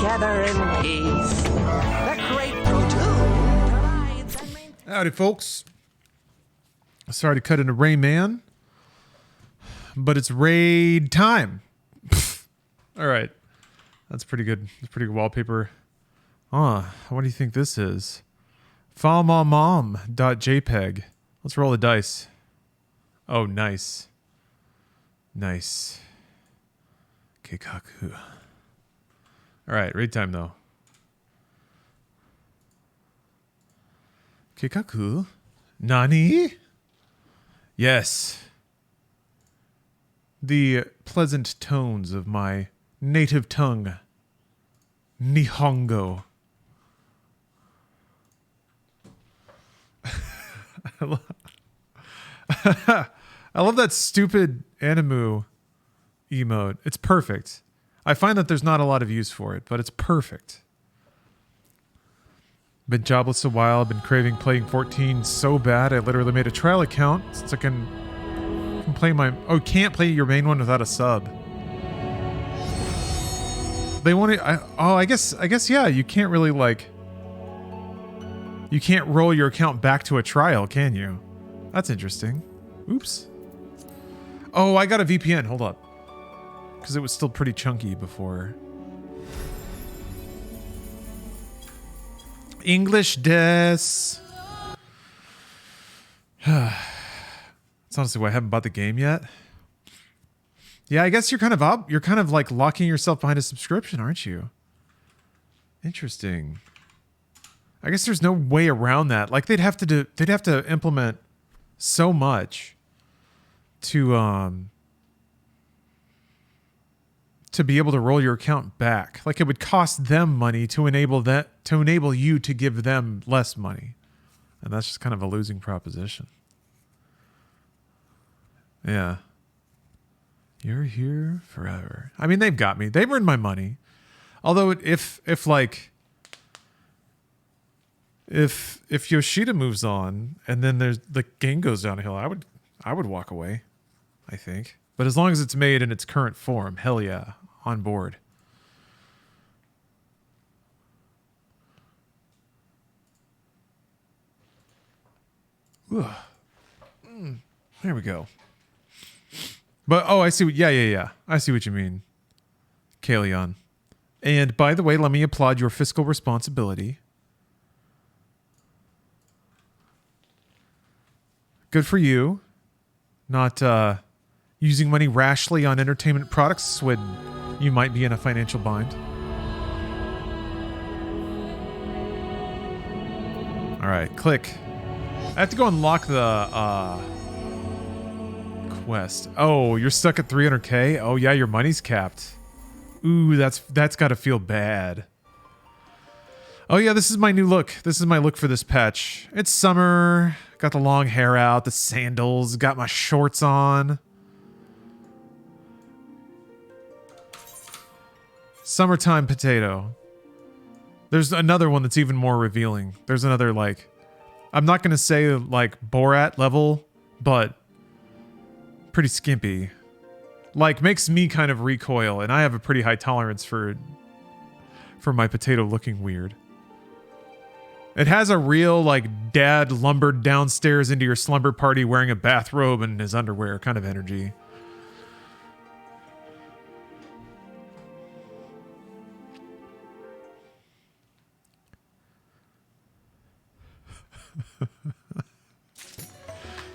together in peace. The great platoon provides and maintains... Howdy, folks. Sorry to cut into Rayman, but it's raid time. All right. That's pretty good. That's pretty good wallpaper. What do you think this is? FileMom.jpg. Let's roll the dice. Oh, nice. Nice. Keikaku. All right, raid time though. Keikaku? Nani? Yes. The pleasant tones of my native tongue. Nihongo. I love that stupid Animu emote. It's perfect. I find that there's not a lot of use for it, but it's perfect. Been jobless a while. I've been craving playing 14 so bad I literally made a trial account since I can play my... Oh, can't play your main one without a sub. They want to... I guess, yeah, you can't really, like... You can't roll your account back to a trial, can you? That's interesting. Oops. Oh, I got a VPN. Hold up. Because it was still pretty chunky before. English des. That's honestly why I haven't bought the game yet. Yeah, I guess you're kind of up. You're kind of like locking yourself behind a subscription, aren't you? Interesting. I guess there's no way around that. Like they'd have to implement so much to be able to roll your account back. Like it would cost them money to enable you to give them less money. And that's just kind of a losing proposition. Yeah. You're here forever. I mean, they've got me. They've earned my money. Although if Yoshida moves on and then the game goes downhill, I would walk away, I think. But as long as it's made in its current form, hell yeah, on board. There we go. But I see. Yeah. I see what you mean, Kaleon. And by the way, let me applaud your fiscal responsibility. Good for you. Not using money rashly on entertainment products when you might be in a financial bind. All right, click. I have to go unlock the quest. Oh, you're stuck at 300k? Oh yeah, your money's capped. Ooh, that's got to feel bad. Oh yeah, this is my new look. This is my look for this patch. It's summer. Got the long hair out, the sandals, got my shorts on. Summertime potato. There's another one that's even more revealing. There's another, like, I'm not going to say like Borat level, but pretty skimpy. Like, makes me kind of recoil, and I have a pretty high tolerance for my potato looking weird. It has a real, like, dad lumbered downstairs into your slumber party wearing a bathrobe and his underwear kind of energy.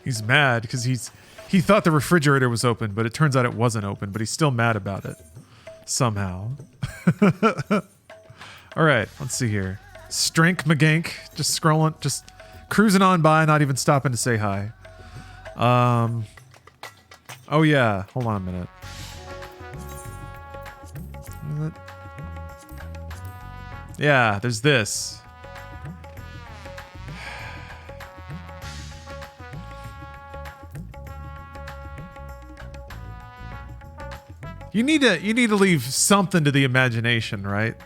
He's mad because he thought the refrigerator was open, but it turns out it wasn't open, but he's still mad about it. Somehow. All right, let's see here. Strink McGank, just scrolling, just cruising on by, not even stopping to say hi. Oh yeah, hold on a minute. Yeah, there's this. You need to leave something to the imagination, right?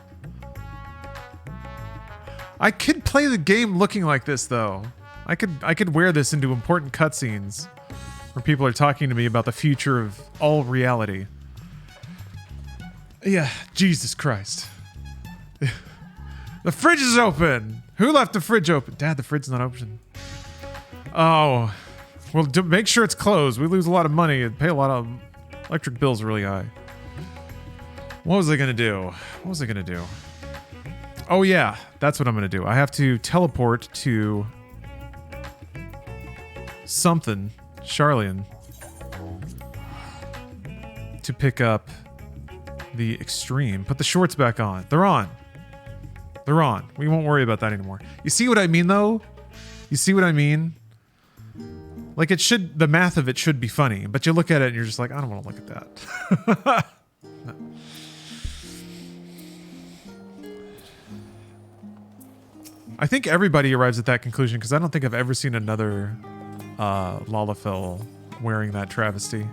I could play the game looking like this though. I could wear this into important cutscenes where people are talking to me about the future of all reality. Yeah, Jesus Christ. The fridge is open. Who left the fridge open? Dad, the fridge is not open. Oh, well, make sure it's closed. We lose a lot of money and pay a lot of electric bills really high. What was I gonna do? What was I gonna do? Oh yeah, that's what I'm gonna do. I have to teleport to something, Charlian, to pick up the extreme. Put the shorts back on. They're on. They're on. We won't worry about that anymore. You see what I mean, though? You see what I mean? Like, it should, the math of it should be funny, but you look at it and you're just like, I don't want to look at that. No. I think everybody arrives at that conclusion because I don't think I've ever seen another Lalafell wearing that travesty.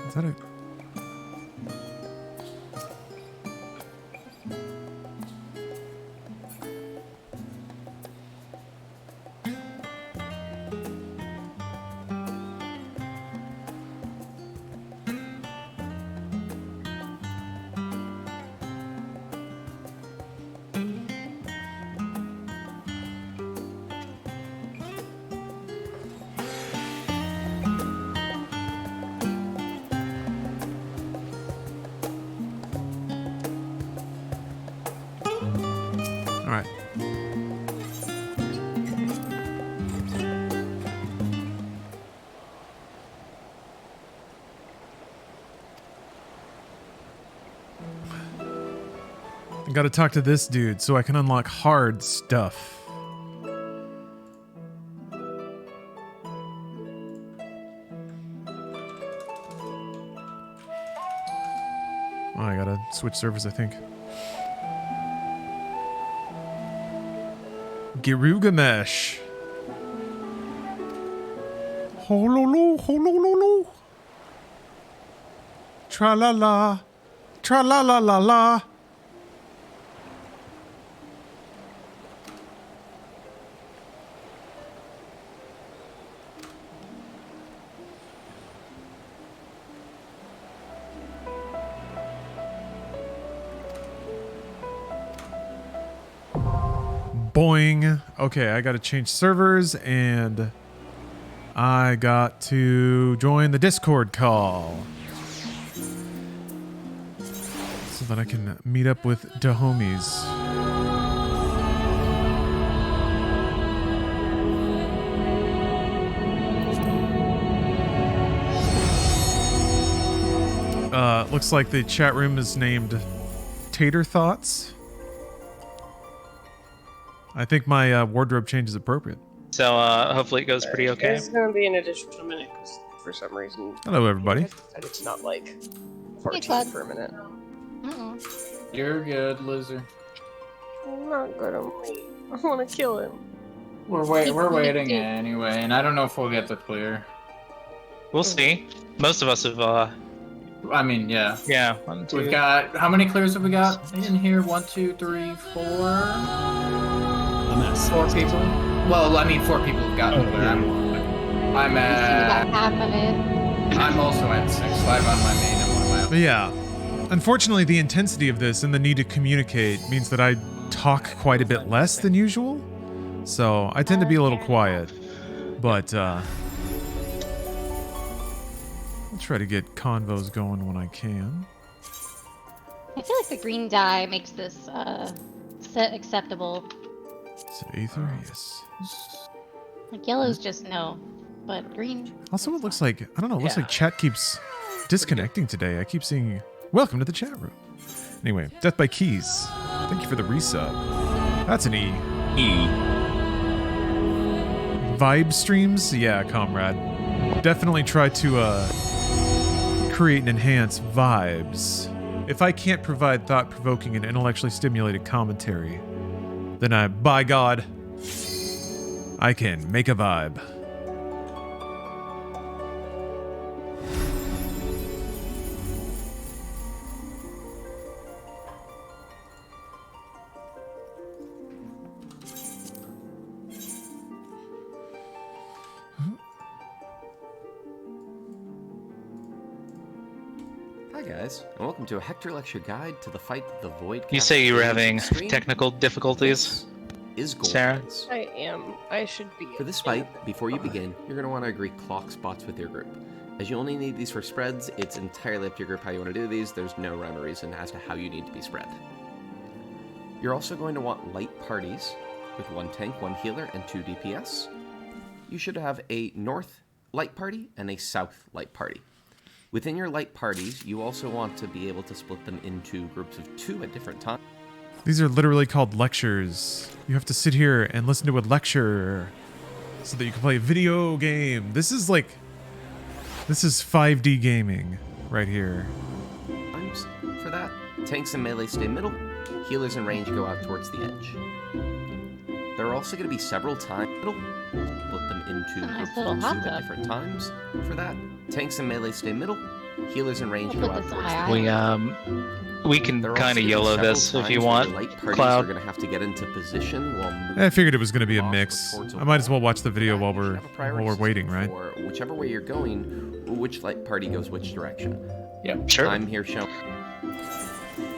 Is that it? Gotta talk to this dude so I can unlock hard stuff. Oh, I gotta switch servers, I think. Girugamesh. Hololo, hololo. Tra la la. Tra la la la la. Boing. Okay, I gotta change servers and I got to join the Discord call so that I can meet up with the homies. Looks like the chat room is named Tater Thoughts. I think my wardrobe change is appropriate. So hopefully it goes pretty okay. It's gonna be an additional minute because for some reason. Hello, everybody. It's not like 14 per minute. You're good, loser. I'm not good. I want to kill him. We're waiting anyway, and I don't know if we'll get the clear. We'll see. Most of us have. I mean, yeah. Yeah. 1, 2. We've got how many clears have we got in here? 1, 2, 3, 4. I'm at 4 people. Well, I mean, 4 people have gotten clear. I'm at. About half of it. I'm also at 6. 5 on my main and 1 on my own. But yeah, unfortunately, the intensity of this and the need to communicate means that I talk quite a bit less than usual. So I tend to be a little quiet, but I'll try to get convos going when I can. I feel like the green dye makes this set acceptable. Is it Aether? Yes. Like yellow's just no, but green. Also, it looks like, I don't know, it looks like chat keeps disconnecting today. I keep seeing, welcome to the chat room. Anyway, Death by Keys. Thank you for the resub. That's an E. E. vibe streams, yeah, comrade. Definitely try to create and enhance vibes. If I can't provide thought-provoking and intellectually stimulated commentary, then by God, I can make a vibe. Hi guys, and welcome to a Hector Lecture Guide to the Fight the Void. You say you were having technical difficulties, is Sarah? Golbex. I am. I should be. For this fight, before you begin, you're going to want to agree clock spots with your group. As you only need these for spreads, it's entirely up to your group how you want to do these. There's no rhyme or reason as to how you need to be spread. You're also going to want light parties with 1 tank, 1 healer, and 2 DPS. You should have a north light party and a south light party. Within your light parties, you also want to be able to split them into groups of 2 at different times. These are literally called lectures. You have to sit here and listen to a lecture so that you can play a video game. This is 5D gaming right here. For that, tanks and melee stay middle, healers and range go out towards the edge. There are also going to be several times middle, split them into Nice groups little of 2 hot at tub. different times. For that, tanks and melee stay middle, healers and range We'll go put out this towards high. the edge. We can There are kind also of gonna be YOLO several this if times you where want, your light parties Cloud. are going to have to get into position while moving. I figured it was going to be a Boss mix. towards a I might as well wall. watch the video while You should we're have a priority waiting, system right? for whichever way you're going, which light party goes which direction. Yep. Sure. I'm here showing.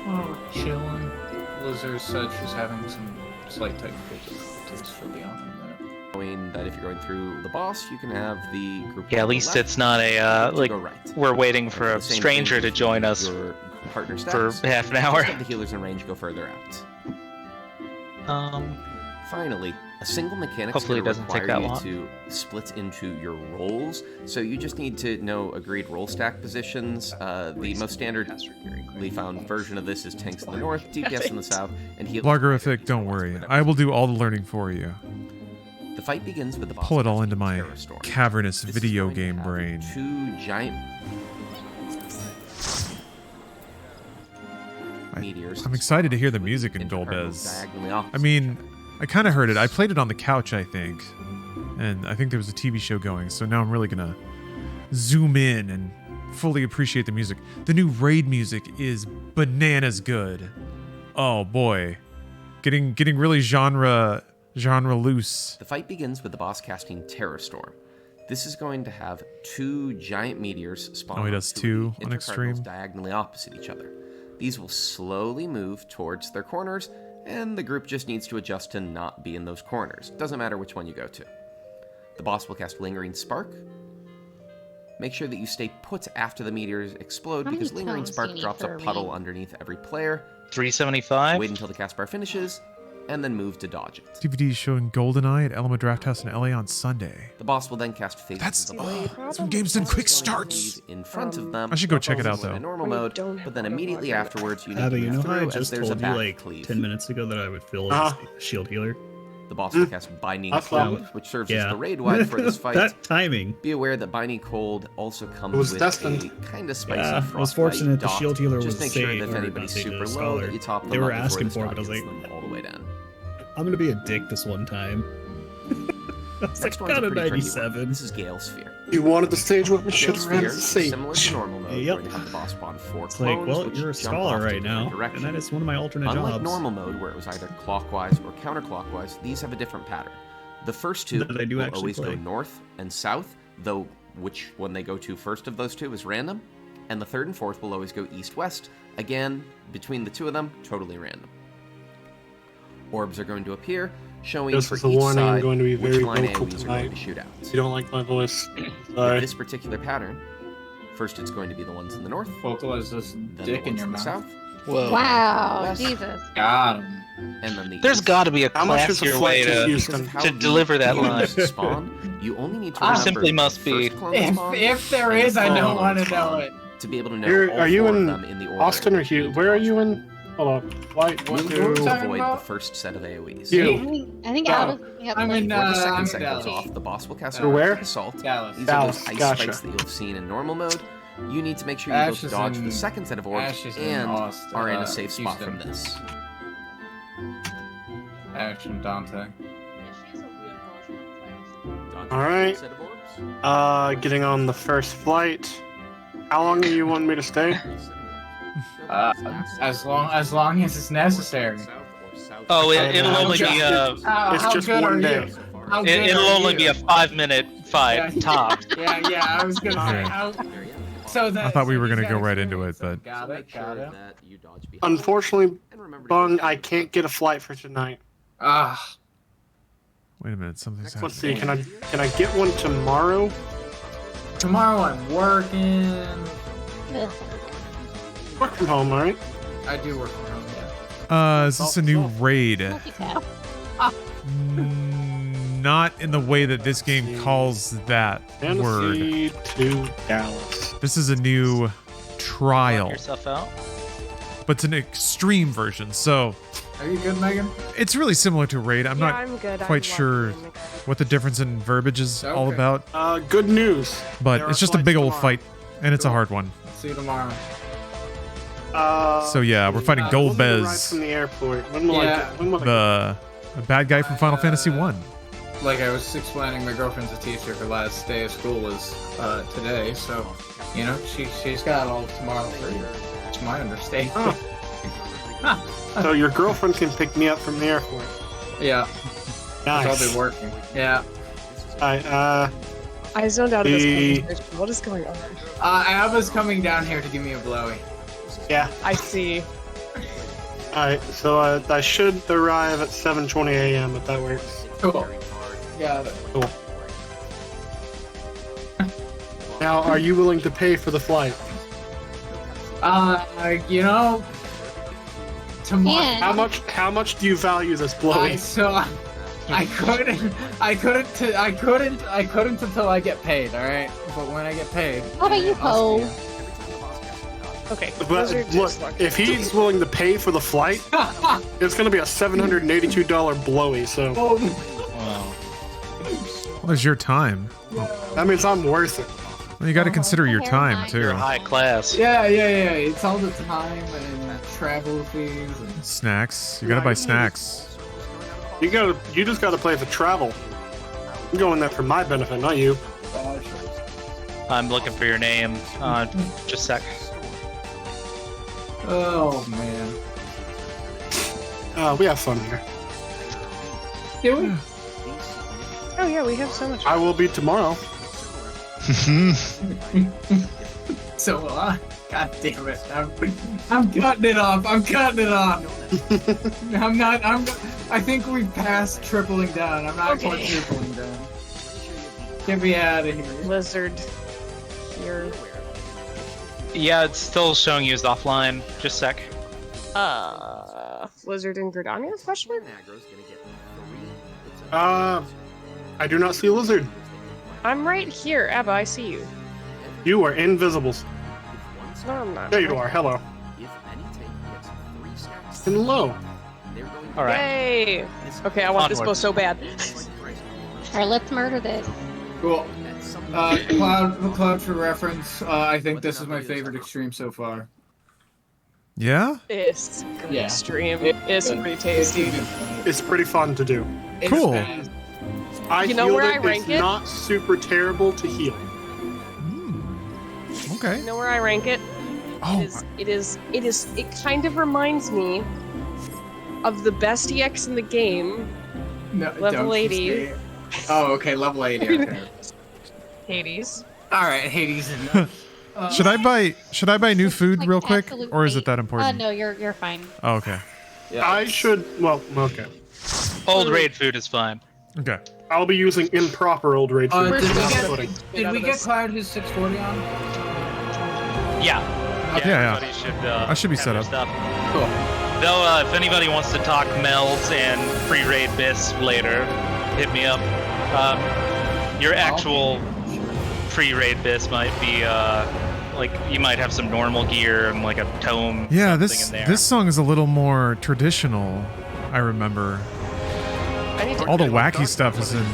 Oh, chilling. Blizzard said she's having some slight technical difficulties for the off minute. Showing that if you're going through the boss, you can have the group. Yeah, on at the least left it's not a to like go right. we're waiting for The a same stranger thing to join with us your partner for stacks. half an Just hour. have the healers in range go further out. Finally, a single mechanic Hopefully it is doesn't going take to that require long. you to split into your roles. So you just need to know agreed role stack positions. The most standardly found version of this is tanks in the north, DPS in the south, and healers. Blargarific, don't worry. I will do all the learning for you. The fight begins with the boss Pull it all casting into my Terror Storm. cavernous This is video going to game have brain. 2 giant meteors. I'm excited to hear the music in into particles Golbex. diagonally opposite I mean, I kind of heard it. I played it on the couch, I think. And I think there was a TV show going, so now I'm really going to zoom in and fully appreciate the music. The new raid music is bananas good. Oh boy. Getting really genre loose. The fight begins with the boss casting Terror Storm. This is going to have 2 giant meteors spawn. Oh, he does onto 2 the on intercardinals extreme? diagonally opposite each other. These will slowly move towards their corners, and the group just needs to adjust to not be in those corners. Doesn't matter which one you go to. The boss will cast Lingering Spark. Make sure that you stay put after the meteors explode, How many because Lingering tones do Spark you need drops a for a puddle read? underneath every player. 375. Wait until the cast bar finishes, and then move to dodge it. DVD showing GoldenEye at Elma Draft House in LA on Sunday. The boss will then cast Phases That's of the Blade. some games done quick starts. In front of them. I should go check it out, in though. a normal When you mode, don't but have then auto immediately login. afterwards you need Abby, to you move know how I through as just there's a told you back like cleave. 10 minutes ago that I would fill as a shield healer? The boss will cast Binding That's Cold, fine. which serves as Yeah. the raid wide for this fight. That timing. Be aware that Binding Cold also comes It was with destined. a kind of spicy Yeah, I was frostbite fortunate the dot. shield healer Just was make sure safe, that if or anybody's not safe, super a low, scholar. that you top them They were up before asking this for it, dot but I was gets like, them all the way down. I'm gonna be a dick this one time. I was Next like, one's got a a pretty tricky one. 97. This is Gale Sphere. You wanted the stage with me, should Gale have ran Sphere, the same. similar to normal mode, Yep. we're going to have the boss spawn 4 It's like, clones, well, which you're a jump scholar off to right different now, and directions. that is one of my alternate Unlike jobs. normal mode, where it was either clockwise or counterclockwise, these have a different pattern. The first 2 That I do will actually always play. go north and south, though which one they go to first of those 2 is random. And the 3rd and 4th will always go east-west. Again, between the 2 of them, totally random. Orbs are going to appear, showing This for is a each warning, I'm side going to be which very line vocal AoEs are going to tonight. shoot out. You don't like my voice. With Sorry. this particular pattern, first it's going to be the ones in the north, Vocalize this then dick the in ones your in the mouth. south, Whoa. Wow, West. Jesus. Got him. and then the There's east. got to be a How much is a classier way flight to to Houston? Because of how to the deliver that healers line. spawn, you only need to Ah, remember simply the must be- first clone that spawned If there and the is, I second don't clone want that to know spawned it. to be able to know You're- all are you 4 of in them in the order Austin or in which you Hugh? need to Where are dodge you them. in? Hold on. Flight What- 2. what was that? Avoid the about? first set of AoEs. You. I think Yeah. Albus. Yep. I'm in, Before the second I'm set in goes Dallas. off, the boss will cast You're where? Assault. Dallas. These Dallas, are those ice gotcha. spikes that you'll have seen in normal mode. You need to make sure you Ash both is dodge in- the second set of orbs Ash is in and Austin, are in a safe spot Houston. from this. Action Dante. Dodge All right. Set of orbs. Getting on the first flight. How long do you want me to stay? As long as it's necessary. Oh, it'll only be It's just good one are day. you? How good it'll are only you? be a 5-minute fight Yeah. tops. Yeah, I was gonna say. Okay. How, There you go. so that, I thought we so were he's gonna go got right into experience, it, but- got Make it, sure got it. that you dodge behind. Unfortunately, And remember to Bung, use I the- can't get a flight for tonight. Ah, Wait a minute, something's Let's happening. see, can I get one tomorrow? tomorrow I'm working. Ugh. Work from home, alright? I do work from home. Yeah. Is this a new raid? Multitask. Not in the way that this game calls that word. Fantasy to Dallas. This is a new trial, Yourself out. but it's an extreme version. So Are you good, Megan? it's really similar to raid. I'm Yeah, not I'm good. quite sure what the difference in verbiage is all Okay. about, Good news. but There it's are just a flights big old tomorrow. fight, and it's a Cool. hard one. See you tomorrow. So yeah, we're fighting when will we arrive Golbex, from the airport. When will Yeah. I get? the bad guy from Final Fantasy 1. Like I was explaining, my girlfriend's a teacher. Her last day of school was today, so you know she's got all of tomorrow free. It's my understanding. So your girlfriend can pick me up from the airport. Yeah, 'cause I'll Nice. be working. Yeah. Alright, I zoned out of The- this conversation. What is going on? Abba's coming down here to give me a blowy. yeah. I see. Alright, so I should arrive at 7:20 a.m. if that works. Cool. Got it. Cool. Now, are you willing to pay for the flight? You know, tomorrow. And How much do you value this blowy? I couldn't until I get paid. All right, but when I get paid, how about you, I'll Poe? see Okay. But those are look, just lucky. if he's willing to pay for the flight, ya. it's gonna be a $782 blowy. So Oh, Well, there's your time. that means I'm worth it. Well, you got to consider your time You're too. high class. yeah. It's all the time and travel fees and Snacks. You got to buy snacks. You just gotta play for travel. I'm going there for my benefit, not you. I'm looking for your name. Just a sec. Oh man. We have fun here. Do we? Oh yeah, we have so much. I will be tomorrow. So will I. God damn it! I'm cutting it off. I'm cutting it off. I'm not. I think we've passed tripling down. I'm not quite Okay. tripling down. Get me out of here. Lizard here. Yeah, it's still showing you as offline. Just a sec. Lizard in Gridania? Question mark? Aggro's gonna get 3. I do not see a lizard. I'm right here, Abba. I see you. You are invisible. No, I'm not. There you are. Hello. If any tank gets 3 stacks, Hello. they're going to All right. Yay! Okay, I want this Onward. bow so bad. Alright, let's murder this. Cool. Cloud for reference. I think this is my favorite extreme so far. Yeah? It's good Yeah. extreme. It's pretty tasty. It's pretty fun to do. It's Cool. fast. I You know healed where it. I rank it's it? not super terrible to heal. Okay. You know where I rank it? Oh, It kind of reminds me of the best EX in the game, No, Level don't 80. say it. Oh, okay, level 80. Okay. Hades. All right, Hades enough. should I buy new food Like, real quick, absolute or is it weight. that important? No, you're fine. Oh, okay. I should. Well, okay. Old raid food is fine. Okay. I'll be using improper old raid food. Did we Not get- pudding. Did we get Cloud his 640 on? Yeah. Yeah. Everybody should, I should be have set their up. Stuff. Cool. Though, if anybody wants to talk melds and free raid bis later, hit me up. Your actual free raid bis might be Like you might have some normal gear and like a tome. Yeah, something this in there. this song is a little more traditional. I remember. I need to All the wacky stuff is in.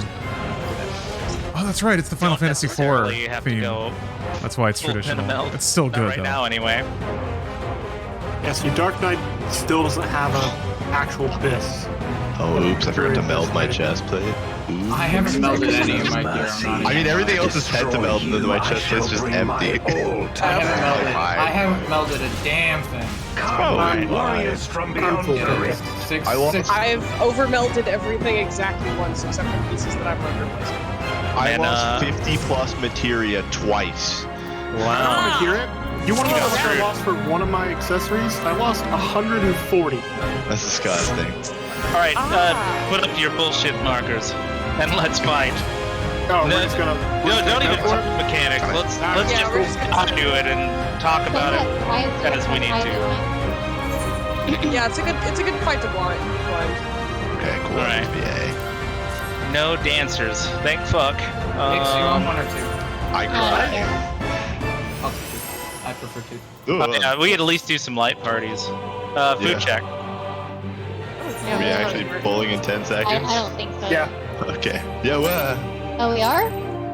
Oh, that's right. It's the Final Don't Fantasy IV necessarily have to theme. go That's why it's full traditional. Meld. It's still Not good right though. now, anyway. Yes, your Dark Knight still doesn't have an actual BIS. Oh, oops, I forgot to meld my chest plate. Oops. I haven't melded any of my gear. I'm not I mean, everything else is head to meld, and then my chest plate's just empty. I haven't melded a damn thing. Probably Warriors from beyond full the purpose. rift. Six, I lost- six. I've overmelted everything exactly once, except for pieces that I've replaced. I And, lost 50 plus materia twice. Wow. Want to hear it? You want to know Go how much I through. lost for one of my accessories? I lost 140. That's disgusting. All right, put up your bullshit markers and let's fight. Oh, No, we're just gonna. No, don't even go talk for it? mechanics. Let's Yeah, we're just gonna- just do it and talk about it Why is there as we need to. Yeah, it's a good fight to blind. Okay, cool. Alright. BA. No dancers. Thank fuck. Nick, so you want one or two? I cry. I'll take two. I prefer two. Yeah, we could at least do some light parties. Food Yeah. check. Are we actually bowling in 10 I seconds? don't think so. Yeah. Okay. Yeah, well. Oh, we are?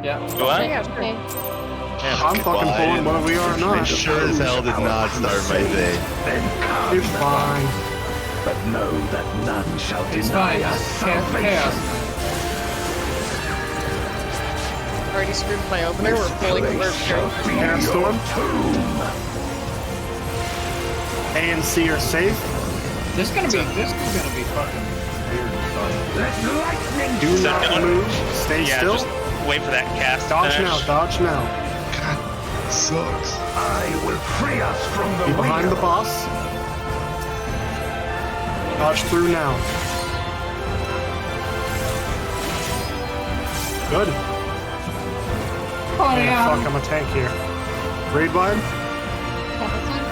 Yeah. What? Yeah, sure. Okay. I'm fucking pulling whether we are or I not. sure as hell did not start my day. Then come It's fine. but know that none shall It's deny fine. us Chaos. salvation. Already screwed my opener. We're pulling. We're Chaos Storm. A and C are safe. This is gonna be fucking weird. Let lightning Do not Second. move. Stay Yeah, still. just wait for that cast. Dodge finish. now. Dodge now. Sucks. I will free us from the Be behind the wheel. boss. Dodge through now. Good. Oh Yeah, fuck, I'm a tank here. Raid wide. Got this one?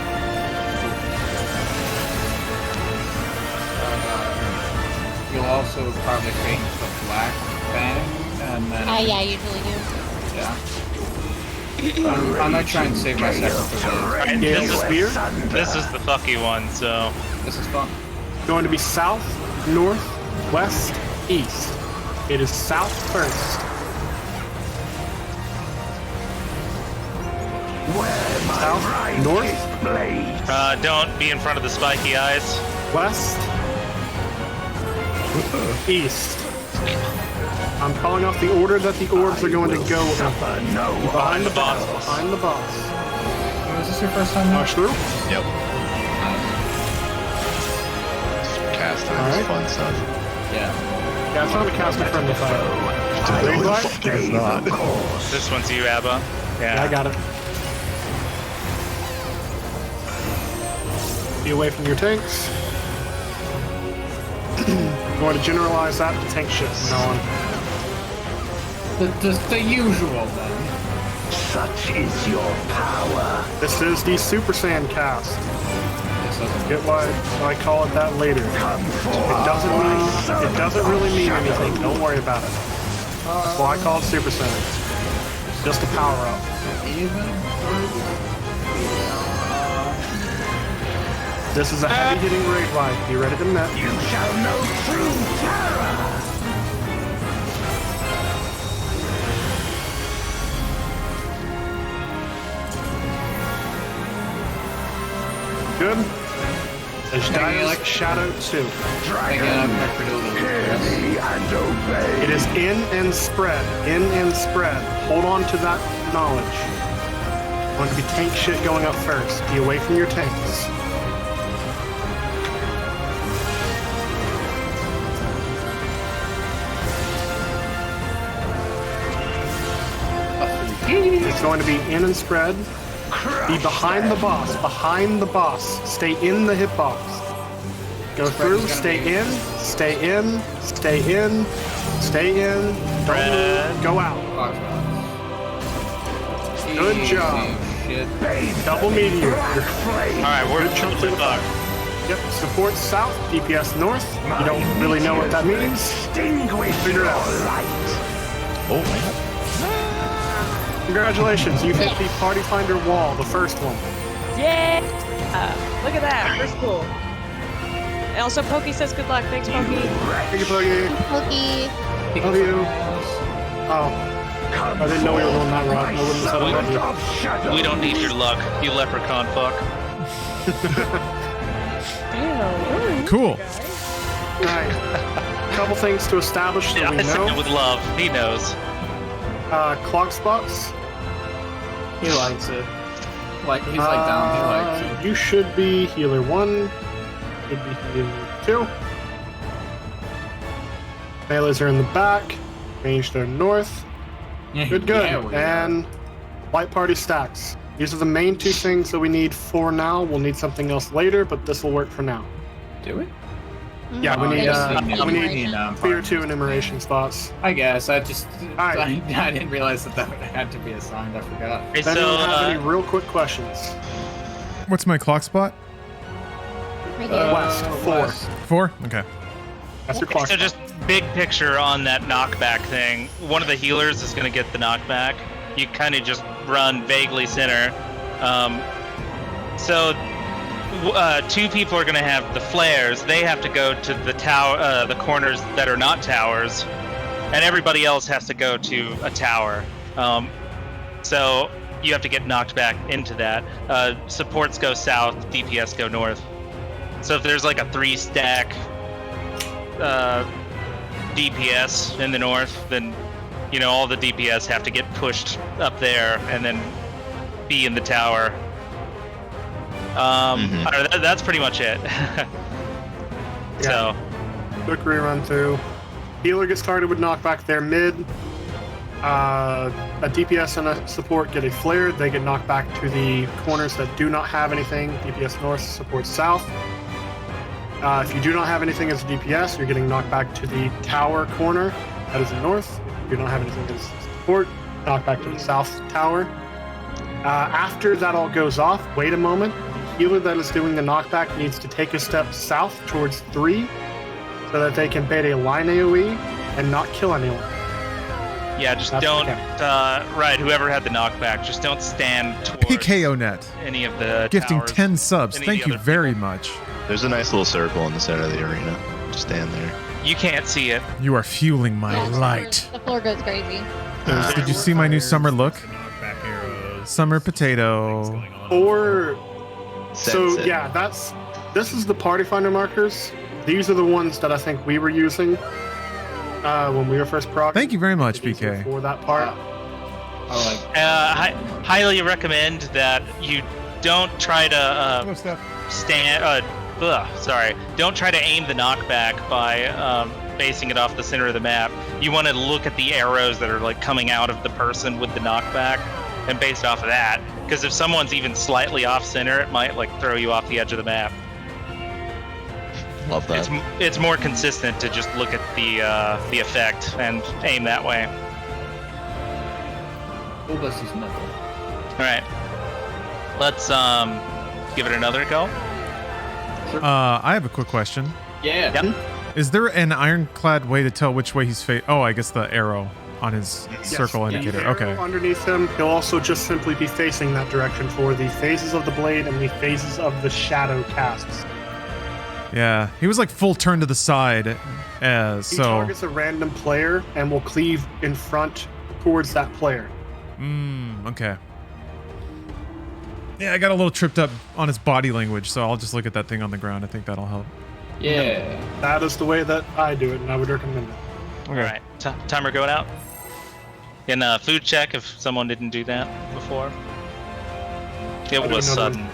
You'll also probably change the black banning, and then Yeah, I usually do. yeah. I might try and save my second for Alright, Gale this is Spear. this is the fucky one. So this. This is fun. Going to be south, north, west, east. It is south first. South, north, don't be in front of the spiky eyes. west, east. I'm calling off the order that the orbs are going to go in. Behind the boss. Behind the boss. Was this your first time now? Push through. Yep. Cast time Alright. is fun stuff. Yeah. Yeah, it's not a cast a friendly fire. No, Raid the wide? fuck it is not. This one's you, Abba. Yeah, I got it. Be away from your tanks. Going to generalize that to tank shit from now on. The usual then. Such is your power. This is the Super Saiyan cast. This doesn't Get why I call it that later. It doesn't really mean anything. Don't worry about it. That's why I call it Super Saiyan. It's just a power up. even. This is a heavy hitting raid ride. Be ready to net. You shall know true terror. Good. There's Dialect Shadow 2. Again, I'm And obey. It is in and spread. In and spread. Hold on to that knowledge. Going to be tank shit going up first. Be away from your tanks. It's going to be in and spread. Be behind the boss. Behind the boss. Stay in the hitbox. Go through. Stay in. Stay in. Stay in. Stay in. Don't move. Go out. Good job. Shit. Double meteor. Alright, we're Good chunk totally of- fucked. Yep. Support south. DPS north. You don't really know what that means. Extinguish Figure it your out. light. Oh, man. Congratulations, you've hit the Party Finder wall, the first one. Yeah! Look at that. First cool. And also, Pokey says good luck. Thanks, Pokey. Thank you, Pokey. Pokey. Love you. Oh. I didn't know we were on that route. I wouldn't have said it. We don't need your luck, you leprechaun fuck. Damn. Cool. Alright. Couple things to establish so Yeah, we I said it know. with love. He knows. Clock spots. He likes it. Like he's like down. He likes it. You should be healer 1. Should be healer 2. Melees are in the back. Ranged are north. Good. Yeah, we are. And light party stacks. These are the main 2 things that we need for now. We'll need something else later, but this will work for now. Do it. Yeah, we need enumeration. tier 2 enumeration spots. I guess I just Alright. I didn't realize that had to be assigned. I forgot. Okay, Does so anyone have any real quick questions? What's my clock spot? Right here. West, 4. West. 4? Okay. That's your clock so spot. just big picture on that knockback thing. One of the healers is going to get the knockback. You kind of just run vaguely center. So 2 people are going to have the flares. They have to go to the tower, the corners that are not towers, and everybody else has to go to a tower. So you have to get knocked back into that. Supports go south, DPS go north. So if there's like a 3-stack DPS in the north, then all the DPS have to get pushed up there and then be in the tower. I don't know, that's pretty much it. So Quick rerun through. Healer gets started with knockback there mid. A DPS and a support get a flare. They get knocked back to the corners that do not have anything. DPS north, support south. If you do not have anything as a DPS, you're getting knocked back to the tower corner. That is the north. If you don't have anything as support, knocked back to the south tower. After that all goes off, wait a moment. The healer that is doing the knockback needs to take a step south towards 3 so that they can bait a line AoE and not kill anyone. yeah, just That's don't. okay. Right, whoever had the knockback, just don't stand towards PKO net. any of the Gifting towers. 10 subs. any of Thank the you other very much. There's a nice little circle in the center of the arena. Just stand there. You can't see it. You are fueling my Yeah, light. The floor goes crazy. Did you see my new summer look? Knockback arrows. Summer Things potato. going on. Or so Sense it. yeah, this is the party finder markers. These are the ones that I think we were using when we were first progging. Thank you very much, These are PK. for that part. I like. Highly recommend that you don't try to don't try to aim the knockback by basing it off the center of the map. You want to look at the arrows that are like coming out of the person with the knockback and base it off of that. Because if someone's even slightly off center, it might like throw you off the edge of the map. Love that. It's more consistent to just look at the effect and aim that way. Golbex is nothing. All right, let's give it another go. I have a quick question. Yeah. Yep. Is there an ironclad way to tell which way he's Oh, I guess the arrow on his circle Yes, indicator. the arrow Okay. Underneath him, he'll also just simply be facing that direction for the phases of the blade and the phases of the shadow casts. Yeah, he was like full turn to the side. He So, targets a random player and will cleave in front towards that player. okay. Yeah, I got a little tripped up on his body language, so I'll just look at that thing on the ground. I think that'll help. Yeah. That is the way that I do it, and I would recommend it. All right, timer going out. And food check if someone didn't do that before. It I'll do was another sudden.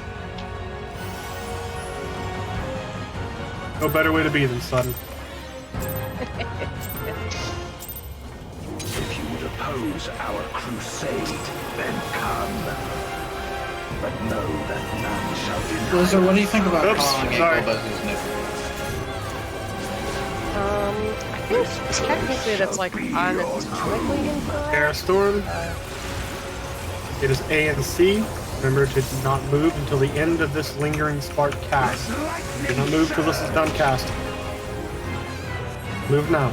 No better way to be than sudden. If you would oppose our crusade, then come. But know that none shall deny. Blizzard, what do you think about Oops, calling sorry. it Golbex's nipple? I think technically that's like anatomically incorrect. Air Storm. It is A and C. Remember to not move until the end of this lingering spark cast. Do not move till this is done casting. Move now.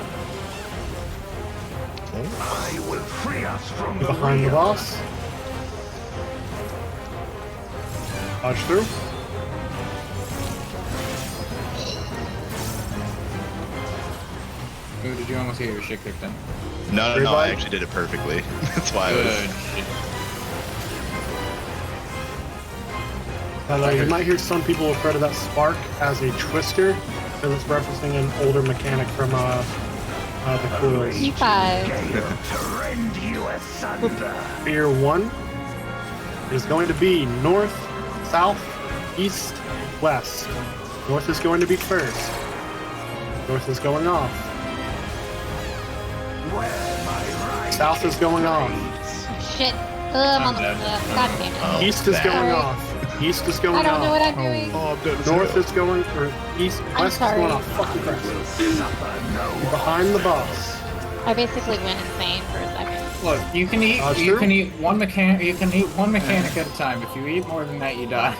I will free us from Be behind the boss. Dodge through. Ooh, did you almost get your shit kicked in? No, Great I bite. actually did it perfectly. That's why I Good was. shit. You might hear some people refer to that spark as a twister, because it's referencing an older mechanic from the coils. E5. to rend you asunder. Fear 1 is going to be north, south, east, west. North is going to be first. North is going off. Where my right South is going off. Shit. I'm dead. God damn it. Oh, East is going Sorry. off. East is I going don't know what off. I'm doing. Oh, I'm dead as North hell. is going, or east, I'm west is sorry. going off. Fucking Christ. suffer no You're behind the boss. I basically went insane for a second. Look, you can eat. Dodge You through? can eat one mechanic. You can eat one mechanic at a time. If you eat more than that, you die.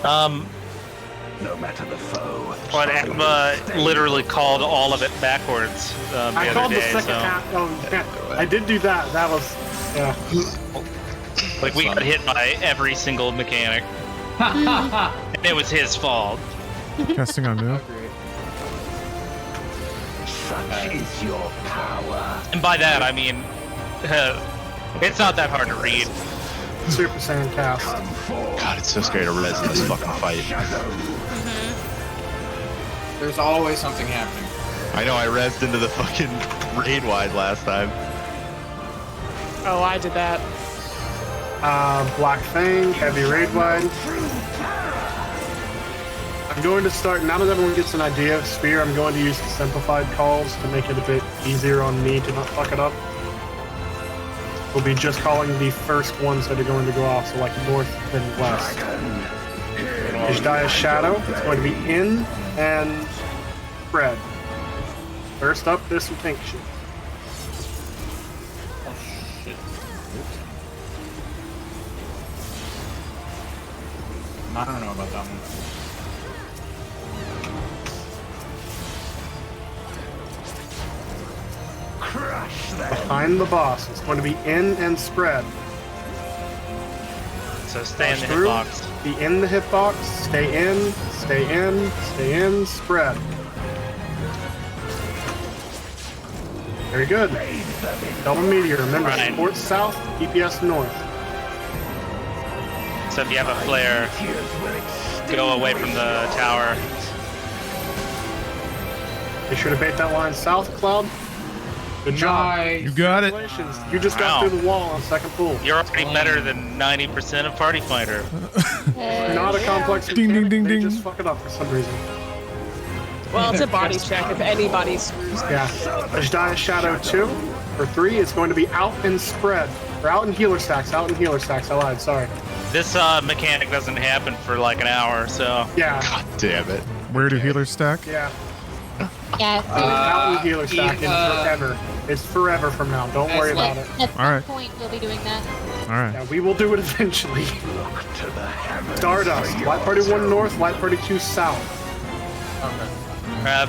No matter the foe. But Agma literally called all of it backwards the I other called the day, second so half. Oh, yeah. I did do that. That was, yeah. like we got hit by every single mechanic, and it was his fault. Casting on move. Such is your power. And by that I mean, it's not that hard to read. Super Saiyan cast. God, it's so scary to res in this fucking fight. There's always something happening. I know, I rezzed into the fucking raid wide last time. Oh, I did that. Black Fang, heavy raid wide. I'm going to start, now that everyone gets an idea of Spear, I'm going to use the simplified calls to make it a bit easier on me to not fuck it up. We'll be just calling the first ones that are going to go off, so like north and west. Ishdia's Shadow, it's going to be in and spread. First up, there's some tank shit. Oh shit. I don't know about that one. Crush them. Behind the boss, it's going to be in and spread. So stay in the Through, hitbox. be in the hitbox, stay in, stay in, stay in, spread. Very good. Double meteor, remember, Right. support south, DPS north. So if you have a flare, go away from the tower. Be sure to bait that line south, Cloud. Good job. You got it. Congratulations. You just got Wow. through the wall on second pull. You're already better than 90% of Party Fighter. Not a complex Ding, mechanic, ding, they ding, just ding. fuck it up for some reason. Well, it's a body check if anybody screws up. Yeah. Ishdia's Shadow 2. For 3, it's going to be out and spread. Or out in healer stacks, I lied, sorry. This mechanic doesn't happen for like an hour, so Yeah. God damn it. Where do healers stack? Yeah. Yeah, Out in healer stack in forever. It's forever from now, don't worry about it. at some Alright. point we'll be doing that. All right. Yeah, we will do it eventually. Look to the heavens. Stardust. Light Party 1 north, Light Party 2 south.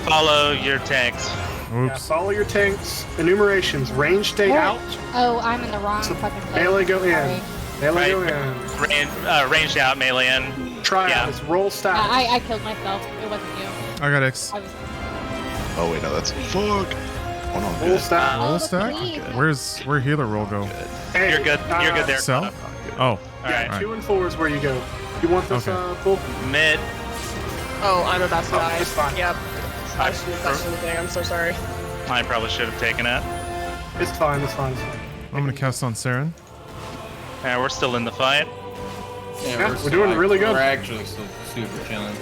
follow your tanks. Yeah, Oops. follow your tanks. Enumerations. Range stay Where- out. Oh, I'm in the wrong So fucking place. melee go in. Sorry. Melee go Right. in. Ranged out, melee in. Trials. Roll stats. I killed myself. It wasn't you. I got X. I was. Oh, wait, no, that's. Fuck. Oh, no, I'm Roll good. stats. Roll Oh, stack? please. Where healer roll go? Hey, You're good. You're good there. Cell? Oh. All Yeah, right. 2 and 4 is where you go. You want this Okay. pull? Mid. Oh, I'm about to die. it's fine. Yep. I should have touched anything. I'm so sorry. I probably should have taken it. It's fine. It's fine. I'm gonna cast on Saren. We're still in the fight. Yeah, we're still, doing like, really good. We're actually still super chilling.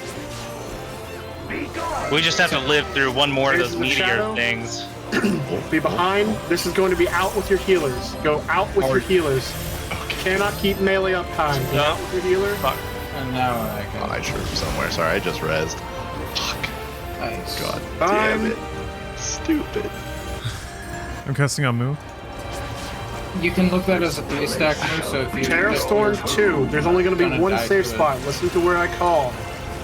We just have to live through one more of Here's those the meteor shadow. things. Be behind. This is going to be out with your healers. Go out with your healers. Cannot keep melee up time. Go out with your healer. Fuck. And now I Oh, can. I sure somewhere. Sorry, I just rezzed. Fuck. Nice. God Fine. damn it. Stupid. I'm casting on move. You can look that as a 3 stack move, so if you. Terra Storm 2. There's only going to be Gonna one die safe to it. spot. Listen to where I call.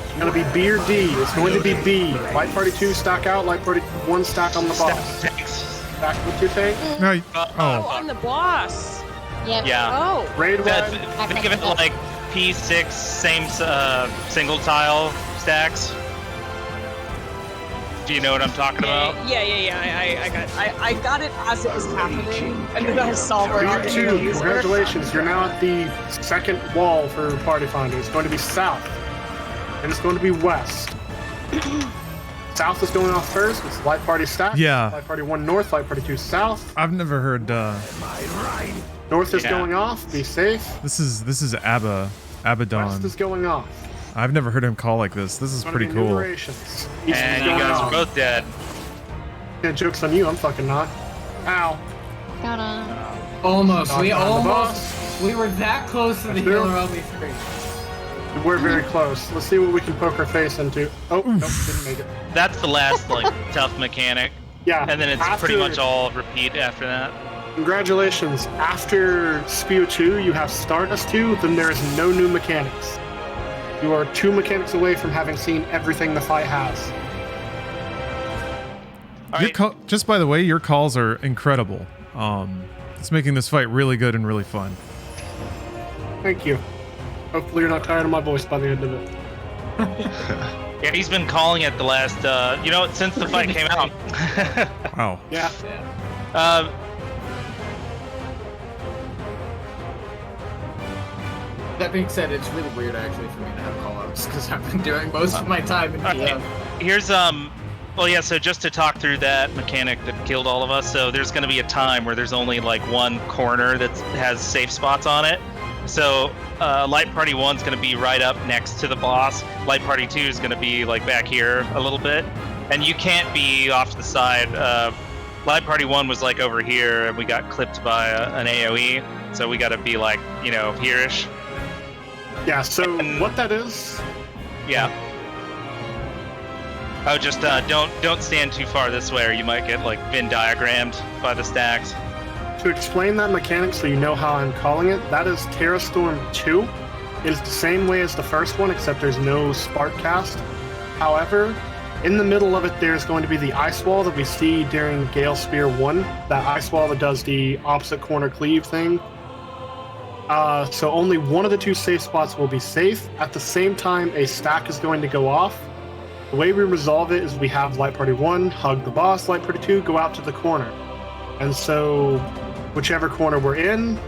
It's going to be B or D. It's going to be B. Light Party 2 stack out. Light Party 1 stack on the boss. Tanks. back with your tank. No, Oh, oh, I'm the boss. Yep. Yeah. Oh. Raid That, wide. think of it like P6 same single tile stacks. Do you know what I'm talking about? Yeah. I got it as it was happening, and then I saw where all the You two, enemies were. congratulations. You're now at the second wall for Party Finder. It's going to be south, and it's going to be west. South is going off first. It's Light Party stack. Yeah. Light Party 1 north, Light Party 2 south. I've never heard. North is Yeah. going off. Be safe. This is Abba, West Abaddon. is going off. I've never heard him call like this. This is Gonna pretty be cool. numerations. East is And you going guys off. are both dead. Yeah, joke's on you. I'm fucking not. Ow. Got him. Almost. We Knocked on the almost. We were that close to the That's true. healer only 3. We're very close. Let's see what we can poke our face into. Oh, nope, didn't make it. That's the last like tough mechanic, Yeah. and then it's pretty much all repeat after that. Congratulations. After Spew 2, you have Stardust 2, then there is no new mechanics. You are 2 mechanics away from having seen everything the fight has. All Your right. just by the way, your calls are incredible. It's making this fight really good and really fun. Thank you. Hopefully you're not tired of my voice by the end of it. Yeah, he's been calling it the last, since the fight came out. Wow. Yeah. That being said, it's really weird actually for me to have call-outs because I've been doing most of my time in Okay. DM. Here's so just to talk through that mechanic that killed all of us. So there's going to be a time where there's only like one corner that has safe spots on it. So Light Party 1's going to be right up next to the boss. Light Party 2 is going to be like back here a little bit, and you can't be off to the side. Light Party 1 was like over here, and we got clipped by an AOE, so we got to be like here-ish. Yeah, so what that is, Yeah. Oh, just don't stand too far this way, or you might get like Venn diagrammed by the stacks. to explain that mechanic so you know how I'm calling it, that is Terra Storm 2. It is the same way as the first one, except there's no spark cast. However, in the middle of it, there's going to be the ice wall that we see during Gale Spear 1. That ice wall that does the opposite corner cleave thing. So only one of the 2 safe spots will be safe. At the same time, a stack is going to go off. The way we resolve it is we have Light Party 1 hug the boss, Light Party 2 go out to the corner. And so whichever corner we're in,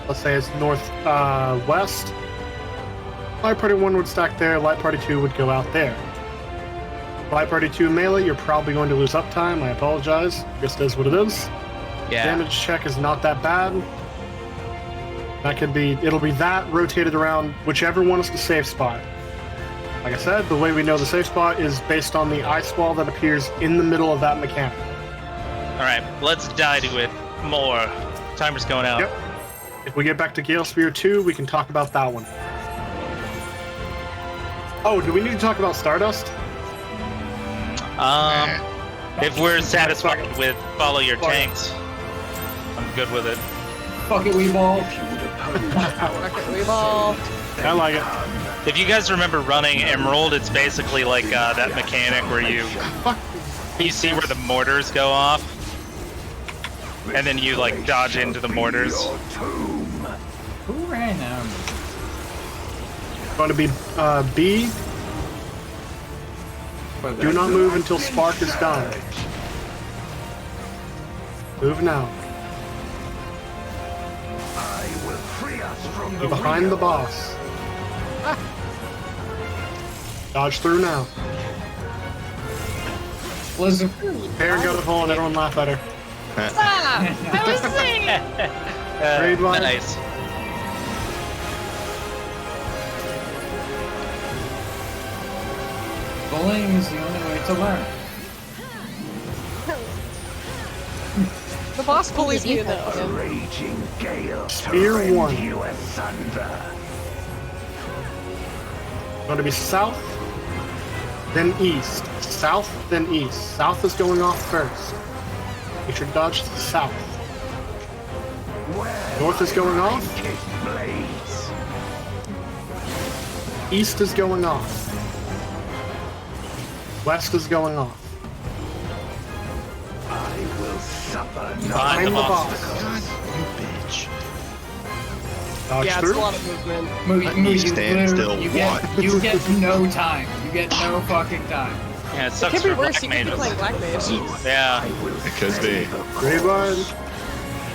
let's say it's north-west, Light Party 1 would stack there, Light Party 2 would go out there. Light Party 2 melee, you're probably going to lose uptime. I apologize. Just is what it is. Yeah. Damage check is not that bad. That could be, it'll be that rotated around whichever one is the safe spot. Like I said, the way we know the safe spot is based on the ice wall that appears in the middle of that mechanic. All right, let's dive to it more. Timer's going out. Yep. If we get back to Gale Spear 2, we can talk about that one. Oh, do we need to talk about Stardust? If we're satisfied with follow your tanks, I'm good with it. Fuck it, we ball. I like it. If you guys remember running Emerald, it's basically like that mechanic where you see where the mortars go off, and then you like dodge into the mortars. Who ran out? Going to be B. Do not move until Spark is done. Move now. Be behind the boss. Dodge through now. Listen. Baron got a hole and everyone laugh at her. I was saying. Raid line. Nice. Bullying is the only way to learn. The boss bullies you though. Raging gale to Spear rend 1. you asunder. Going to be south, then east. South, then east. South is going off first. You should dodge to the south. North is going off. Blades. East is going off. West is going off. I will Behind the boss. You bitch. Dodge Yeah, it's through. a lot of movement. Moody, stand still, you get no time. You get no fucking time. Yeah, it It sucks could be for worse. black You could be mages. playing Black Mage. Yeah, It could be. Great line.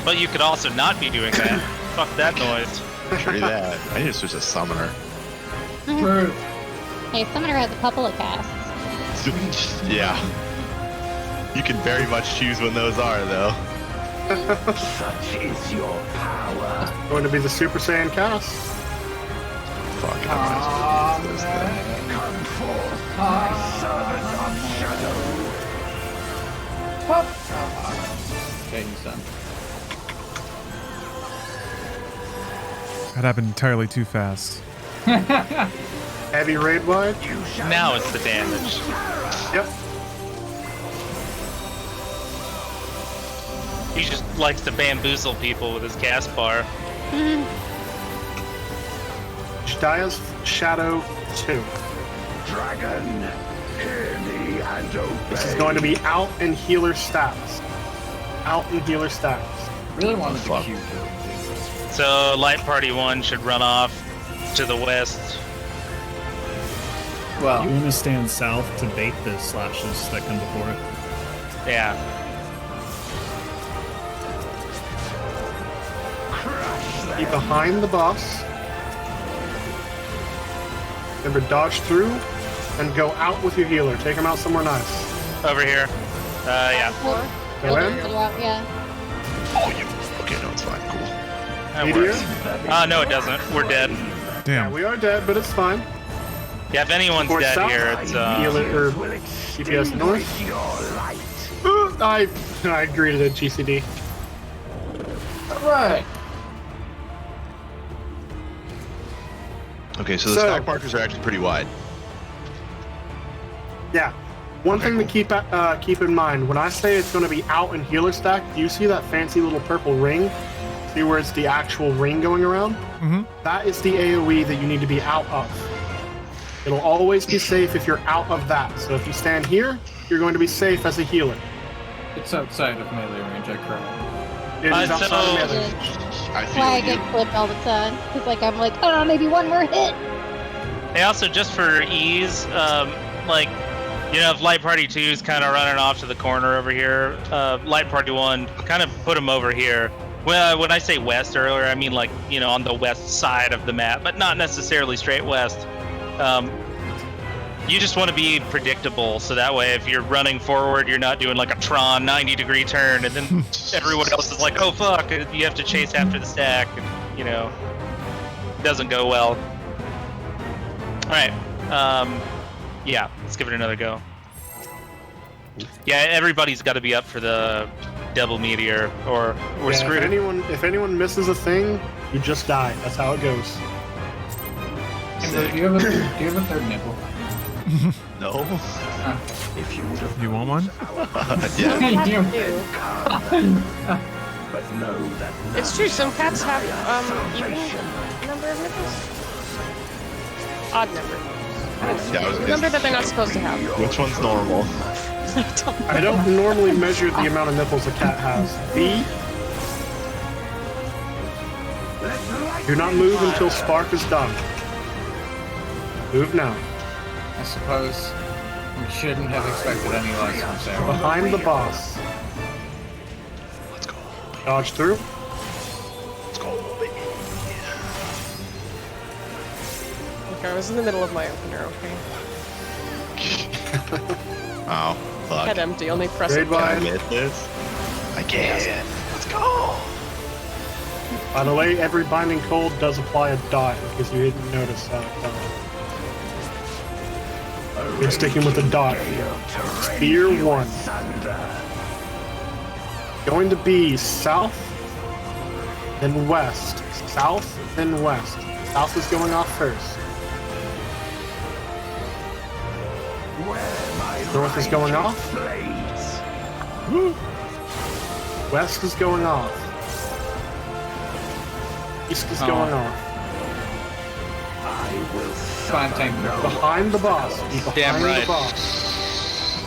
but you could also not be doing that. Fuck that noise. True that. I need to switch to summoner. True. Hey, Summoner has a couple of casts. Yeah. You can very much choose when those are, though. Such is your power. Going to be the Super Saiyan cast. Fuck, I'm gonna Come forth, my servant of shadow. Okay, he's done. That happened entirely too fast. Heavy raid wide. Now it's the damage. Yep. He just likes to bamboozle people with his cast bar. Jedia's Shadow 2. Dragon, hear me and obey. This is going to be out and healer stats. Out and healer stats. Really wanted to Q kill. So Light Party 1 should run off to the west. Well, You want to stand south to bait the slashes that come before it. Yeah. Be behind the boss. Remember, dodge through and go out with your healer. Take him out somewhere nice. Over here. Yeah. Go in. Yeah. Oh, you. Okay, no, it's fine. Cool. That Meteor. works. No, it doesn't. We're dead. Yeah, Damn. we are dead, but it's fine. Yeah, if anyone's Or dead south. here, it's Healer or DPS north. I agree to the GCD. right. Okay, so the So- stack markers are actually pretty wide. Yeah. One thing to keep in mind, when I say it's going to be out and healer stack, do you see that fancy little purple ring? See where it's the actual ring going around? Mm-hmm. That is the AoE that you need to be out of. It'll always be safe if you're out of that. So if you stand here, you're going to be safe as a healer. It's outside of melee range, I correct. It is outside of so- melee. I That's why I feel get you. clipped all the time. Cause like I'm like, oh, maybe one more hit. Hey, also, just for ease, if Light Party 2 is kind of running off to the corner over here, Light Party 1, kind of put them over here. When I say west earlier, I mean on the west side of the map, but not necessarily straight west. You just want to be predictable, so that way if you're running forward, you're not doing like a Tron 90-degree turn, and then everyone else is like, oh fuck, you have to chase after the stack, and, it doesn't go well. Alright, yeah, let's give it another go. Yeah, everybody's got to be up for the double meteor, or we're Yeah, screwed. if anyone misses a thing, you just die. That's how it goes. Amber, do you have a third nipple? No. If you would have You want one? Yeah. You- but know that It's true. Some cats have even number of nipples. Odd number. Yeah, I was Number that they're not supposed to have. Which one's normal? I don't normally measure the amount of nipples a cat has. B. Do not move until Spark is done. Move now. I suppose we shouldn't have expected any less from Sarah. Behind the boss. Let's go. Dodge through. Let's go, baby. Okay, I was in the middle of my opener. Okay. Oh, fuck. Head empty. Only press Raid it. Can I wide. get this? I can. Let's go. By the way, every binding cold does apply a dot because you didn't notice that. You're sticking with the dot. Spear 1. Going to be south, then west. South, then west. South is going off first. North is going off. West is going off. East is going off. Fine, tank. Behind the boss. Be behind Damn right. the boss.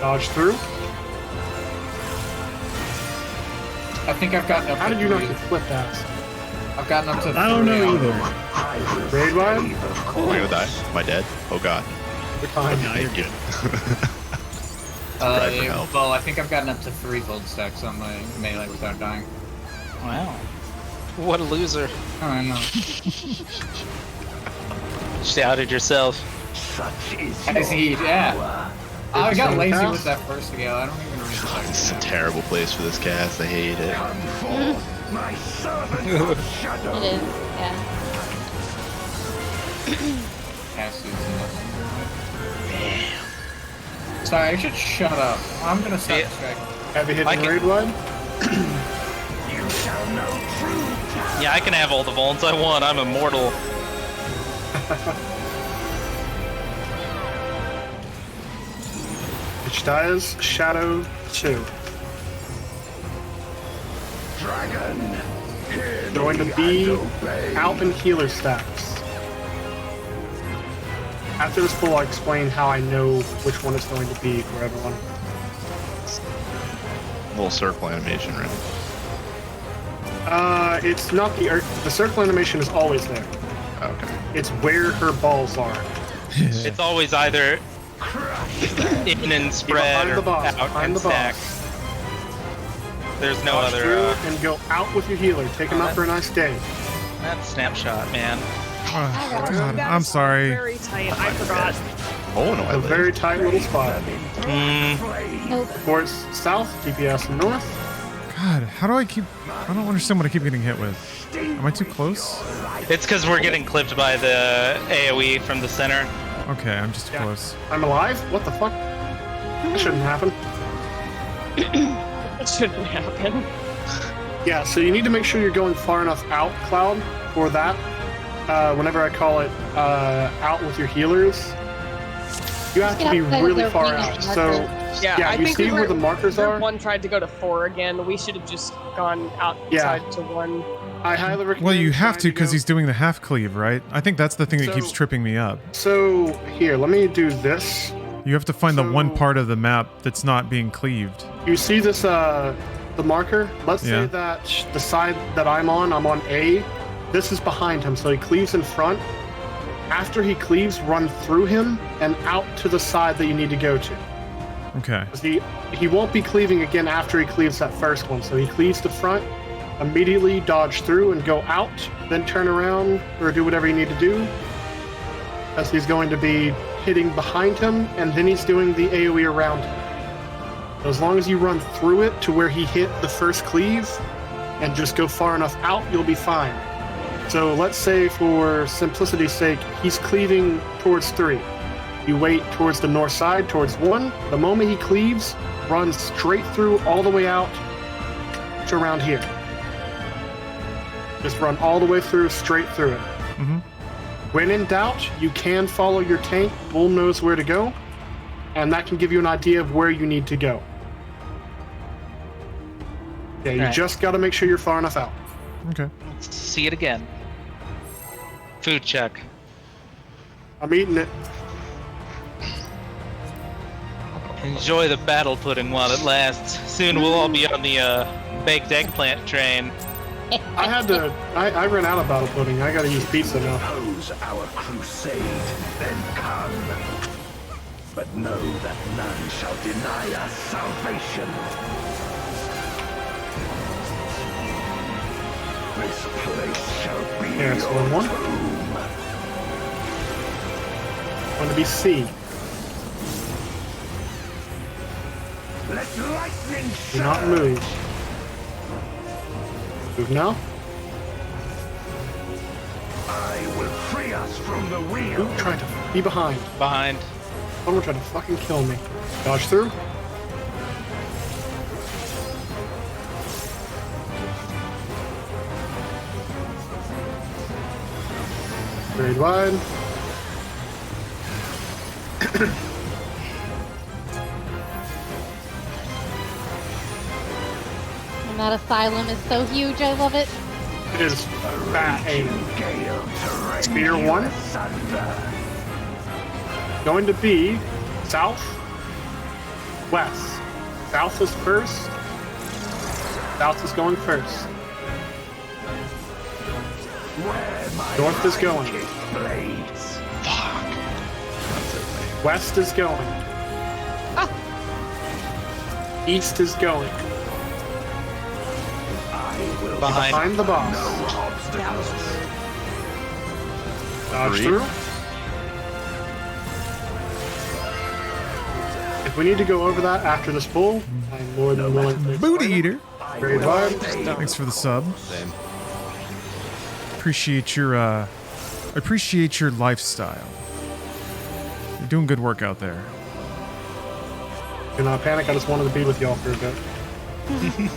Dodge through. I think I've gotten up How to did you not 3. get split ass? I've gotten up to 3. I don't know either. Raid wide? Am I gonna die? Am I dead? Oh god. You're fine. No, you're good. Right for help. Well, I think I've gotten up to 3 gold stacks on my melee without dying. Wow. What a loser. Oh, I know. Shouted yourself. Such is I see, your yeah. power. I got Same lazy house? with that first scale. I don't even read the This is a second. terrible place for this cast. I hate it. Come forth, my servant of shadow. It is, yeah. Sorry, I should shut up. I'm gonna stop Yeah. distracting. Have you hit I the can- raid wide? You shall know true power. Yeah, I can have all the volts I want. I'm immortal. Which dies Shadow 2. Dragon, hear Going to me be and obey. out in healer stacks. After this pull, I'll explain how I know which one it's going to be for everyone. Little circle animation, right? It's not the circle animation is always there. Okay. It's where her balls are. It's always either in and spread Behind or the boss. out Behind and the stack. boss. There's no Dodge other. through and go out with your healer. Take him out for a nice day. That snapshot, man. Oh, God, That I'm is sorry. Very tight. I forgot. Oh no, I A live. very tight little spot. Nope. Towards south, DPS north. God, how do I keep... I don't understand what I keep getting hit with. Am I too close? It's because we're getting clipped by the AoE from the center. Okay, I'm just Yeah. close. I'm alive? What the fuck? That shouldn't happen. It shouldn't happen. Yeah, so you need to make sure you're going far enough out, Cloud, for that. Whenever I call it out with your healers, you have to Get be outside of really their far range out. of So, marker. yeah, I you think see where the markers Group are? 1 tried to go to 4 again. We should have just gone outside to 1. I highly recommend. Well, you have trying to because go- he's doing the half cleave, right? I think that's the thing that keeps So- tripping me up. So, here, let me do this. You have to find the one So- part of the map that's not being cleaved. You see this, the marker? Let's Yeah. say that the side that I'm on A. This is behind him, so he cleaves in front. After he cleaves, run through him and out to the side that you need to go to. Okay. 'Cause he won't be cleaving again after he cleaves that first one. So he cleaves to front, immediately dodge through and go out, then turn around or do whatever you need to do. As he's going to be hitting behind him, and then he's doing the AoE around him. So as long as you run through it to where he hit the first cleave and just go far enough out, you'll be fine. So let's say for simplicity's sake, he's cleaving towards 3. You wait towards the north side, towards 1. The moment he cleaves, run straight through all the way out to around here. Just run all the way through, straight through it. Mm-hmm. When in doubt, you can follow your tank. Bull knows where to go, and that can give you an idea of where you need to go. Yeah, you Alright. just got to make sure you're far enough out. Okay. Let's see it again. Food check. I'm eating it. Enjoy the battle pudding while it lasts. Soon we'll all be on the baked eggplant train. I had to. I ran out of battle pudding. I got to use pizza now. Oppose our crusade, then come. But know that none shall deny us salvation. This place shall be Here, it's your 1-1. tomb. Going to be C. Let lightning Do not surge. move. Move now. I will free us from the wheel. Ooh, trying to be behind. Behind. Someone trying to fucking kill me. Dodge through. Very wide. And that asylum is so huge. I love it. It is fat aim. Gale to rend Spear you 1. asunder. Going to be south, west. South is first. South is going first. Where my North is going. mightiest blades. Fuck. That's okay. West is going. East is going. I will Behind the boss. no obstacles. Dodge Three. through. If we need to go over that after this pull, I'm more than willing to Booty explain it. eater. Very wide. Thanks for the sub. Same. Appreciate your lifestyle. You're doing good work out there. Do not panic, I just wanted to be with y'all for a bit.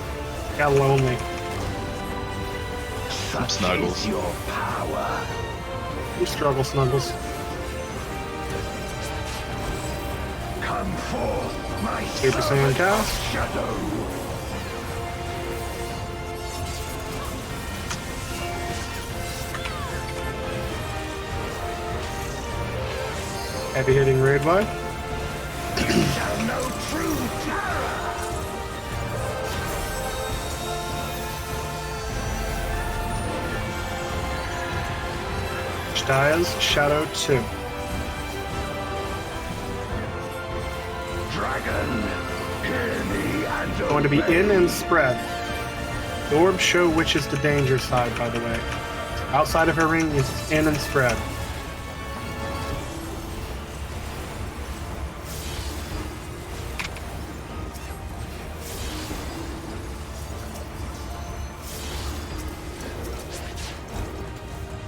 Got lonely. Such Snuggles. is your power. You struggle, Snuggles. Come forth, my Super Saiyan servant cast. of shadow. Heavy hitting raid wide. You shall know true terror. Dias, Shadow 2. Dragon, hear me and Going to be obey. in and spread. The orbs show which is the danger side, by the way. Outside of her ring is in and spread.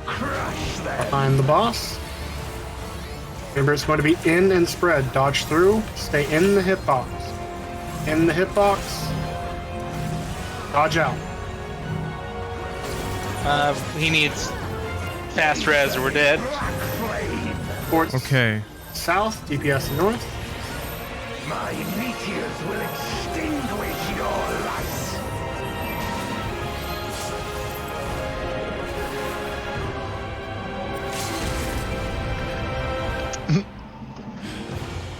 Crush them. Behind the boss. Remember, it's going to be in and spread. Dodge through. Stay in the hitbox. In the hitbox. Dodge out. He needs fast res or we're dead. Black flame. Towards Okay. south. DPS north. My meteors will extinguish your light.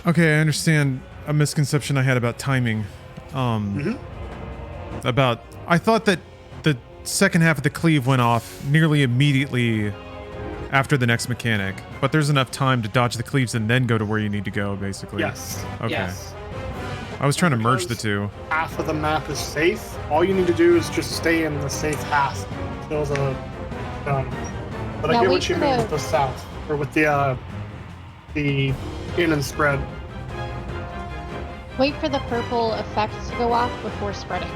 Okay, I understand a misconception I had about timing. I thought that the second half of the cleave went off nearly immediately after the next mechanic, but there's enough time to dodge the cleaves and then go to where you need to go, basically. Yes. Okay. Yes. I was trying to merge the two. Half of the map is safe. All you need to do is just stay in the safe half till the but I Yeah, get wait what you for mean the- with the south or with the in and spread. Wait for the purple effects to go off before spreading.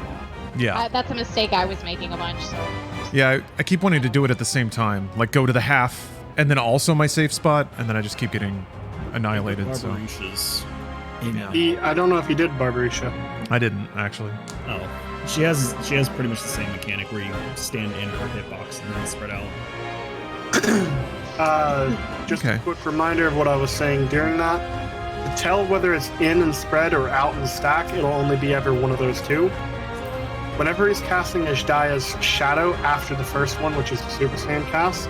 Yeah. That's a mistake I was making a bunch, so. Yeah, I keep wanting to do it at the same time. Like go to the half and then also my safe spot, and then I just keep getting annihilated. So Barbarisha's in. I don't know if you did Barbarisha. I didn't actually. Oh, she has pretty much the same mechanic where you stand in her hitbox and then spread out. Just Okay. a quick reminder of what I was saying during that. To tell whether it's in and spread or out and stack, it'll only be ever one of those two. Whenever he's casting Ajdaya's Shadow after the first one, which is the Super Saiyan cast,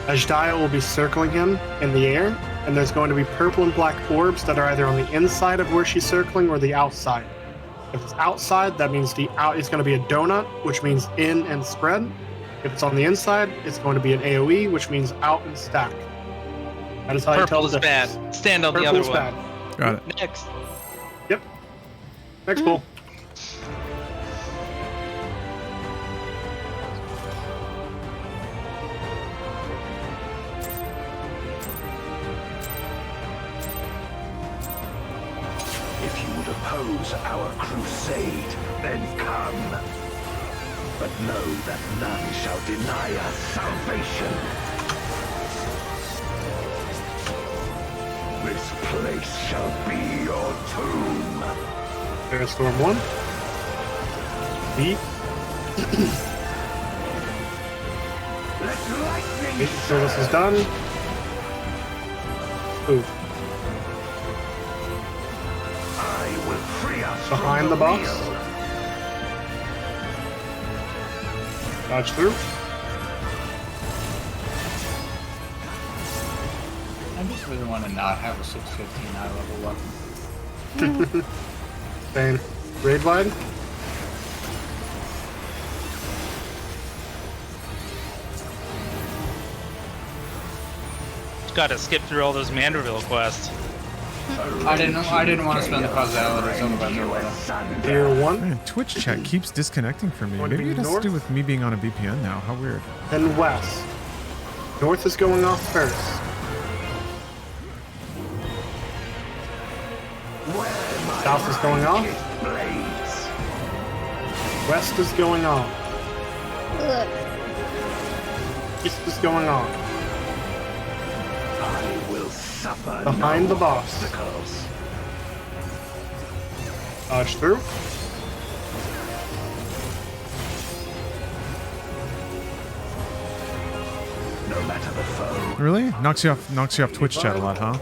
Ajdaya will be circling him in the air, and there's going to be purple and black orbs that are either on the inside of where she's circling or the outside. If it's outside, that means the out is going to be a donut, which means in and spread. If it's on the inside, it's going to be an AoE, which means out and stack. That is how you tell Purple is the bad. difference. Stand on the Purple other is one. bad. Got it. Next. Yep. Next pull. If you would oppose our crusade, then come. But know that none shall deny us salvation. This place shall be your tomb. There's Storm 1. B. Let lightning Wait until this is done. Ooh. I will free us Behind from the box. wheel. Dodge through. I just really want to not have a 615 high level weapon. Same. Raid wide. got to skip through all those Manderville quests. I didn't want to spend the causalities on the weather. Tier 1, Man, Twitch chat keeps disconnecting from me. Going to Maybe be it has to do north? with me being on a VPN now. How weird. then west. North is going off first. South is going off. West is going off. Ugh. East is going off. I will suffer Behind no the boss. obstacles. Dodge through. No matter the foe. Really? Knocks you off Twitch chat a lot, huh?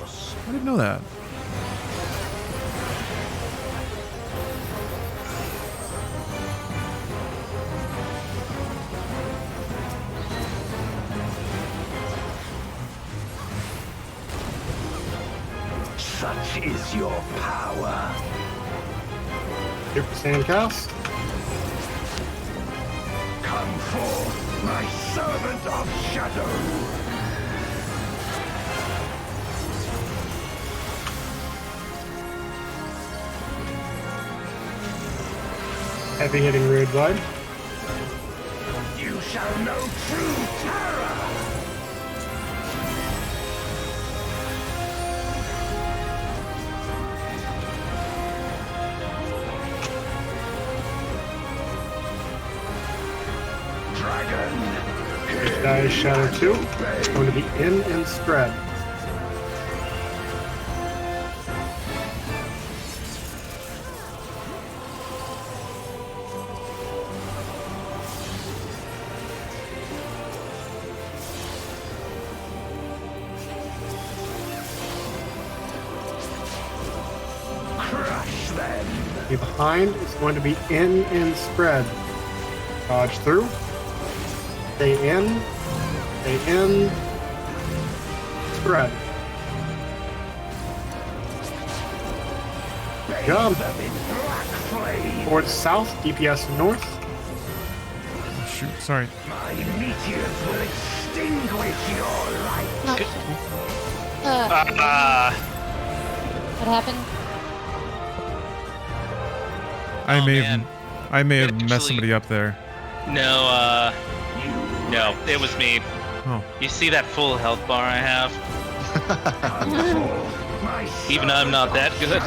I didn't know that. Such is your power. Here for Sandcast. Come forth, my servant of shadow. Heavy hitting Rude Blood. You shall know true terror. Dragon. Die is Shadow 2. It's going to be in and spread. Crush them. The behind is going to be in and spread. Dodge through. Stay in. Stay in. Spread. Jump. Them in black flame. Towards south. DPS north. Oh, shoot, sorry. My meteors will extinguish your light. What happened? I Oh, may man. have messed Actually- somebody up there. No, no, it was me. Oh. You see that full health bar I have? Even though I'm not that good.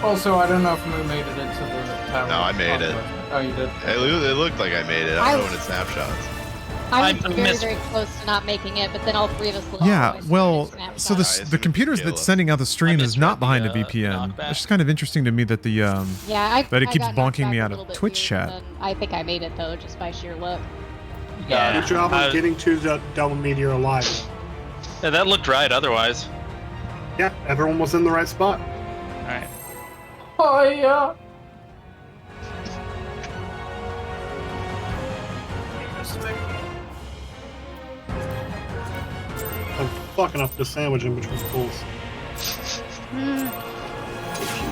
Also, I don't know if Moo made it into the tower. No, I made it. Oh, you did? It looked like I made it. I don't know when it snapshots. I was I very, missed- very close to not making it, but then all three of us lost. Yeah, well, Snapshot. so Nice. the computers that's sending out the stream is not behind a VPN. knockback. It's just kind of interesting to me that the Yeah, that it I keeps got knocked bonking me back out a of little bit Twitch too, chat. and I think I made it though, just by sheer luck. Yeah. Good job I- on getting to the double meteor alive. Yeah, that looked right otherwise. Yeah, everyone was in the right spot. Alright. Oh, yeah. I'm fucking up the sandwich in between pools. If you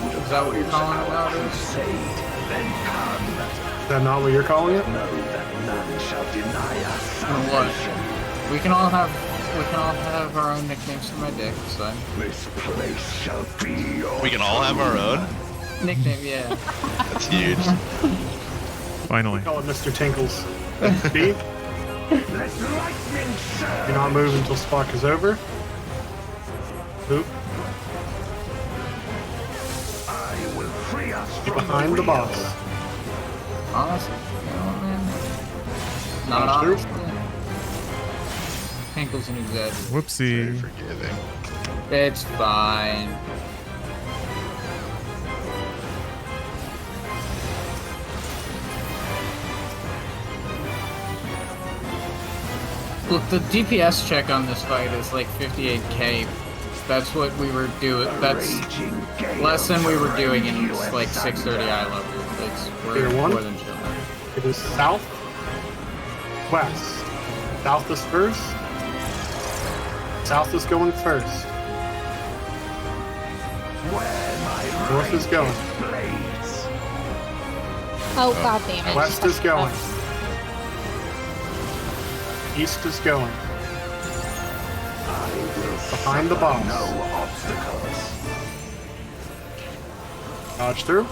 would Is that what you're calling it our nowadays? crusade, then come. Is that not what you're calling it? Know that none shall deny us What? salvation. We can all have our own nicknames for my dick, so. This place shall be your We can all have our own? Nickname, yeah. That's huge. Finally. Call it Mr. Tinkles. B, Let lightning serve. do not move until Spark is over. Oop, I will free us be from behind the wheel. boss. Honestly, you know what, man? Not That's true. honest. Tinkle's an exaggeration. Very Whoopsie. forgiving. It's fine. Look, the DPS check on this fight is like 58k. That's what we were doing. That's Raging gale less than we were doing in of like thunder. 630 eye level. It's Tier we're one? more than chilling. It is south, west. South is first. South is going first. Where my North is going. blades. Oh, god damn it. West is going. East is going. I Behind the boss. No obstacles. Dodge through.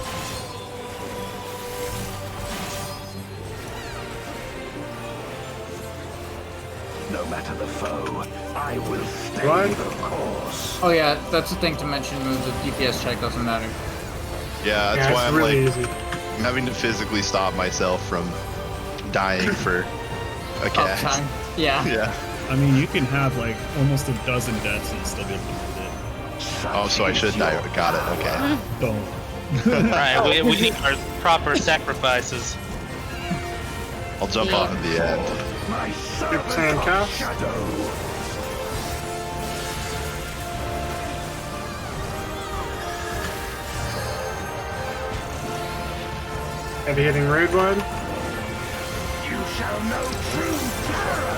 No matter the foe, I will stay Right. the course. Oh yeah, that's the thing to mention. Moves the DPS check doesn't matter. Yeah, that's Yeah, why it's I'm really like easy. having to physically stop myself from dying for a cast. Uptime. Yeah. Yeah. I mean, you can have like almost a dozen deaths and still be able to do it. Oh, so I should die. Got it. Okay. Don't. Alright, we need our proper sacrifices. I'll jump off at the end. My Skip servant sand of cast. shadow. Heavy hitting raid one. You shall know true terror.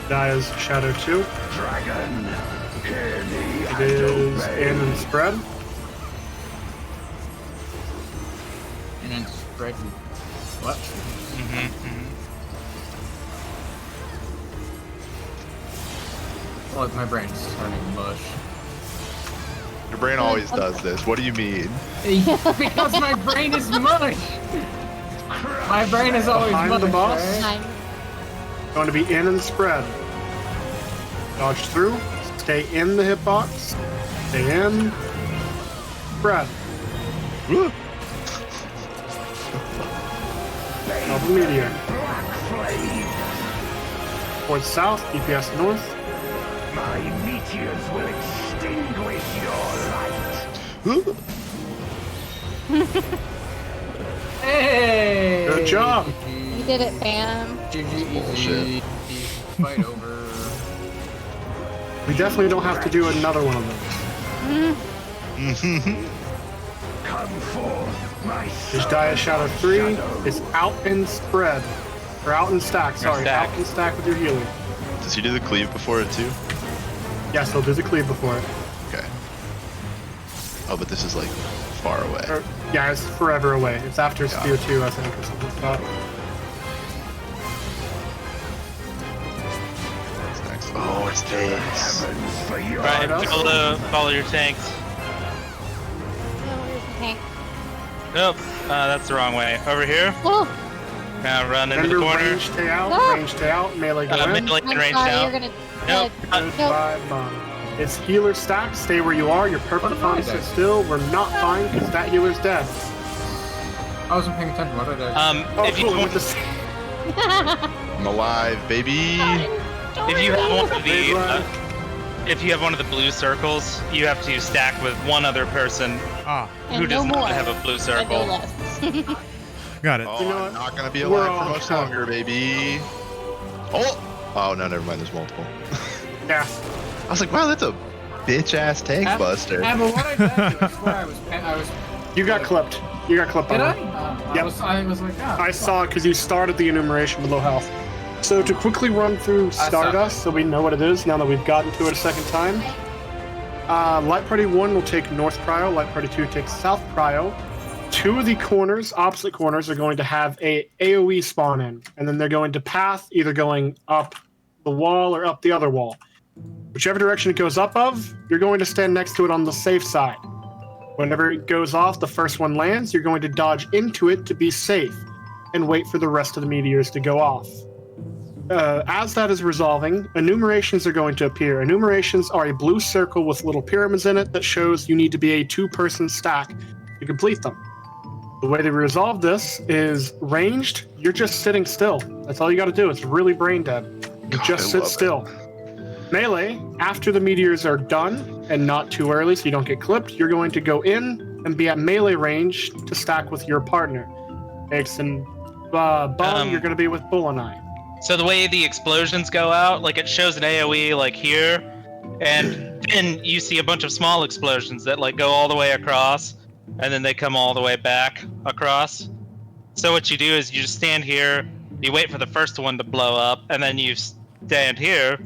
Dies Shadow 2. Dragon, hear me It and is obey. in and spread. And then spread. What? Look, my brain's turning mush. Your brain always does this. What do you mean? Because my brain is mush. My brain is always Behind mush. the boss. right? Time. Going to be in and spread. Dodge through. Stay in the hitbox. Stay in. Spread. Woo. Of the meteor. Black flame. Towards south. DPS north. My meteors will extinguish your light. Hey! Good job. You did it, fam. GG Bullshit. easy. Fight over. We definitely don't have to do another one of those. Come forth, my His Dia Shadow 3 is out and spread. Or out and stack, sorry. stack. Out and stack with your healing. Does he do the cleave before it too? Yes, he'll do the cleave before it. Okay. Oh, but this is like far away. Or, yeah, it's forever away. It's after Spear 2, I think, or something like that. What's next? Oh, it's this. heavens for your Alright, follow your tanks. No, where's the tank? Nope, that's the wrong way. Over here. Oh, Now run into Remember, the corner. range stay out, Ah! range stay out, melee go in. Melee I'm and range sorry, now. you're gonna... Nope. Goodbye, Mom. It's healer stack, stay where you are, you're perfectly What am I fine, sit doing? still, we're not fine because that healer's dead. I wasn't paying attention. What did I? Oh, If you cool, want, with the I'm alive, baby. if you have one of big the, line. if you have one of the blue circles, you have to stack with one other person Ah, who And does no not more. have a blue And no circle. less. got it. Oh, You know I'm what? not gonna be We're alive for all much covered. longer, baby. Oh! Oh, no, never mind. There's multiple. Yeah. I was like, wow, that's a bitch-ass tank buster. Yeah, but what I did, I swear I was. You got clipped. You got clipped Did on I? it. I was like, oh, I saw it because you started the enumeration with low health. So to quickly run through saw Stardust so we know what it is now that we've gotten to it a second time. Light Party 1 will take North Prio, Light Party 2 takes South Prio. Two of the corners, opposite corners, are going to have a AoE spawn in, and then they're going to path either going up the wall or up the other wall. Whichever direction it goes up of, you're going to stand next to it on the safe side. Whenever it goes off, the first one lands, you're going to dodge into it to be safe and wait for the rest of the meteors to go off. As that is resolving, enumerations are going to appear. Enumerations are a blue circle with little pyramids in it that shows you need to be a two-person stack to complete them. The way to resolve this is ranged, you're just sitting still. That's all you got to do. It's really brain dead. You God, just I sit love it. still. Melee, after the meteors are done and not too early so you don't get clipped, you're going to go in and be at melee range to stack with your partner. X and Bum, you're going to be with Bull and I. So the way the explosions go out, like it shows an AoE like here, and then you see a bunch of small explosions that like go all the way across, and then they come all the way back across. So what you do is you just stand here, you wait for the first one to blow up, and then you stand here,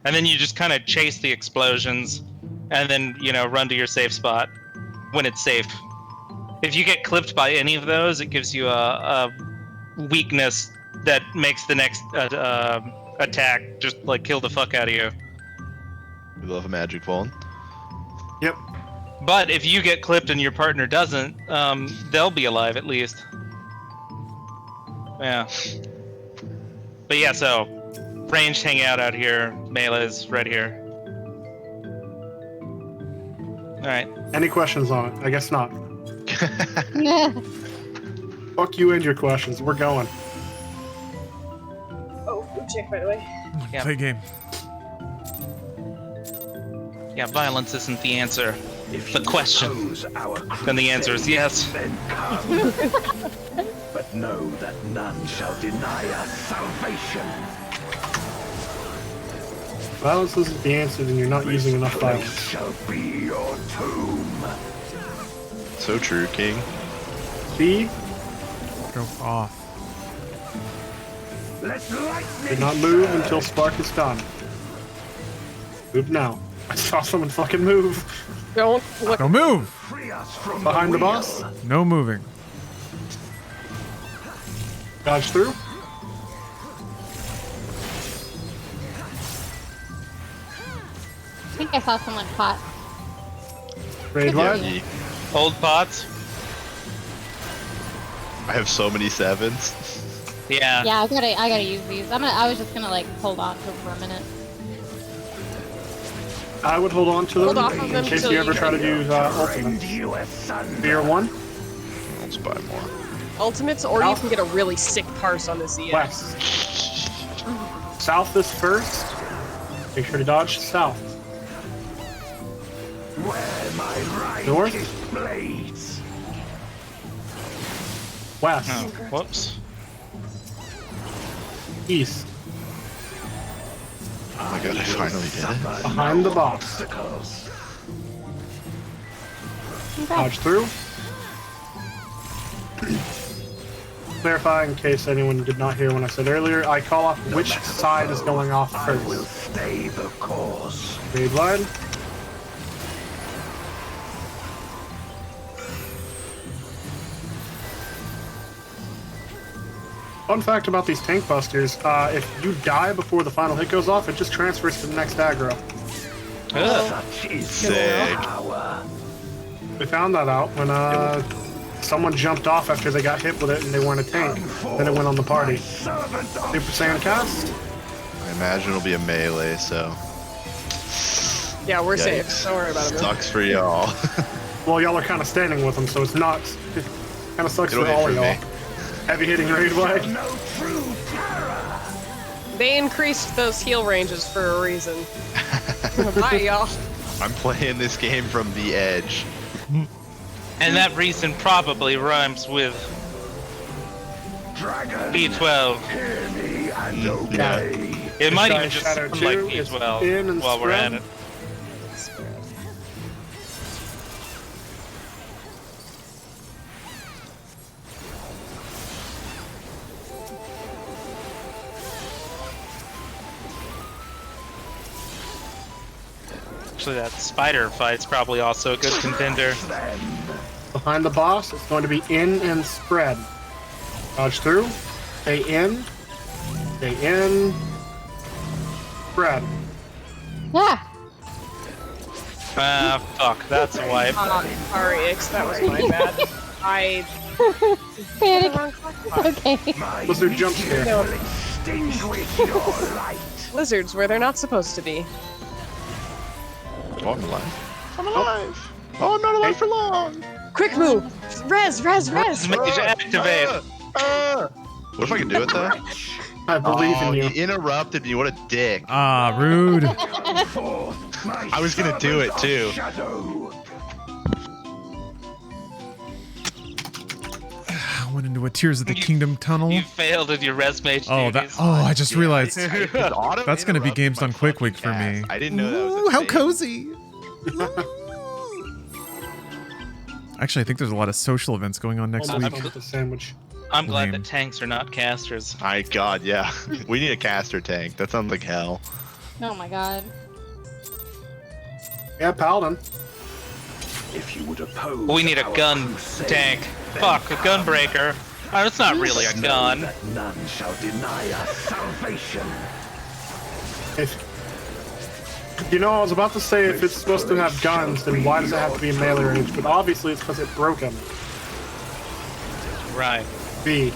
and then you just kind of chase the explosions, and then, you know, run to your safe spot. when it's safe. If you get clipped by any of those, it gives you a weakness that makes the next attack just like kill the fuck out of you. We love a magic wand. Yep. But if you get clipped and your partner doesn't, they'll be alive at least. Yeah. But yeah, so ranged hang out here, melee's right here. Alright. Any questions on it? I guess not. Fuck you and your questions. We're going. Oh, good check, by the way. Yeah. Play game. Yeah, violence isn't the answer. If The you question. oppose our Then the answer is crusade, yes. Then come. But know that none shall deny us salvation. Violence isn't the answer, then you're not using enough This violence. shall be your tomb. So true, King. B, Go off. Let lightning do not move surge. until Spark is done. Move now. I saw someone fucking move. Don't look. Don't move. Free us from Behind the wheel. boss. No moving. Dodge through. I think I saw someone pot. Raid Yeah. wide. Old pots? I have so many 7s. Yeah. Yeah, I gotta use these. I was just gonna like hold on to them for a minute. I would hold on to them Hold off of in them case till you ever you try to can do Rend ultimate. you asunder. Fear 1, Let's buy more. Ultimates, or you can get a really sick parse on this EX. west. South is first. Make sure to dodge south. Where my North. righteous blades. West. Oh, whoops. East. Oh my god, I finally did it. Behind the box. Obstacles. Dodge through. Clarify in case anyone did not hear when I said earlier, I call off which side is going off I will first. stay the course. Raid wide. Fun fact about these tank busters, if you die before the final hit goes off, it just transfers to the next aggro. Such is Sick. your power. We found that out when someone jumped off after they got hit with it and they weren't a tank. Then it went on the party. Servant of Super Saiyan cast. I imagine it'll be a melee, so Yeah, we're Yikes. safe. Don't worry about it. sucks for y'all. Well, y'all are kind of standing with them, so it's not. It kind of sucks It'll for hit all for of y'all. me. Heavy hitting raid wide. no true terror. They increased those heal ranges for a reason. Bye, y'all. I'm playing this game from the edge. And that reason probably rhymes with Dragon, B12. hear me and obey. Yeah. It might Shy even just Shadow sound like 2 is in B12 and while we're at spread. it. Actually, that spider fight's probably also a good contender. Behind the boss, it's going to be in and spread. Dodge through. Stay in. Stay in. Spread. Yeah. Ah, fuck, that's a wipe. Sorry, Ix, that was my bad. I. Panic. Okay. Lizard jump scare. No, Extinguish your light. lizards where they're not supposed to be. Oh, I'm alive. I'm alive. Oh, I'm not alive for long. Quick move! Res! Mage activate. What if I can do it though? I believe Oh, in you. he interrupted me. What a dick. Ah, rude. I was gonna do it too. Shadow. I went into a Tears of the Kingdom tunnel. You failed in your res mage Oh, that. duties. Oh, I just realized. His auto That's gonna be interrupted games my on Quick fucking Week for me. cast. I didn't know that was Ooh, a how thing. cozy. Actually, I think there's a lot of social events going on next Almost week. done with the sandwich. I'm glad Lame. that tanks are not casters. My god, yeah. We need a caster tank. That sounds like hell. Oh my god. Yeah, Paladin. If you would oppose We need a our gun crusade, tank. then Fuck, a gun come. breaker. Oh, it's not really a Know gun. that none shall deny us salvation. You know, I was about to say if it's supposed to have guns, then why does it have to be melee range? But obviously it's because it broke them. Right. B.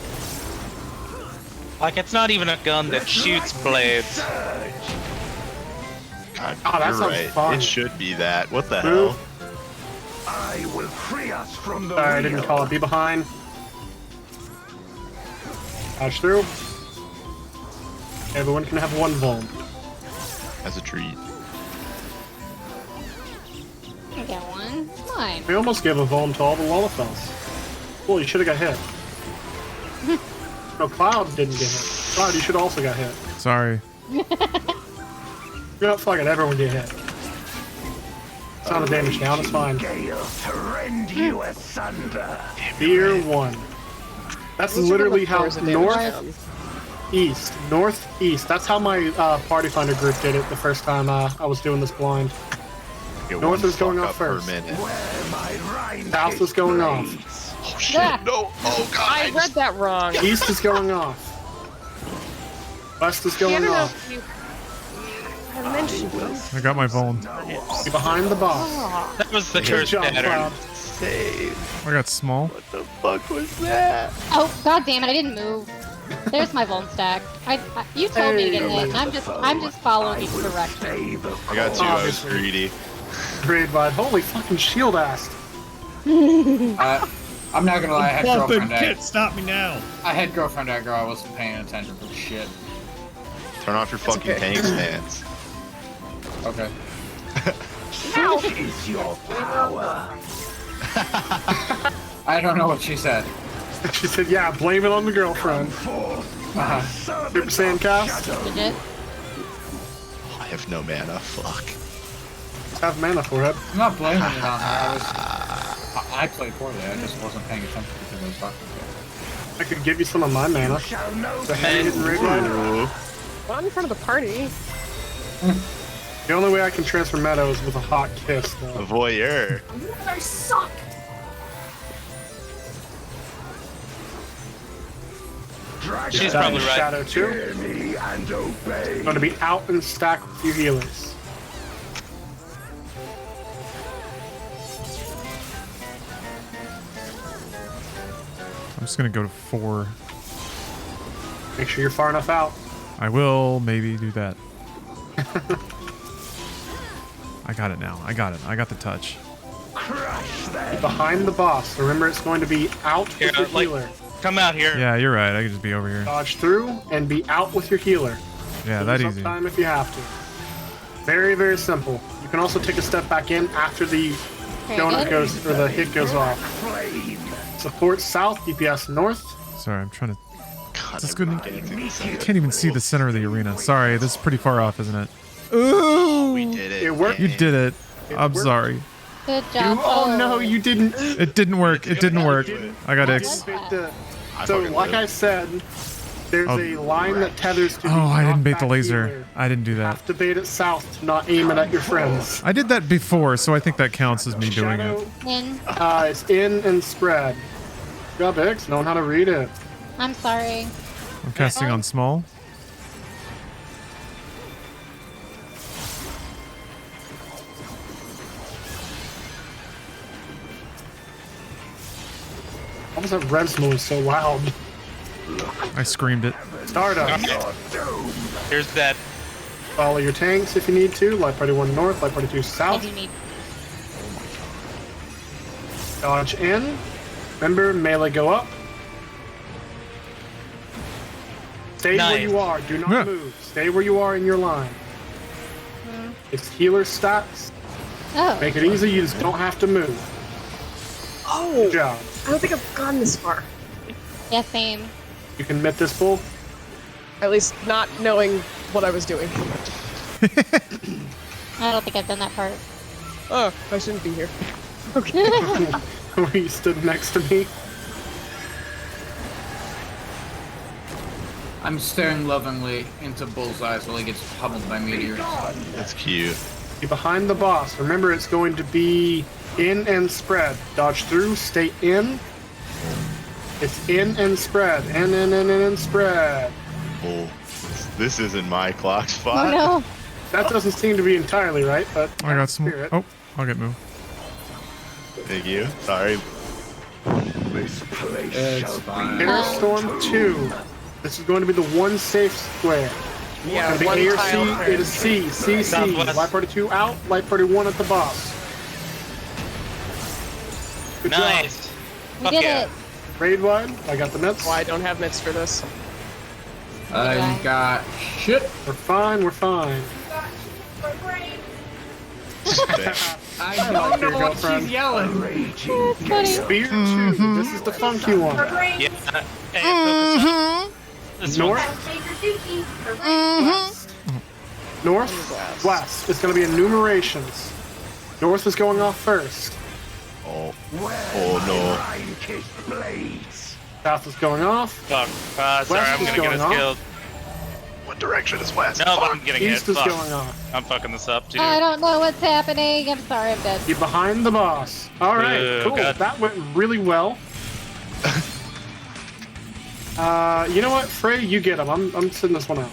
Like, it's not even a gun that shoots blades. God, Oh, that you're sounds right. fun. It should be that. What the Move. hell? I will free us from the Sorry, I didn't call it. Be behind. Dodge through. Everyone can have one vuln. As a treat. I get one. Mine. We almost gave a vuln to all the Lullafels. Cool, you should have got hit. No, Cloud didn't get hit. Cloud, you should have also got hit. Sorry. You know, fuck it, everyone get hit. It's not a damage down, it's fine. Gale to rend you asunder. Tier 1. That's literally how northeast. That's how my party finder group did it the first time I was doing this blind. Get North one is going fuck off up per first. minute. Where my Rhine South is going off. Oh shit! Yeah. No! Oh god! I read that wrong. East is going off. West is I going don't know off. if you have mentioned this. I got my Vuln. Be behind the boss. That was the Good curse job, pattern. Cloud. Save. I got small. What the fuck was that? Oh, god damn it, I didn't move. There's my Vuln stack. You told me to get hit, and I'm just following your directions. I got two. I was greedy. Grade vibe. Holy fucking shield ass. I'm not gonna lie, I had girlfriend egg. Can't stop me now. I had girlfriend aggro, I wasn't paying attention for shit. Turn off your fucking okay. tank stance. Okay. What is your power? I don't know what she said. She said, yeah, blame it on the girlfriend. Super Saiyan cast. Legit. I have no mana. Fuck. Have mana for it. I'm not blaming it on her, I played poorly, I just wasn't paying attention because I was talking to her. I could give you some of my mana. Shall know The heavy hitting raid rider. Ooh. Not in front of the party. The only way I can transfer meta is with a hot kiss, A though. voyeur. I suck. She's probably right. Shadow 2. Hear me and obey. Going to be out and stack with your healers. I'm just gonna go to 4. Make sure you're far enough out. I will maybe do that. I got it now. I got it. I got the touch. Crush them. Behind the boss. Remember, it's going to be out with Here, your like- healer. Come out here. Yeah, you're right. I could just be over here. Dodge through and be out with your healer. Yeah, that Use up easy. time if you have to. Very, very simple. You can also take a step back in after the Very donut good. goes or the hit goes off. Flame. Support south, DPS north. Sorry, I'm trying to. God, This I couldn't- really can't do this. I can't even see the center of the arena. Sorry, this is pretty far off, isn't it? We did it. It worked. You did it. I'm worked. sorry. Good job. Oh no, you didn't. It didn't work. It didn't work. I got X. So, fucking like lived. I said, there's Oh. a line that tethers to the Oh, I didn't bait the knockback laser. healer. I didn't do You that. have to bait it south to not aim it at your friends. I did that before, so I think that counts as me doing Shadow, it. In. it's in and spread. Golbex, knowing how to read it. I'm sorry. I'm casting on small. Why was that Resmo so loud? I screamed it. Stardust. Here's that. Follow your tanks if you need to. Light Party 1 north, Light Party 2 I south. do need. Dodge in. Remember, melee go up. Stay where Nice. you are. Do not Yeah. move. Stay where you are in your line. It's healer stats. Oh. Make it easy. You just don't have to move. Oh, Good job. I don't think I've gone this far. Yeah, same. You can mit this bull. At least not knowing what I was doing. I don't think I've done that part. Oh, I shouldn't be here. Okay. Where you stood next to me. I'm staring lovingly into Bull's eyes while he gets pummeled by meteors. That's cute. Be behind the boss. Remember, it's going to be in and spread. Dodge through, stay in. It's in and spread. In, spread. Oh, this isn't my clock spot. Oh no. That doesn't seem to be entirely right, but I got some. spirit. Oh, I'll get moved. Thank you. Sorry. This place It's shall fine. be Air Storm 2. This is going to be the one safe square. Yeah, It's one A or tile C. first. It is C. C. Southwest. Light Party 2 out. Light Party 1 at the boss. Good Nice. job. We Fuck did yeah. it. Raid wide. I got the mitts. Oh, I don't have mitts for this. I got shit. We're fine. We're fine. I like don't your know what girlfriend. she's yelling. raging. It's funny. Spear 2. This is the funky one. Yeah. Hey, focus on this one. North, west. It's going to be enumerations. North is going off first. Oh. Oh no. Iron-kissed blades. South is going off. Fuck. Sorry, West I'm is gonna get going us off. killed. What direction is west? No, I'm getting hit. East is Fuck. going off. I'm fucking this up, too. I don't know what's happening. I'm sorry, I'm dead. You're behind the boss. All right, Ooh, cool. God. That went really well. You know what, Frey? You get him. I'm sitting this one out.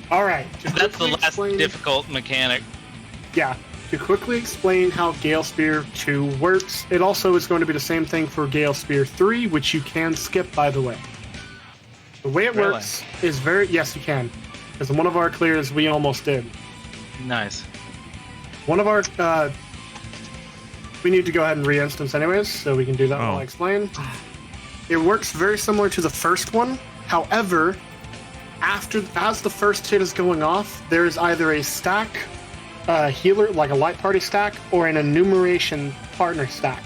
All right. to That's the quickly last explain- difficult mechanic. Yeah. To quickly explain how Gale Spear 2 works, it also is going to be the same thing for Gale Spear 3, which you can skip, by the way. The way it Really? works is very... Yes, you can. Because one of our clears, we almost did. Nice. One of our... we need to go ahead and re-instance anyways, so we can do that while Oh. I explain. It works very similar to the first one. However, as the first hit is going off, there is either a stack healer, like a light party stack, or an enumeration partner stack.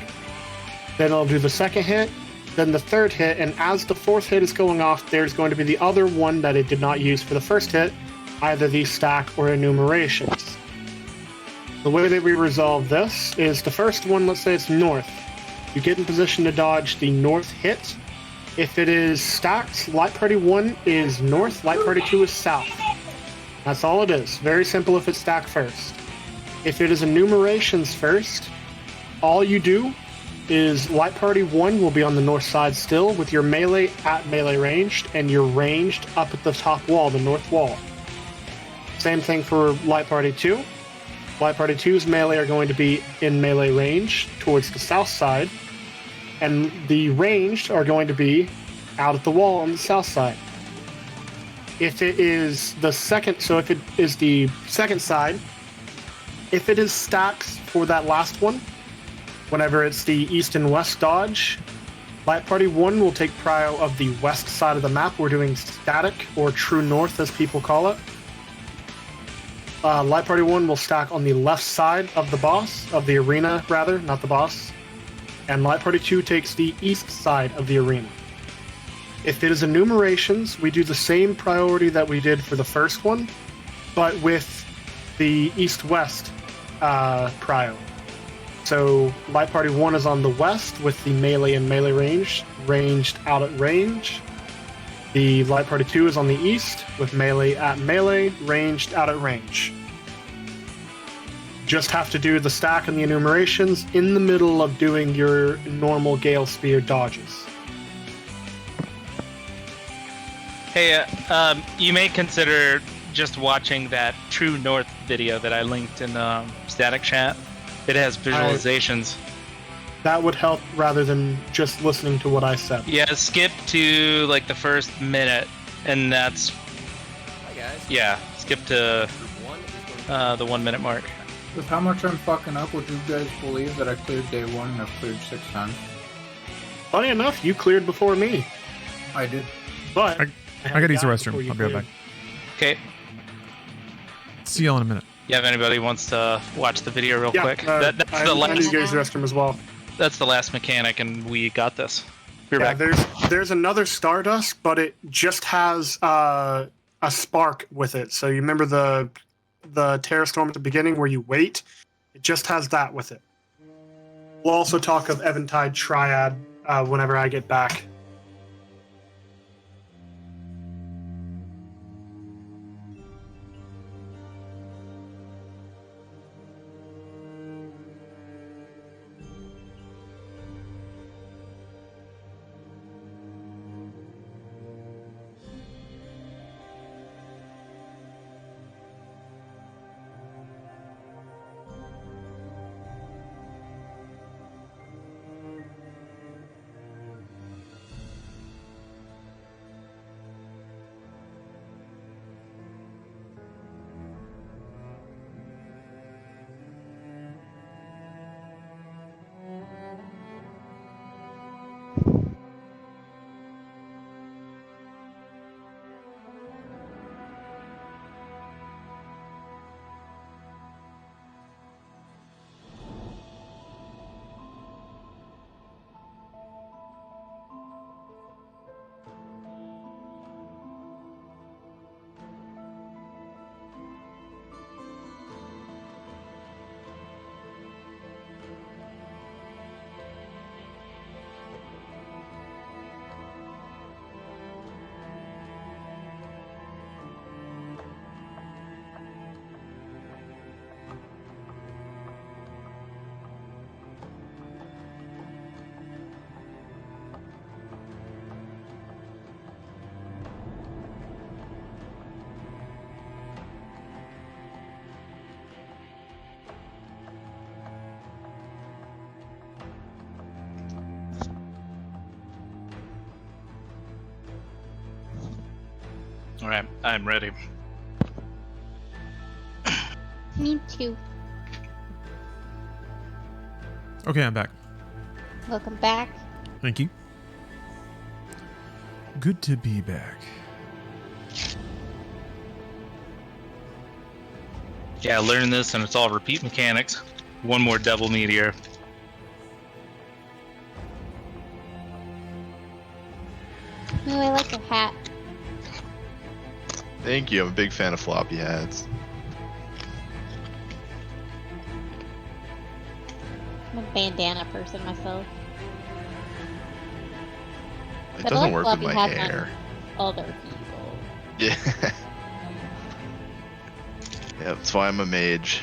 Then it'll do the second hit, then the third hit, and as the fourth hit is going off, there's going to be the other one that it did not use for the first hit, either the stack or enumerations. The way that we resolve this is the first one, let's say it's north. You get in position to dodge the north hit. If it is stacked, Light Party 1 is north, Light Party 2 is south. That's all it is. Very simple if it's stacked first. If it is enumerations first, all you do is Light Party 1 will be on the north side still with your melee at melee ranged, and you're ranged up at the top wall, the north wall. Same thing for Light Party 2. Light Party 2's melee are going to be in melee range towards the south side, and the ranged are going to be out at the wall on the south side. If it is the second, so if it is the second side, if it is stacks for that last one, whenever it's the east and west dodge, Light Party 1 will take prio of the west side of the map. We're doing static, or true north as people call it. Light Party 1 will stack on the left side of the boss, of the arena rather, not the boss. And Light Party 2 takes the east side of the arena. If it is enumerations, we do the same priority that we did for the first one, but with the east-west prio. So Light Party 1 is on the west with the melee and melee range, ranged out at range. The Light Party 2 is on the east with melee at melee, ranged out at range. Just have to do the stack and the enumerations in the middle of doing your normal Gale Spear dodges. Hey, you may consider just watching that True North video that I linked in Static Chat. It has visualizations. That would help rather than just listening to what I said. Yeah, skip to like the first minute, and that's... Hi guys. Yeah, skip to the 1 minute mark. With how much I'm fucking up, would you guys believe that I cleared day 1 and I've cleared 6 times? Funny enough, you cleared before me. I did. But I gotta use the died restroom. before you I'll be right cleared. back. Okay. See y'all in a minute. Yeah, if anybody wants to watch the video real Yeah, quick. that's That's I the need last. to use the restroom as well. That's the last mechanic, and we got this. Be Yeah, right back. there's another Stardust, but it just has a spark with it. So you remember the Terror Storm at the beginning where you wait? It just has that with it. We'll also talk of Eventide Triad whenever I get back. All right, I'm ready. Me too. Okay, I'm back. Welcome back. Thank you. Good to be back. Yeah, learn this, and it's all repeat mechanics. One more double meteor. Oh, I like your hat. Thank you. I'm a big fan of floppy hats. I'm a bandana person myself. It But I doesn't like work with floppy my hats on hair. Other people. Yeah. Yeah, that's why I'm a mage.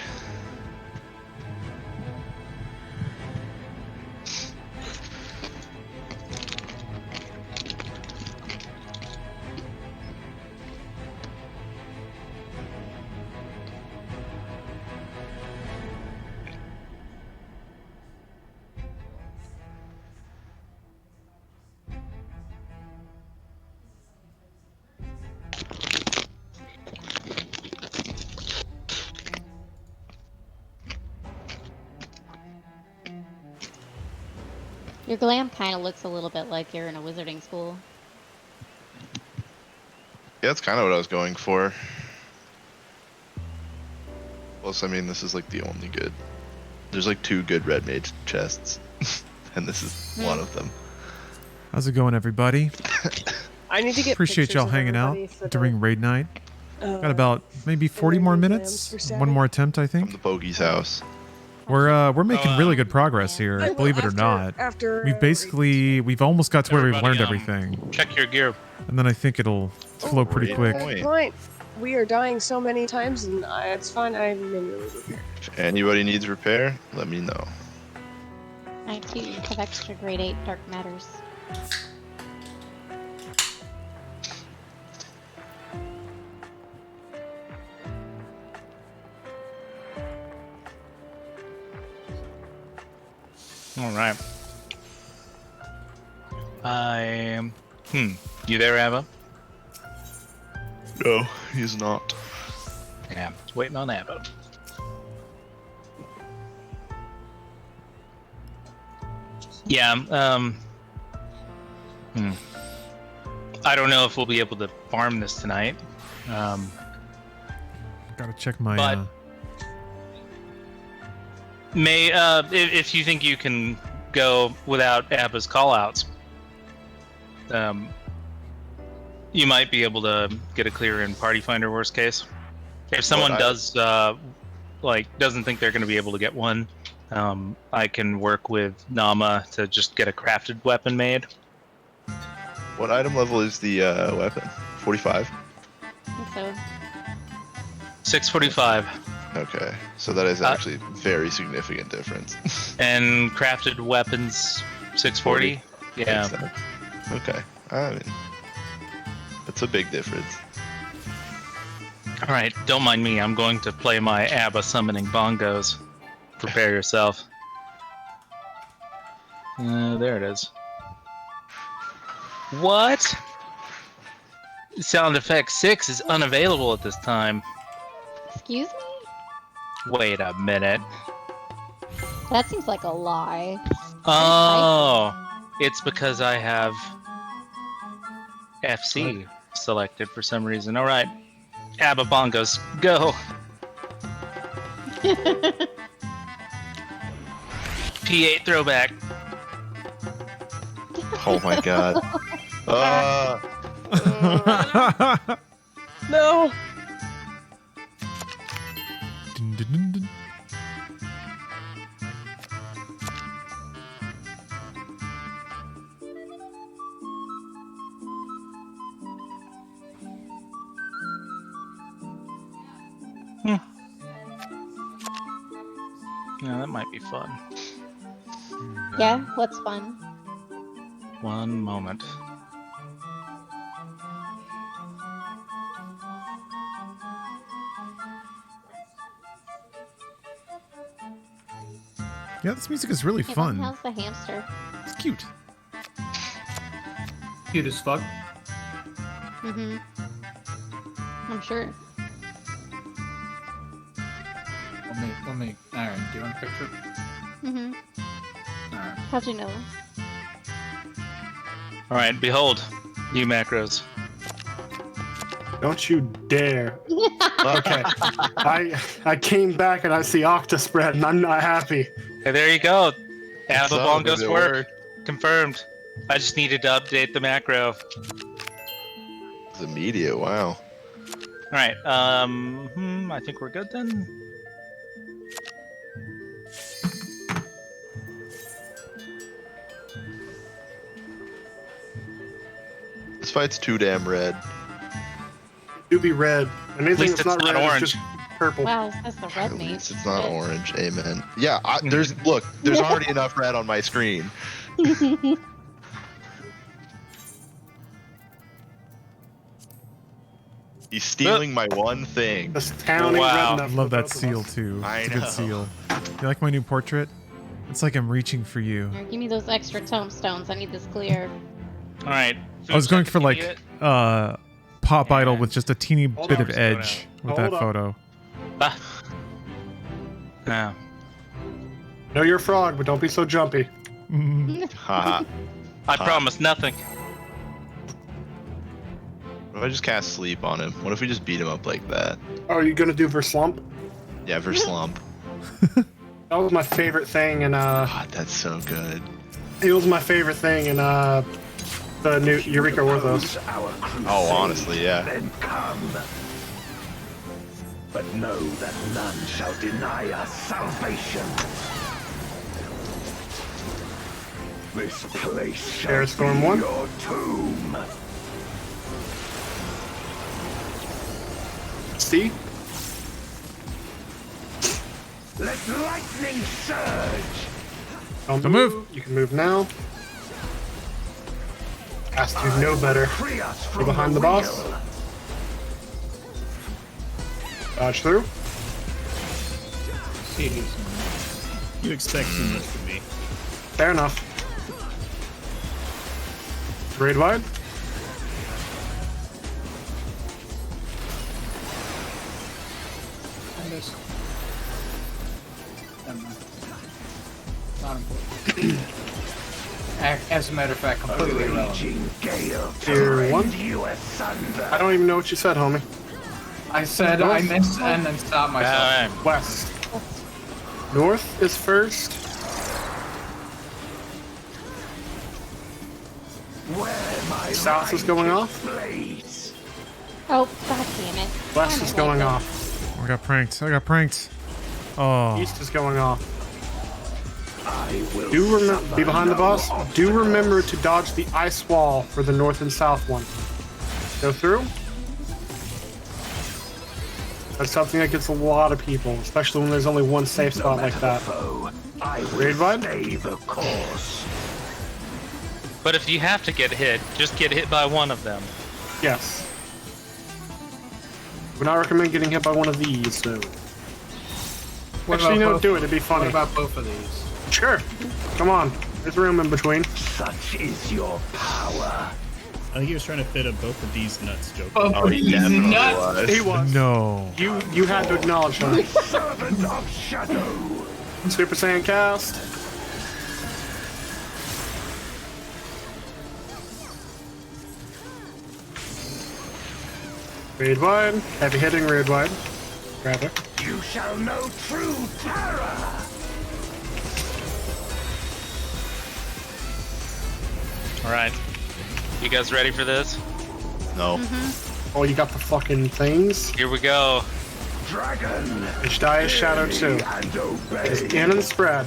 Your glam kind of looks a little bit like you're in a wizarding school. Yeah, that's kind of what I was going for. Plus, I mean, this is like the only good. There's like 2 good red mage chests, and this is one of them. How's it going, everybody? I need to get Appreciate y'all pictures of hanging out everybody for during raid night. the, Got about maybe 40 more Raid minutes. exams for One more attempt, I From think. the Pogie's house. We're making really good progress here, Well, believe it or not. After We've almost got to where we've Everybody, learned everything, Check your gear. and then I think it'll flow pretty great quick. point. point, we are dying so many times, and it's fine. I'm manually prepared. If anybody needs repair, let me know. I too have extra grade 8 dark matters. All right. I'm. You there, Ava? No, he's not. Yeah, waiting on Ava. Yeah. I don't know if we'll be able to farm this tonight. Gotta check my. But- If you think you can go without Abba's callouts, you might be able to get a clear in Party Finder. Worst case, if someone doesn't think they're going to be able to get one, I can work with Nama to just get a crafted weapon made. What item level is the weapon? 45? I think so. 645. Okay, so that is actually a very significant difference. And crafted weapons 640. Yeah. Makes sense. Okay, I mean, that's a big difference. All right, don't mind me. I'm going to play my ABBA summoning bongos. Prepare yourself. There it is. What? Sound effect 6 is unavailable at this time. Excuse me? Wait a minute. That seems like a lie. Oh, it's because I have FC selected for some reason. All right, ABBA bongos, go. P8 throwback. Oh my god. No. Dun, dun, dun, dun. Yeah, that might be fun. Yeah, what's fun? One moment. Yeah, this music is really Hey, fun. how's the hamster? It's cute. Cute as fuck. Mm-hmm. I'm sure. Let me. Alright, do you want a picture? Mm-hmm. Alright. How'd you know? All right, behold, new macros. Don't you dare. Okay. I came back and I see Octa spread and I'm not happy. Hey, there you go. So, Avalon maybe Ghost it work. worked. Confirmed. I just needed to update the macro. It's immediate. Wow. All right. I think we're good then. This fight's too damn red. Do be red. Anything least that's not it's not red orange. is just purple. Wow, that's the red At meat. least it's not Shit. orange. Amen. Yeah. There's already enough red on my screen. He's stealing my one thing. This town ain't Wow. red I enough. love for that both of seal us. too. I It's a good know. seal. You like my new portrait? It's like I'm reaching for you. Here, give me those extra tombstones. I need this clear. All right. I was going for Food like check, pop idol with just a teeny Hold bit on, of just edge with Hold that up. photo. Ah. Yeah. Know you're a frog, but don't be so jumpy. Haha. I promise nothing. What if I just cast sleep on him? What if we just beat him up like that? Oh, are you gonna do Verslump? Yeah, for slump. That was my favorite thing in God, that's so good. it was my favorite thing in the new Eureka Orthos. Our crusade, Oh, honestly, yeah. Then come. But know that none shall deny us salvation. This place shall Airstorm be 1. your tomb. See? Let lightning surge. Don't move. You can move now. Cast you know better. Free us Go from behind the boss. wheel. Dodge through. You expect too much from me. Fair enough. Raid wide. I missed. Never mind. Not important. As a matter of fact, completely irrelevant. Raging gale to Tier rend 1. you asunder. I don't even know what you said, homie. I said I missed and then stopped All myself. right. West. North is first. Where my South is going righteous off. blades. Oh, god damn it. West Damn is it, going Michael. off. I got pranked. I got pranked. Oh. East is going off. I will Do remember, suffer be behind the no boss. Do obstacles. remember to dodge the ice wall for the north and south one. Go through. That's something that gets a lot of people, especially when there's only one safe No spot matter like that. the foe, I will Raid vibe? stay the course. But if you have to get hit, just get hit by one of them. Yes. Would not recommend getting hit by one of these, so. What Actually, about no, both- do it. It'd be What funny. about both of these? Sure. Come on. There's room in between. Such is your power. I think he was trying to fit a both of these nuts joke. Oh, he He's definitely nuts. was. He was. No. You had to acknowledge him. Servant of shadow. Super Saiyan cast. Raid wide. Heavy hitting raid wide. Rather. You shall know true terror. All right. You guys ready for this? No. Oh, you got the fucking things. Here we go. Dragon. Which die is Shadow 2. And obey. It's in and spread.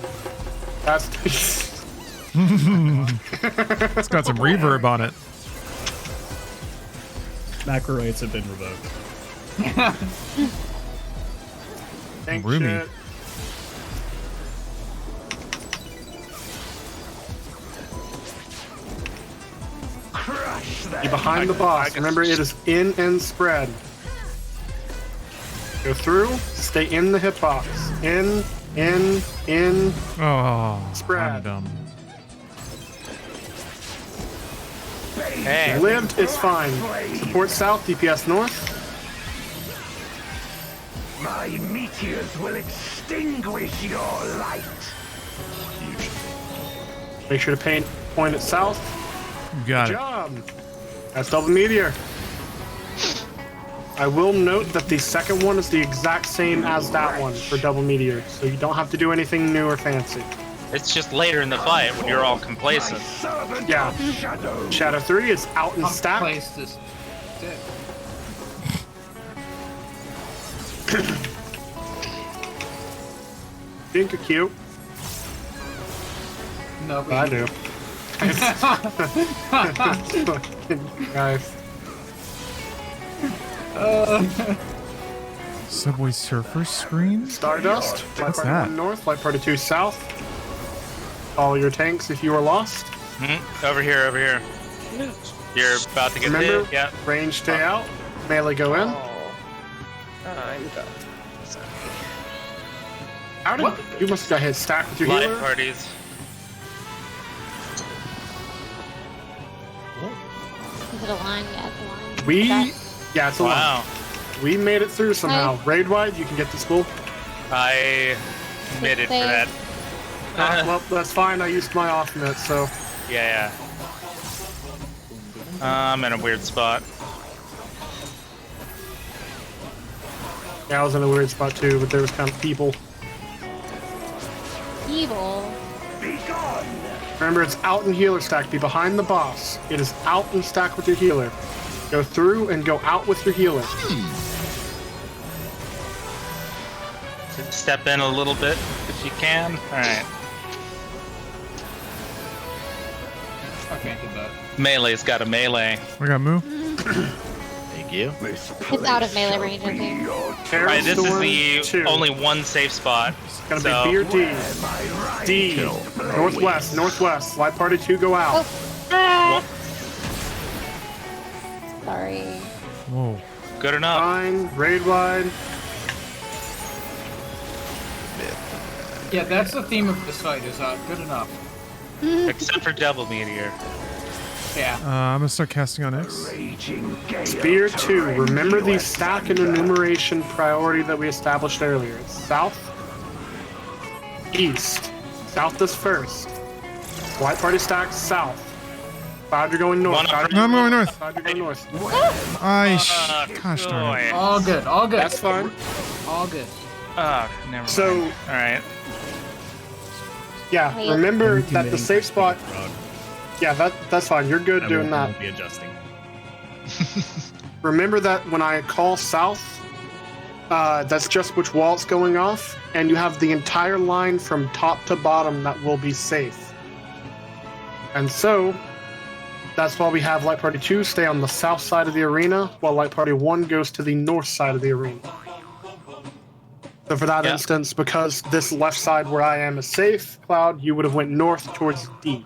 That's. It's got some reverb on it. Macro rates have been revoked. Tank Roomy. shit. Crush them. Be behind the boss. Remember, it is in and spread. Go through. Stay in the hitbox. In. Oh. Spread. I'm dumb. Hey. Lived is fine. Support south. DPS north. My meteors will extinguish your light. Make sure to point it south. Got Good it. job. That's double meteor. I will note that the second one is the exact same as that one for double meteor, so you don't have to do anything new or fancy. It's just later in the fight when you're all complacent. Yeah. Shadow 3 is out and stacked. Place this. Think you're cute. No, I do. Guys. Subway Surfer screen? Stardust. Light What's Party that? 1 north, Light Party 2 south. Follow your tanks if you are lost. Over here, over here. You're about to get Remember, hit. Yeah. range stay out, melee go in. I'm done. Sorry. How did you must have got hit stack with your Light healer? parties. Is it a line? Yeah, it's a line. Yeah, it's a line. Wow. We made it through somehow. Raid wide, you can get to school. I committed for that. Well, that's fine. I used my off net, so Yeah. I'm in a weird spot. yeah, I was in a weird spot too. But there was kind of people. Evil. Remember, it's out and healer stack. Be behind the boss. It is out and stack with your healer. Go through and go out with your healer. Step in a little bit if you can. All right. I can't do that. Melee's got a melee. We got move. Thank you. It's out of melee range, I think. All right, this is Storm the 2. only one safe spot. It's gonna So- be B or D. D. Northwest. Northwest. Light Party 2 go out. Ah! Sorry. Whoa. Good enough. Fine. Raid wide. Yeah, that's the theme of this fight. Is good enough. Except for double meteor. Yeah. I'm gonna start casting on X. Spear 2. Remember the stack and enumeration priority that we established earlier. It's south, east. South is first. White party stack south. Cloud, you're going north. Cloud, No, I'm going north. Cloud, you're going north. Gosh darn it. All good. All good. That's fine. All good. Oh, never mind. So, all right. yeah, Wait. remember I'm that the safe spot. Yeah, that's fine. You're good doing I that. won't be adjusting. Remember that when I call south, that's just which wall it's going off, and you have the entire line from top to bottom that will be safe. And so, that's why we have Light Party 2 stay on the south side of the arena, while Light Party 1 goes to the north side of the arena. So for that instance, because this left side where I am is safe, Cloud, you would have went north towards D.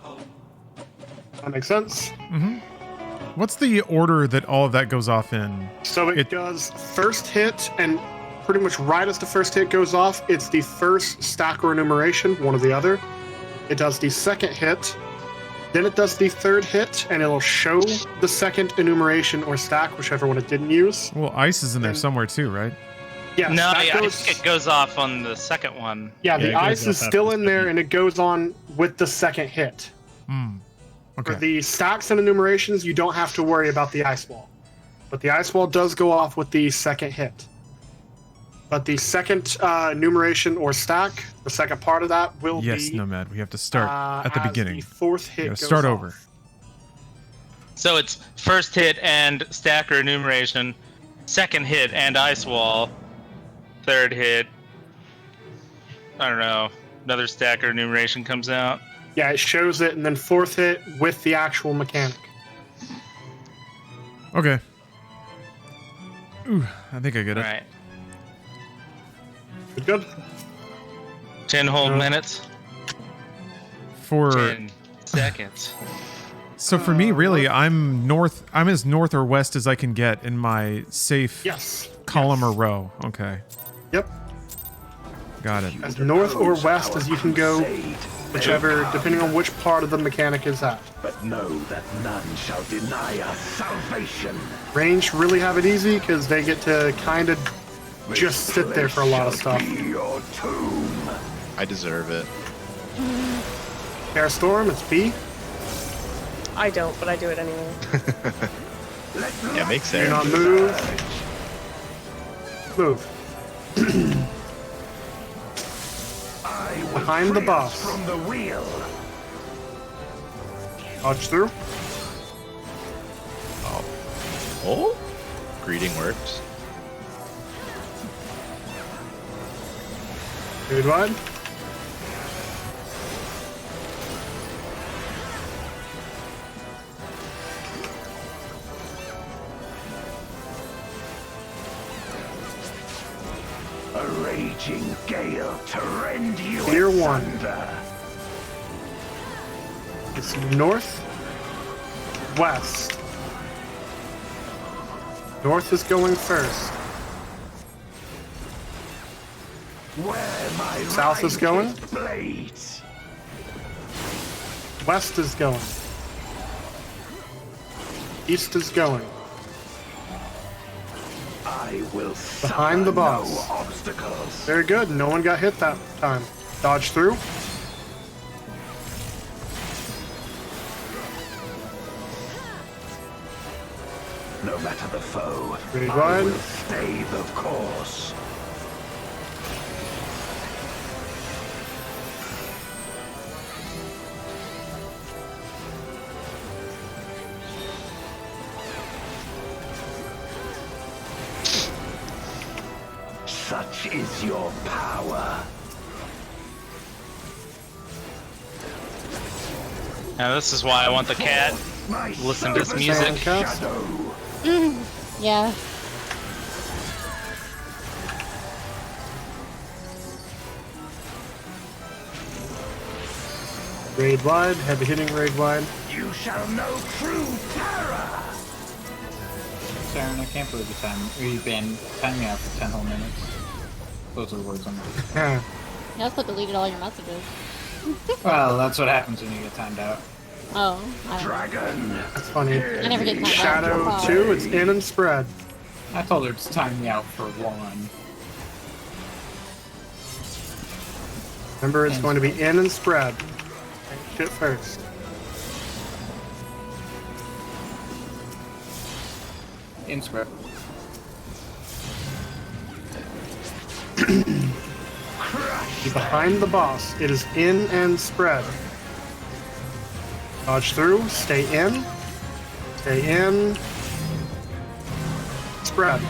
That makes sense? What's the order that all of that goes off in? So it does first hit, and pretty much right as the first hit goes off, it's the first stack or enumeration, one or the other. It does the second hit, then it does the third hit, and it'll show the second enumeration or stack, whichever one it didn't use. Well, ice is in there somewhere too, right? Yes, No, that I goes, think it goes off on the second one. yeah, Yeah, the it goes ice is off still after in the there, second. and it goes on with the second hit. For Okay. the stacks and enumerations, you don't have to worry about the ice wall. But the ice wall does go off with the second hit. But the second enumeration or stack, the second part of that will Yes, be Nomad. We have to start at the as beginning. The fourth hit You goes gotta start off. over. So it's first hit and stack or enumeration, second hit and ice wall, third hit, I don't know, another stack or enumeration comes out. Yeah, it shows it, and then fourth hit with the actual mechanic. Okay. Ooh, I think I get All it. right. Good. 10 whole minutes. For 10 seconds. so for me, really, I'm as north or west as I can get in my safe Yes. column or row. Okay, Yep. got it. As north or west as you can go, whichever, depending on which part of the mechanic is at. But know that none shall deny us salvation. Range really have it easy because they get to kind of just sit there for a lot of stuff. Your tomb. I deserve it. Air Storm, it's B. I don't, but I do it anyway. Yeah, makes Do sense. not move. Move. Behind the boss. From the wheel. Dodge through. Oh? Greeting works. Good one. A raging gale to rend you Tier 1. asunder. It's north, west. North is going first. Where my South is going. righteous blades. West is going. East is going. I will Behind the suffer boss. no obstacles. Very good. No one got hit that time. Dodge through. No matter the foe, Pretty I wide. will stay the course. Such is your power. Now this is why I want the cat. Listen to this music. Shadow. Yeah. Raid wide. Heavy hitting raid wide. You shall know true terror. Darren, I can't believe you've been timing out for 10 whole minutes. Those are the words on Yeah. You also deleted all your messages. Well, that's what happens when you get timed out. Oh, I don't know. Dragon. That's funny. I never get timed out. Shadow Oh. 2. It's in and spread. I told her to time me out for 1. Remember, it's going to be in and spread. Shit first. In spread. Be behind the boss. It is in and spread. Dodge through. Stay in. Stay in. Spread.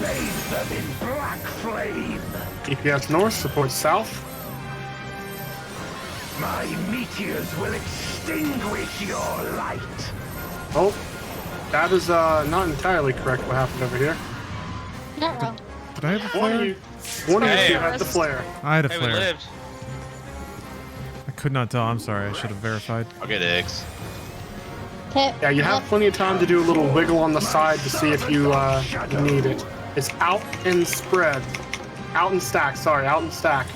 Bathe them in black flame. DPS north. Support south. My meteors will extinguish your light. Oh, that is not entirely correct what happened over here. Not wrong. Did I have a One of flare? you, one of you Hey. two had the flare. I had a Hey, we flare. lived. I could not tell. I'm sorry. I should have verified. I'll get eggs. Tip. Yeah, you have plenty of time to do a little wiggle on the side to see if you need it. It's out and spread. Out and stack, sorry, out and stack.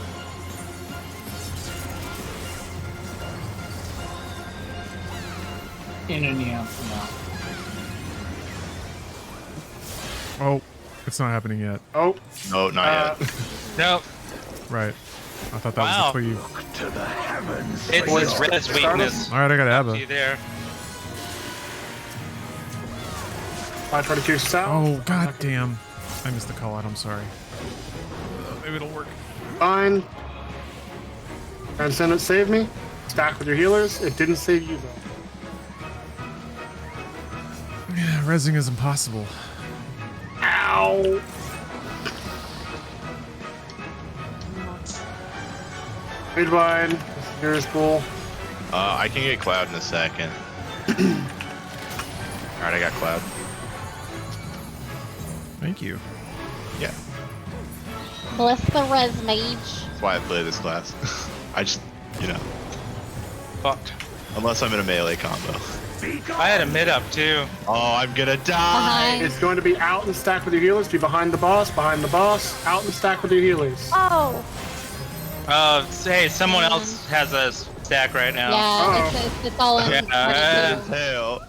In and out. No. Oh, it's not happening yet. Oh, No, not yet. Nope. Right. I thought that Wow. was the cleave. To the heavens. It's Boys, his res Stardust? weakness. All right, I got See Abba. there. 522 south. Oh, god damn. I missed the call out. I'm sorry. Maybe it'll work. Fine. Transcendent saved me. Stack with your healers. It didn't save you though. Yeah, resing is impossible. Ow! Raid wide. This is yours, bull. I can get Cloud in a second. Alright, I got Cloud. Thank you. Yeah, Bless the res mage. that's why I play this class. I just, you know, Fucked. unless I'm in a melee combo. I had a mid up too. Oh, I'm gonna die! Behind. It's going to be out and stack with your healers. Be behind the boss. Behind the boss. Out and stack with your healers. Oh. Hey, someone else has a stack right now. Yeah, Uh-oh. it's all in. Yeah. ready to- Hell.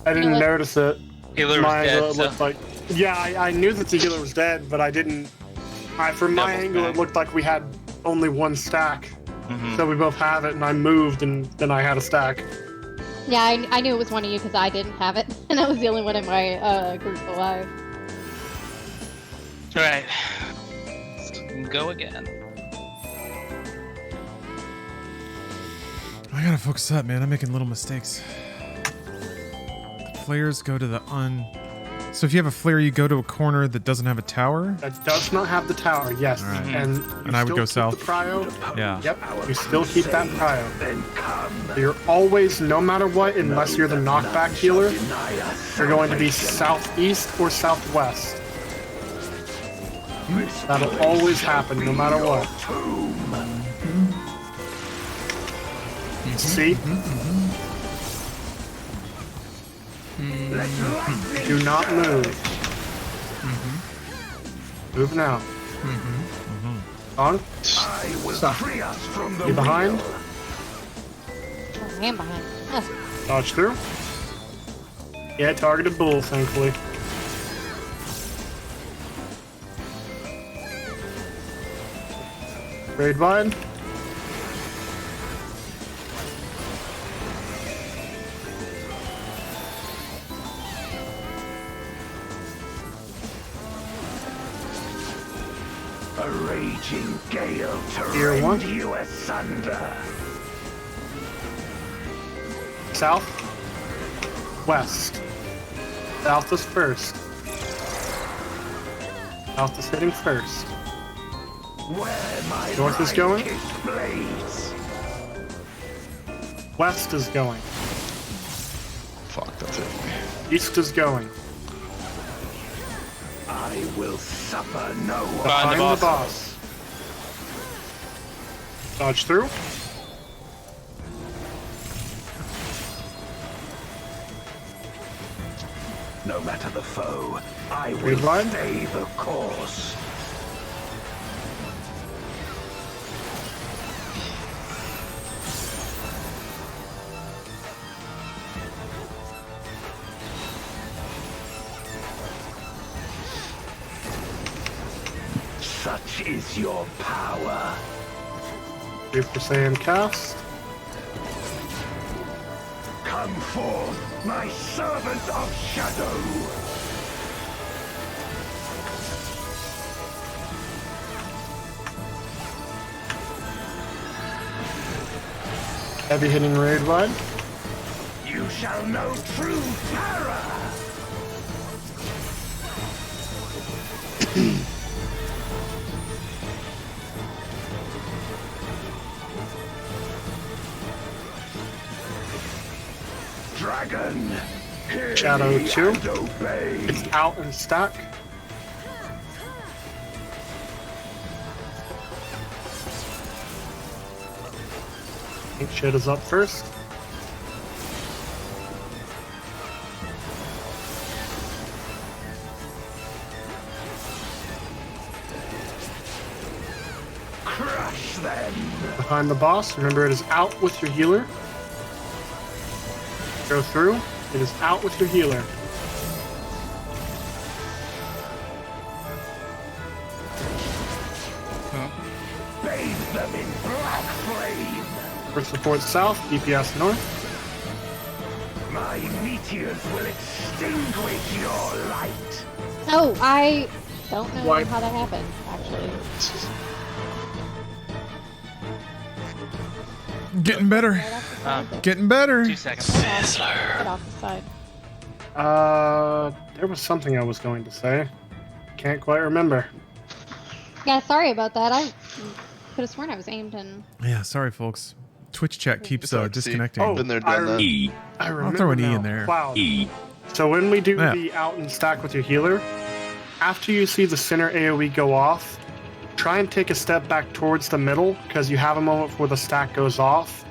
I didn't notice it. Healer was My dead, angle, it so- looked like. Yeah, I knew that the healer was dead, but I didn't. From my Double angle, stack. it looked like we had only one stack. Mhm. So we both have it, and I moved, and then I had a stack. Yeah, I knew it was one of you because I didn't have it, and I was the only one in my group alive. All right. Let's go again. I gotta focus up, man. I'm making little mistakes. The flares go to the So if you have a flare, you go to a corner that doesn't have a tower? That does not have the tower, yes. All right. And And I would still go keep south. The prio. Yeah. Yep, you still keep that prio. Then come. You're always, no matter what, unless you're the knockback healer, you're going to be southeast or southwest. That'll always happen, no matter what. See? Do not move. Move now. On. I will free us from the You behind? Oh, I am behind. Ugh. Dodge through. Yeah, targeted bull, thankfully. Raid wide. A raging gale to Here, one. rend you asunder. South. West. South is first. South is hitting first. Where my North is going. bright-kissed blades. West is going. Fuck, that's it. East is going. I will suffer no Behind the boss. Dodge through. No matter the foe, I will Raid wide. stay the course. Such is your power. Super Saiyan cast. Come forth, my servant of shadow. Heavy hitting raid wide. You shall know true terror. Dragon, hear Shadow me 2. and obey. It's out and stack. Pink shit is up first. Crush them. Behind the boss. Remember, it is out with your healer. Go through. It is out with your healer. Bathe them in black flame. First support south, DPS north. My meteors will extinguish your light. Oh, I don't know Why? how that happened, actually. Getting better. Right off the side there. Getting better. 2 seconds. Right off the side. There was something I was going to say. Can't quite remember. Yeah, sorry about that. I could have sworn I was aimed and... Yeah, sorry, folks. Twitch chat keeps It's hard to see. disconnecting. Oh, Been there, I done that. rem- I remember throw an E now. in there. Cloud. So when we do Yeah. the out and stack with your healer, after you see the center AoE go off, try and take a step back towards the middle, because you have a moment before the stack goes off.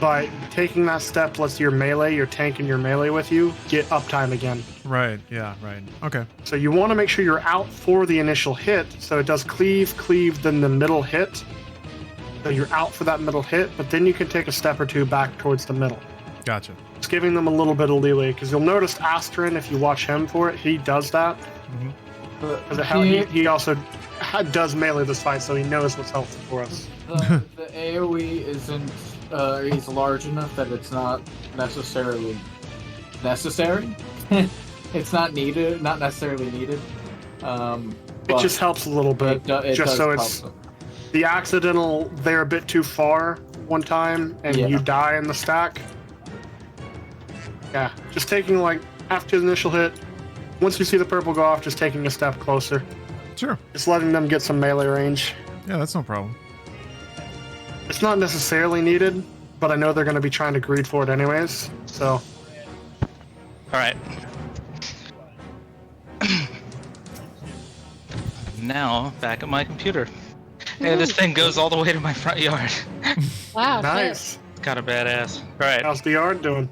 But taking that step lets your melee, your tank and your melee with you, get uptime again. Right, yeah, right. Okay. So you want to make sure you're out for the initial hit, so it does cleave, then the middle hit. So you're out for that middle hit, but then you can take a step or two back towards the middle. Gotcha. Just giving them a little bit of leeway, because you'll notice Astrin, if you watch him for it, he does that. Because he also does melee this fight, so he knows what's helpful for us. The AoE isn't is large enough that it's not necessarily necessary. It's not needed, not necessarily needed. It just helps a little bit, just so it's the accidental. They're a bit too far one time, and you die in the stack. Yeah, just taking like after the initial hit. Once you see the purple go off, just taking a step closer. Sure. Just letting them get some melee range. Yeah, that's no problem. It's not necessarily needed, but I know they're going to be trying to greed for it anyways, so. Alright. Now, back at my computer. And this thing goes all the way to my front yard. Wow. Nice. It's kind of badass. Alright. How's the yard doing?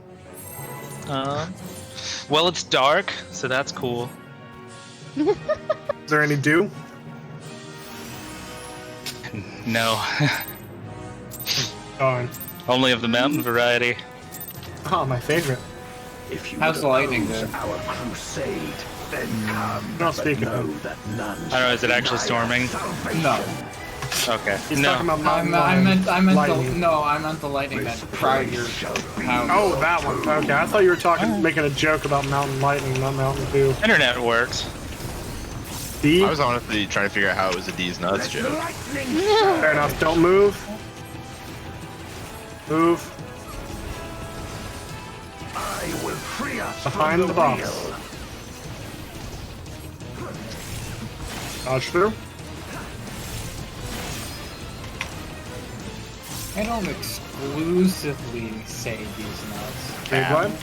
Well, it's dark, so that's cool. Is there any dew? No. Darn. Only of the mountain variety. Oh, my favorite. If you How's the lightning oppose there? our crusade, then come. Not but speaking. know that none I don't know, is it actually storming? No. Okay. He's No. talking about I mountain meant lightning. I meant the lightning that fried your house. Oh, that one. Okay, I thought you were making a joke about mountain lightning, not mountain dew. Internet works. D? I was honestly trying to figure out how it was a D's nuts joke. Fair enough. Don't move. Move. I will free us Behind from the box. wheel. Dodge through. I don't exclusively say these nuts. Big one.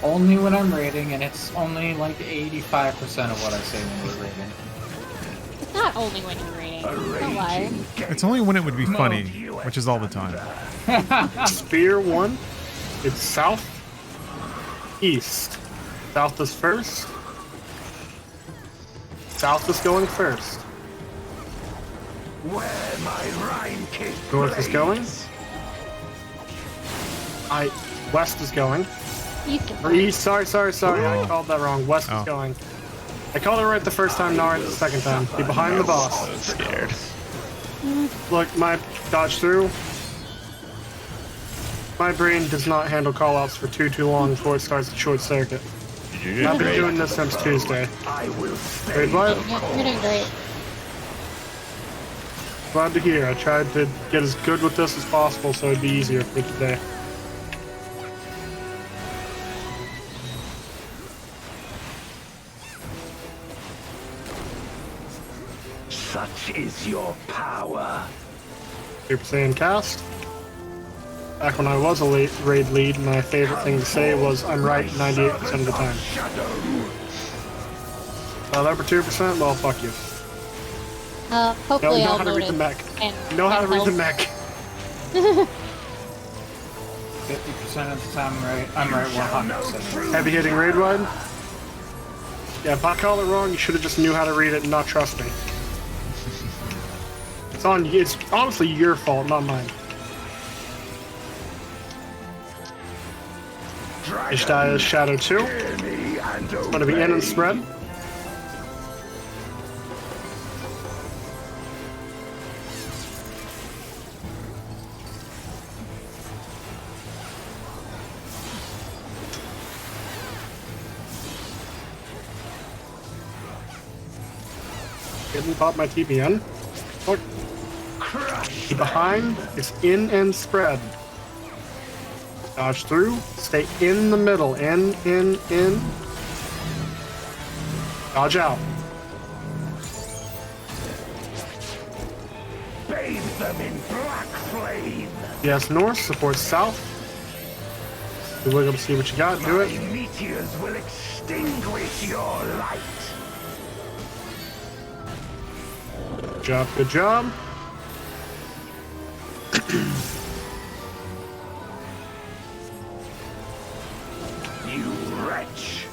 Only when I'm raiding, and it's only like 85% of what I say when we're raiding. It's not only when you're reading. Don't lie. It's only when it would be funny, which is all the time. Spear 1. It's south. East. South is first. South is going first. Where my Rhine kick North is going. West is going. East is Or fine. east. Sorry. I called that wrong. West is going. I called it right the first time, not right the second time. Be behind the boss. I was scared. Look, my dodge through. My brain does not handle callouts for too long before it starts to short circuit. You're I've been great. doing this since Tuesday. I will stay. Great what? Yeah, you're doing great. Glad to hear. I tried to get as good with this as possible so it'd be easier for today. Such is your power. Super Saiyan cast. Back when I was a raid lead, my favorite thing to say was, I'm right 98% of the time. That for 2%? Well, fuck you. Hopefully know I'll how to read the notice mech. and Know how to read the help. mech. 50% of the time, I'm right 100%. Heavy hitting raid wide? Yeah, if I call it wrong, you should have just knew how to read it and not trust me. It's honestly your fault, not mine. Ishtai is Shadow 2. It's going to be in and spread. Didn't pop my TPN. Look. Behind, it's in and spread. Dodge through, stay in the middle, in. Dodge out. Bathe them in black flame. Yes, north, support south. You look up to see what you got, do My it. meteors will extinguish your light. Good job. You wretch.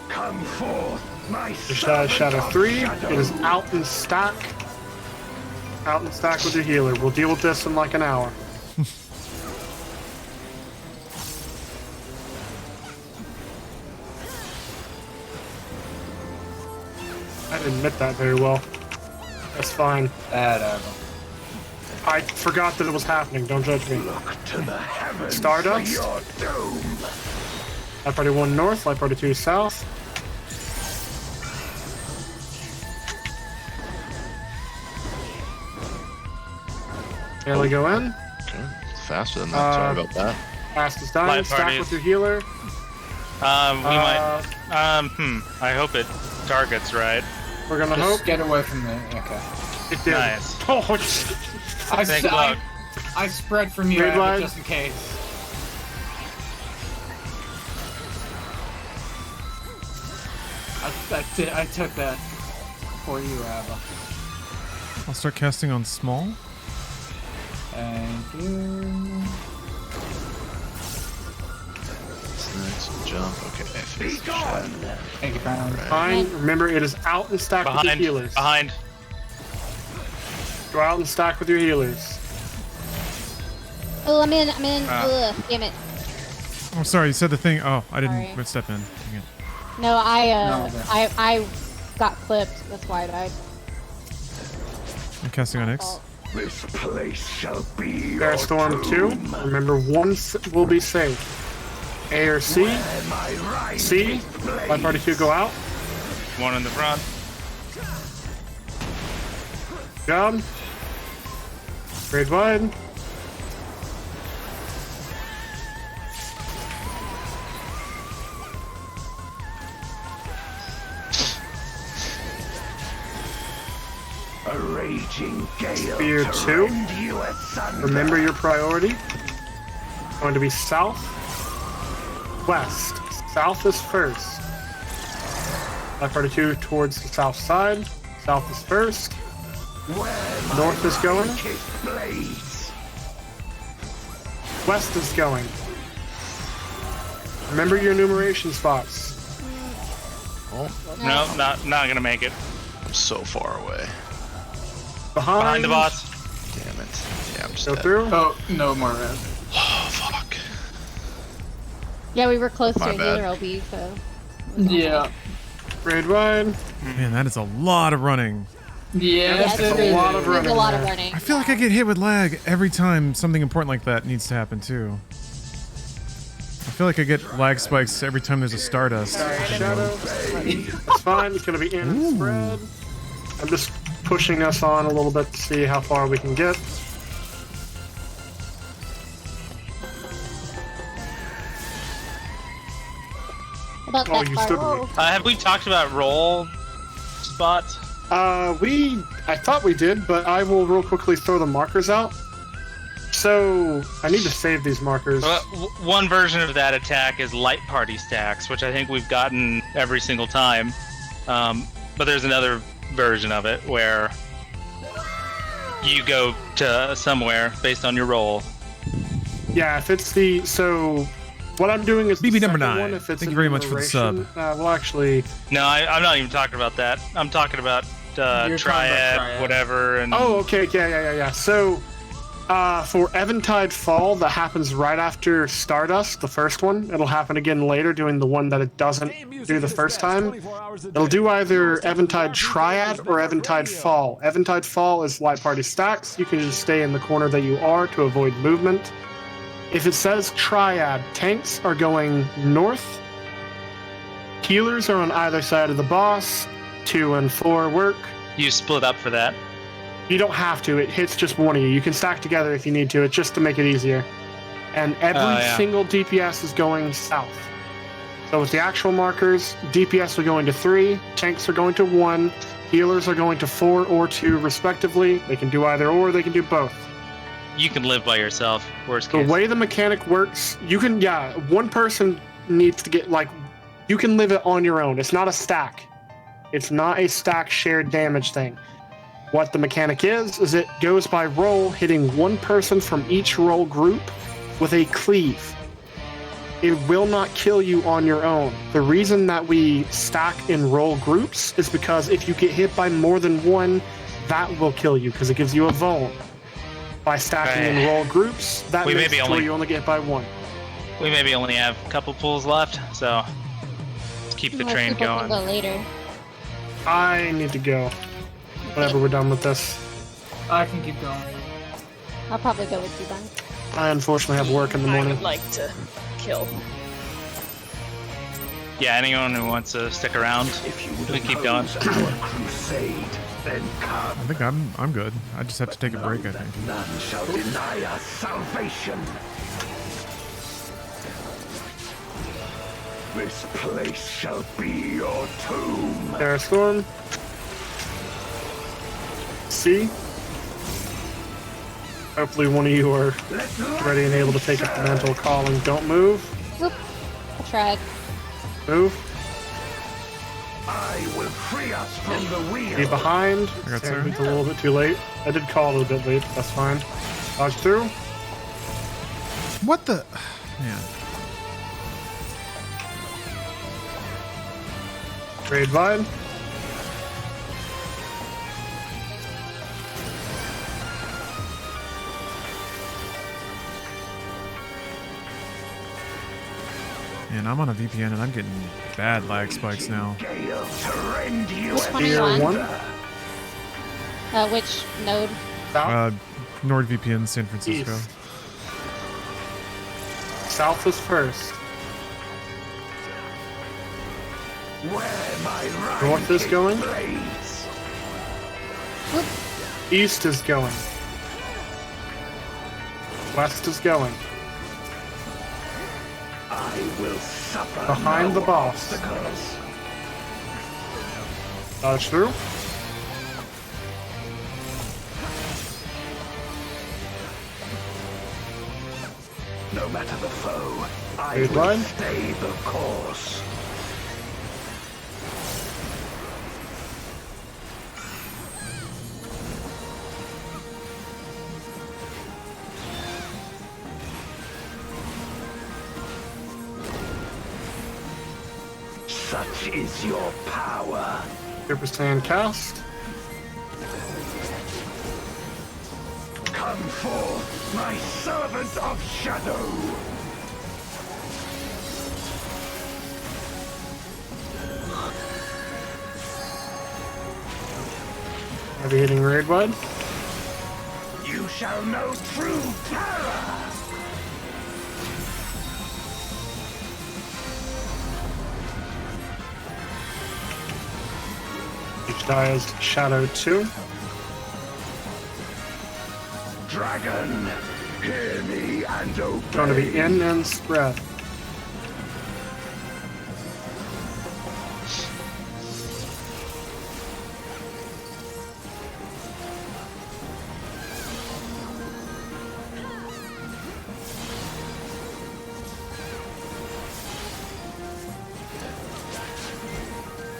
Come forth, Shadow 3. It is out and stack. Out and stack with your healer. We'll deal with this in like an hour. I didn't admit that very well. That's fine. I forgot that it was happening. Don't judge me. Stardust. Light Party 1 north, Light Party 2 south. Barely go in. Okay. It's faster than that. Sorry about that. Fast is dying. Light Stack parties. with your healer. We might. I hope it targets right. We're gonna Just hope. get away from me. Okay. It did. Nice. Oh, I spread from you, Red Abby, line. just in case. I took that for you, Abba. I'll start casting on small. Thank you. Next jump. Okay. Thank you, Brown. fine. Remember, it is out and stack with your Behind. healers. Behind. Go out and stack with your healers. Oh, I'm in. Ugh, damn it. Oh, sorry. You said the thing. Oh, I didn't Sorry. step in. Dang it. No, No, I got clipped. That's why I died. I'm casting on X. This place shall be your Bear Storm 2. tomb. Remember, one will be safe. A or C. Where my right C. is Light Party 2 go out. One in the front. Job. Grade wide. A raging gale Spear to 2. rend you asunder. Remember your priority. Going to be south. West. South is first. Light Party 2 towards the south side. South is first. Where my North is going. darkest blades. West is going. Remember your enumeration spots. No, not gonna make it. I'm so far away. Behind the boss. Damn it. Yeah, I'm just Go dead. through. Oh, no more red. Oh, fuck. Yeah, we were close My to bad. another LB, so. Yeah. Grade wide. Man, that is a lot of running. Yes, That's it a is. lot of There's running a lot there. of running. I feel like I get hit with lag every time something important like that needs to happen too. I feel like I get lag spikes every time there's a Stardust. Shadow. That's fine. It's going to be in and spread. I'm just pushing us on a little bit to see how far we can get. About Oh, that you far. stood Whoa. Have we talked about roll spots? I thought we did, but I will real quickly throw the markers out. So, I need to save these markers. One version of that attack is light party stacks, which I think we've gotten every single time. But there's another version of it where you go to somewhere based on your roll. Yeah, if it's the... So, what I'm doing is the BB number second 9. one, if it's Thank you an very much for the enumeration. sub. Well, actually... No, I'm not even talking about that. I'm talking about You're talking about triad, triad. whatever. And Oh, okay, yeah. So, for Eventide Fall, that happens right after Stardust, the first one. It'll happen again later, doing the one that it doesn't do the first time. It'll do either Eventide Triad or Eventide Fall. Eventide Fall is Light Party stacks. You can just stay in the corner that you are to avoid movement. If it says Triad, tanks are going north. Healers are on either side of the boss. 2 and 4 work. you split up for that. You don't have to. It hits just one of you. You can stack together if you need to. It's just to make it easier. And every yeah. single DPS is going south. So with the actual markers, DPS are going to 3, tanks are going to 1, healers are going to 4 or 2 respectively. They can do either or, they can do both. You can live by yourself. Worst The case. way the mechanic works, you can, one person needs to get, you can live it on your own. It's not a stack. It's not a stack shared damage thing. What the mechanic is it goes by roll, hitting one person from each roll group with a cleave. it will not kill you on your own. The reason that we stack and roll groups is because if you get hit by more than one, that will kill you because it gives you a vuln. By stacking and roll groups, that makes it where you only get hit by one. We maybe only have a couple pools left, so let's keep the train people going. can go later. I need to go. Whenever we're done with this. I can keep going. I'll probably go with you then. I unfortunately have work in the I morning. would like to kill. Yeah, anyone who wants to stick around, If you would we keep going. oppose our crusade, then come. I think I'm good. I just have to take a break, I think. None shall deny us salvation. This place shall be your tomb. Terrastorm. C. Hopefully one of you are ready and able to take up the mantle calling. Don't move. Whoop. I tried. Move. I will free us from the wheel. Be behind. I got Damn, two. it's a little bit too late. I did call it a bit late, but that's fine. Dodge through. What the? Man. Raid Vine. Man, I'm on a VPN and I'm getting bad lag spikes now. Gale to rend you Who's as 21? one. Which node? South. NordVPN, San Francisco. East. South is first. where my North is going. blades. East is going. West is going. I will suffer Behind no the boss. obstacles. Dodge through. No matter the foe, I Raid will line. stay the course. Such is your power. Super Saiyan cast. Come forth, my servant of shadow. Heavy hitting raid wide. You shall know true terror. Each die is Shadow 2. Dragon, hear me and obey. Going to be in and spread.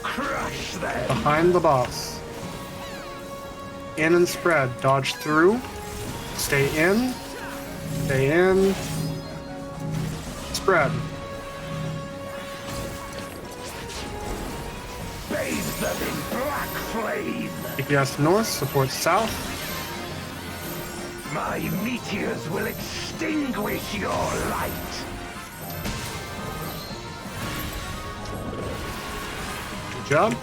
Crush them. Behind the boss. In and spread. Dodge through. Stay in. Stay in. Spread. Bathe them in black flame. DPS north. Support south. My meteors will extinguish your light. Good job.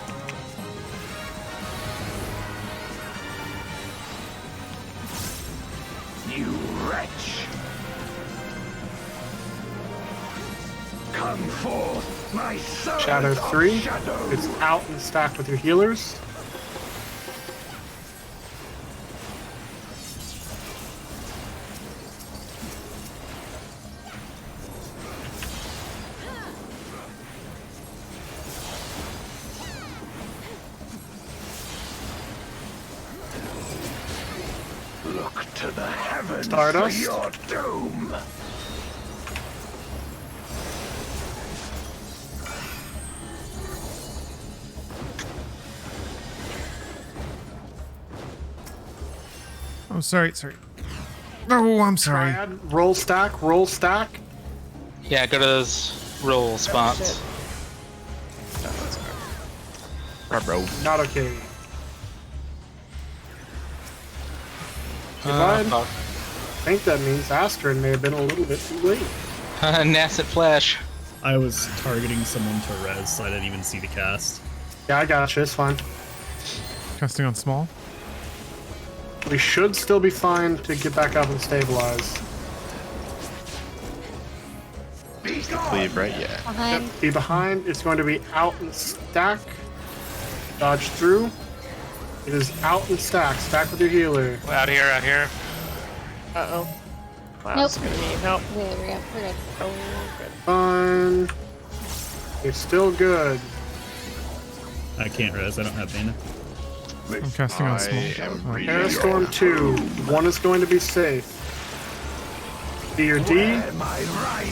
You wretch. Come forth, my servant Shadow of 3. shadow. It's out and stacked with your healers. Look to the heavens Stardust. for your doom. Oh, sorry. Oh, I'm sorry. Triad. Roll stack. Roll stack. Yeah, go to those roll spots. Bro. Not okay. Fuck. I think that means Astrid may have been a little bit too late. Nasset flash. I was targeting someone to res, so I didn't even see the cast. Yeah, I gotcha. It's fine. Casting on small. We should still be fine to get back up and stabilize. Leave, right? Yeah. Behind. Yep, be behind. It's going to be out and stack. Dodge through. It is out and stack. Stack with your healer. Out here, out here. Uh-oh. Wow, Nope. it's gonna need help. We're good. Oh, good. Fine. It's still good. I can't res, I don't have mana. I'm casting on small. Airstore 2. One is going to be safe. D or D.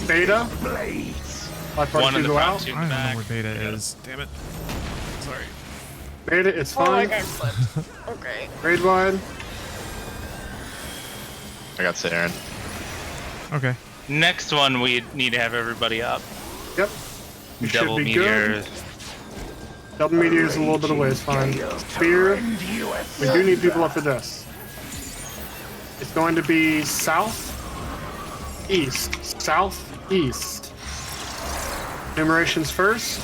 Beta. My part One in 2 the go front, out. two in I the don't know back. where beta is. Damn it. Sorry. Beta, it's Oh, I fine. got flipped. Okay. Grade wide. I got Saren. Okay. Next one, we need to have everybody up. Yep. You should Double be meteor. good. Double meteor is a little bit away, it's fine. Spear. We do need people up for this. It's going to be south, east, southeast. Numerations first.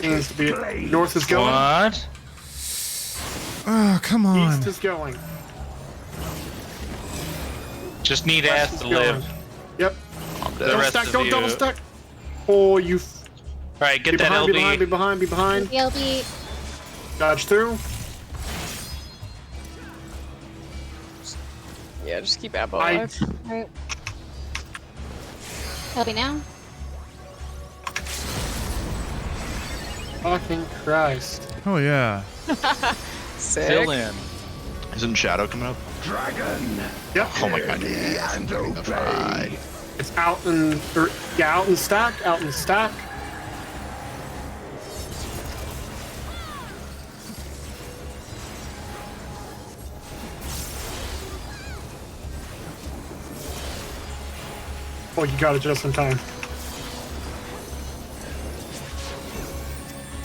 Seems to be north is going. What? Oh, come on. East is going. Just need West ass is to going. live. Yep. The Double rest stack, of don't you. double stack. Oh, you. Alright, get Be that behind, be LB. behind, be behind, be behind. DLB. Dodge through. Yeah, just keep Abbo I- alive. Right. LB now. Fucking Christ. Oh, yeah. Sick. Fill in. Isn't Shadow coming up? Yep. Oh my god, yes. I'm doing the fry. It's out and out and stack, out and stack. Oh, you got it just in time.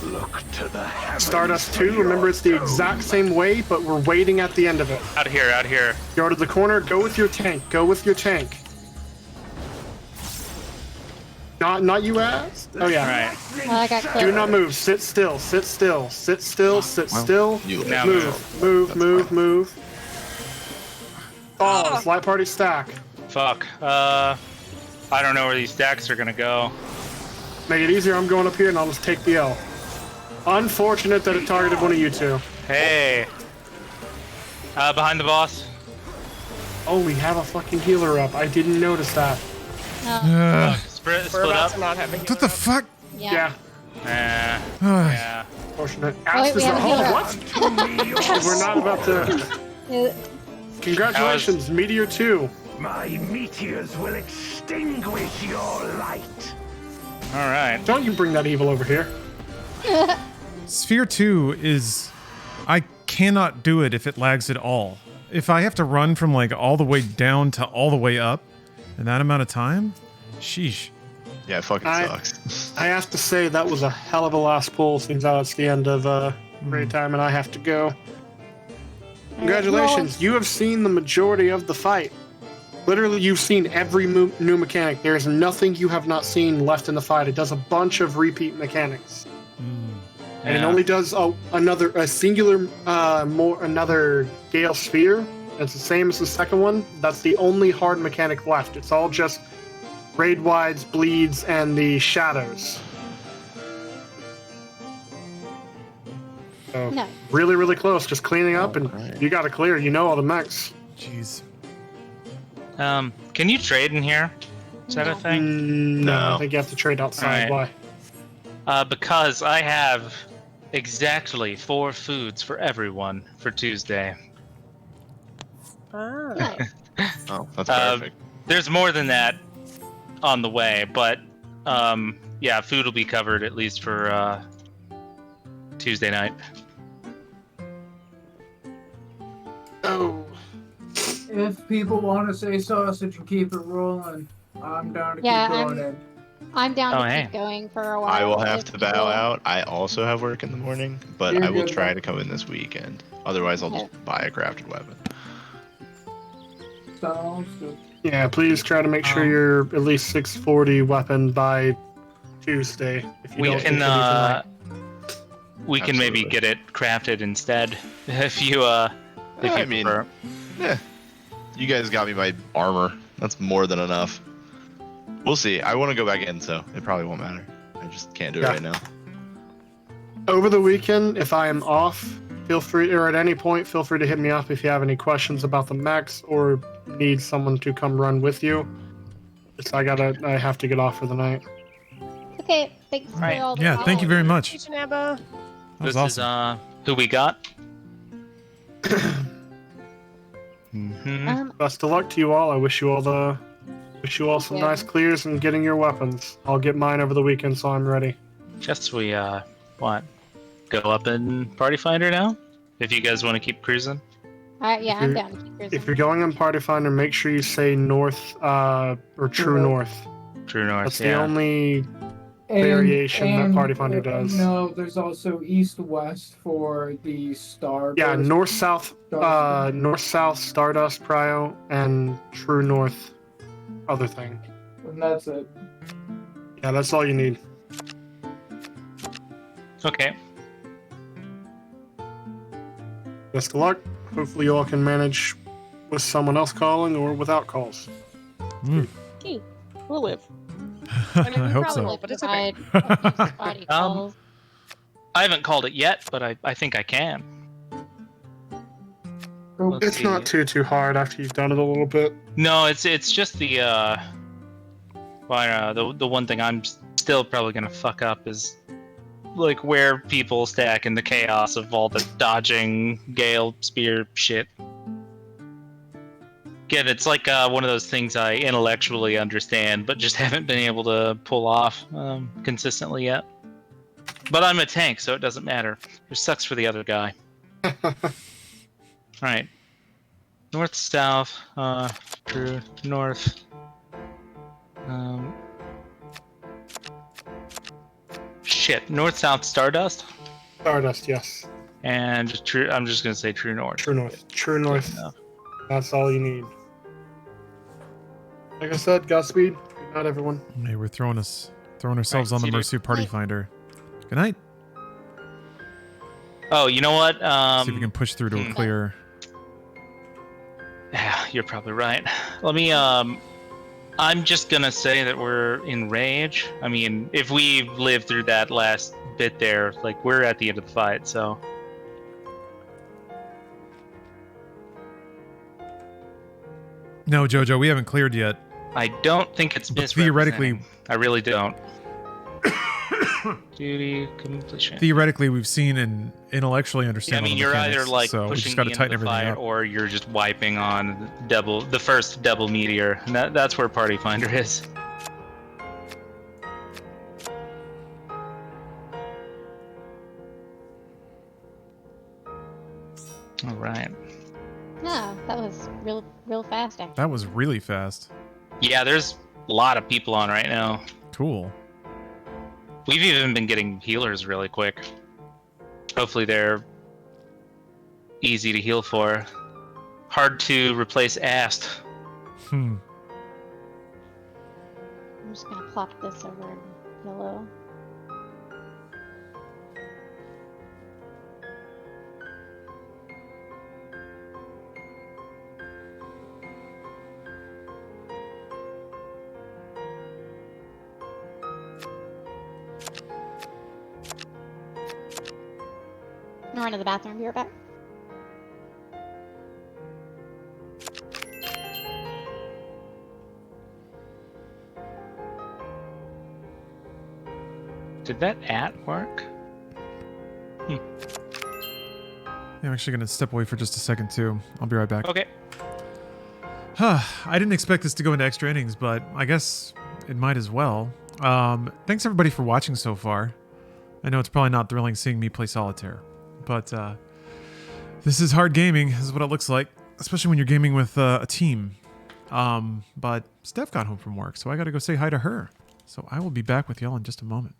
Look to the heavens. Stardust 2, remember it's the exact same way, but we're waiting at the end of it. Out here, out here. Go to the corner, go with your tank, go with your tank. Not you ass? Oh yeah. Alright. Oh, I got Do clipped. not move, sit still, sit still, sit still, sit still. You Now Move, move. Oh, it's light party stack. Fuck. I don't know where these stacks are gonna go. Make it easier, I'm going up here and I'll just take the L. Unfortunate that it targeted one of you two. Hey. Behind the boss. Oh, we have a fucking healer up. I didn't notice that. Uh, Split We're about up. to not have a what the fuck? Yeah. Yeah, Yeah. unfortunate. Oh, wait, we have a healer up. What? We're not about to... Uh, Congratulations, Meteor 2. My meteors will extinguish your light. Alright. Don't you bring that evil over here. Sphere 2 is... I cannot do it if it lags at all. If I have to run from like all the way down to all the way up in that amount of time, sheesh. Yeah, it fucking I- sucks. I have to say that was a hell of a last pull since it's the end of raid time and I have to go. Congratulations, you have seen the majority of the fight. Literally, you've seen every new mechanic. There is nothing you have not seen left in the fight. It does a bunch of repeat mechanics. And it Yeah. only does another Gale Sphere. It's the same as the second one. That's the only hard mechanic left. It's all just raid wides, bleeds, and the shadows. So No. really, really close. Just cleaning up, and Alright. you got to clear. You know all the mechs. Jeez. Can you trade in here? Is that a thing? No, No. I think you have to trade outside. Alright. Why? Because I have exactly 4 foods for everyone for Tuesday. Ah. nice. Oh, that's Uh, perfect. There's more than that on the way, but yeah, food will be covered at least for Tuesday night. Oh, If people want to say sausage and keep it rolling, I'm down to Yeah, keep going in. I'm down Oh, to hey. keep going for a while. I will have if to bow people- out. I also have work in the morning, but You're I will good, try man. to come in this weekend. Otherwise, I'll Okay. just buy a crafted weapon. Sounds good. Yeah, please try to make sure Um, you're at least 640 weapon by Tuesday. If you We don't can continue tonight. we can maybe Absolutely. get it crafted instead if you I mean, prefer. yeah. You guys got me my armor. That's more than enough. We'll see. I want to go back in, so it probably won't matter. I just can't do it Yeah. right now. Over the weekend, if I am off, feel free, or at any point, feel free to hit me up if you have any questions about the mechs or need someone to come run with you. Just I have to get off for the night. Okay, thanks Right. for all the Yeah, thank you very much. Teach Naba. That was This awesome. is who we got. Mhm. Best of luck to you all. I wish you all some Yeah. nice clears and getting your weapons. I'll get mine over the weekend, so I'm ready. Just we what? Go up in Party Finder now? If you guys want to keep cruising. Yeah, If I'm you're- down to keep cruising. If you're going on Party Finder, make sure you say north or true Yeah. north. True North, That's yeah. the only variation that Party Finder does. No, there's also east-west for the Stardust. Yeah, north south Stardust Prio and true north other thing. And that's it. Yeah, that's all you need. Okay. Best of luck. Hopefully you all can manage with someone else calling or without calls. Hey, we'll live. I mean, we hope probably so. will, but it's okay. Provide body calls. I haven't called it yet, but I think I can. Let's It's see. not too hard after you've done it a little bit. No, it's just the the one thing I'm still probably gonna fuck up is like where people stack in the chaos of all the dodging Gale spear shit. Again, it's like one of those things I intellectually understand, but just haven't been able to pull off consistently yet. But I'm a tank, so it doesn't matter. It sucks for the other guy. Alright. North, south, true, north. Shit, north, south, Stardust? Stardust, yes. And true, I'm just gonna say true north. True north. True north. enough. That's all you need. Like I said, Godspeed. Good night, everyone. Hey, we're throwing ourselves Right, on see the you, mercy of Party Night. Finder. Good night. Oh, you know what? See if we can push through to a clear. Yeah, you're probably right. Let me, I'm just gonna say that we're in rage. I mean, if we live through that last bit there, like, we're at the end of the fight, so. No, Jojo, we haven't cleared yet. I don't think it's But theoretically- misrepresenting. I really don't. Duty completion. Theoretically, we've seen and intellectually Yeah, I understand. all mean, the you're either mechanics, like so we pushing just got me to into tighten the everything fight, up. or you're just wiping on the first double meteor. And that's where Party Finder is. All right. No, that was real fast. Actually. That was really fast. Yeah, there's a lot of people on right now. Cool. We've even been getting healers really quick. Hopefully they're easy to heal for. Hard to replace Ast. Hmm. I'm just gonna plop this over in yellow. I'm gonna run to the bathroom. Be right back. Did that work? Yeah, I'm actually going to step away for just a second, too. I'll be right back. Okay. I didn't expect this to go into extra innings, but I guess it might as well. Thanks, everybody, for watching so far. I know it's probably not thrilling seeing me play solitaire, but this is hard gaming. This is what it looks like. especially when you're gaming with a team. But Steph got home from work, so I got to go say hi to her. So I will be back with y'all in just a moment.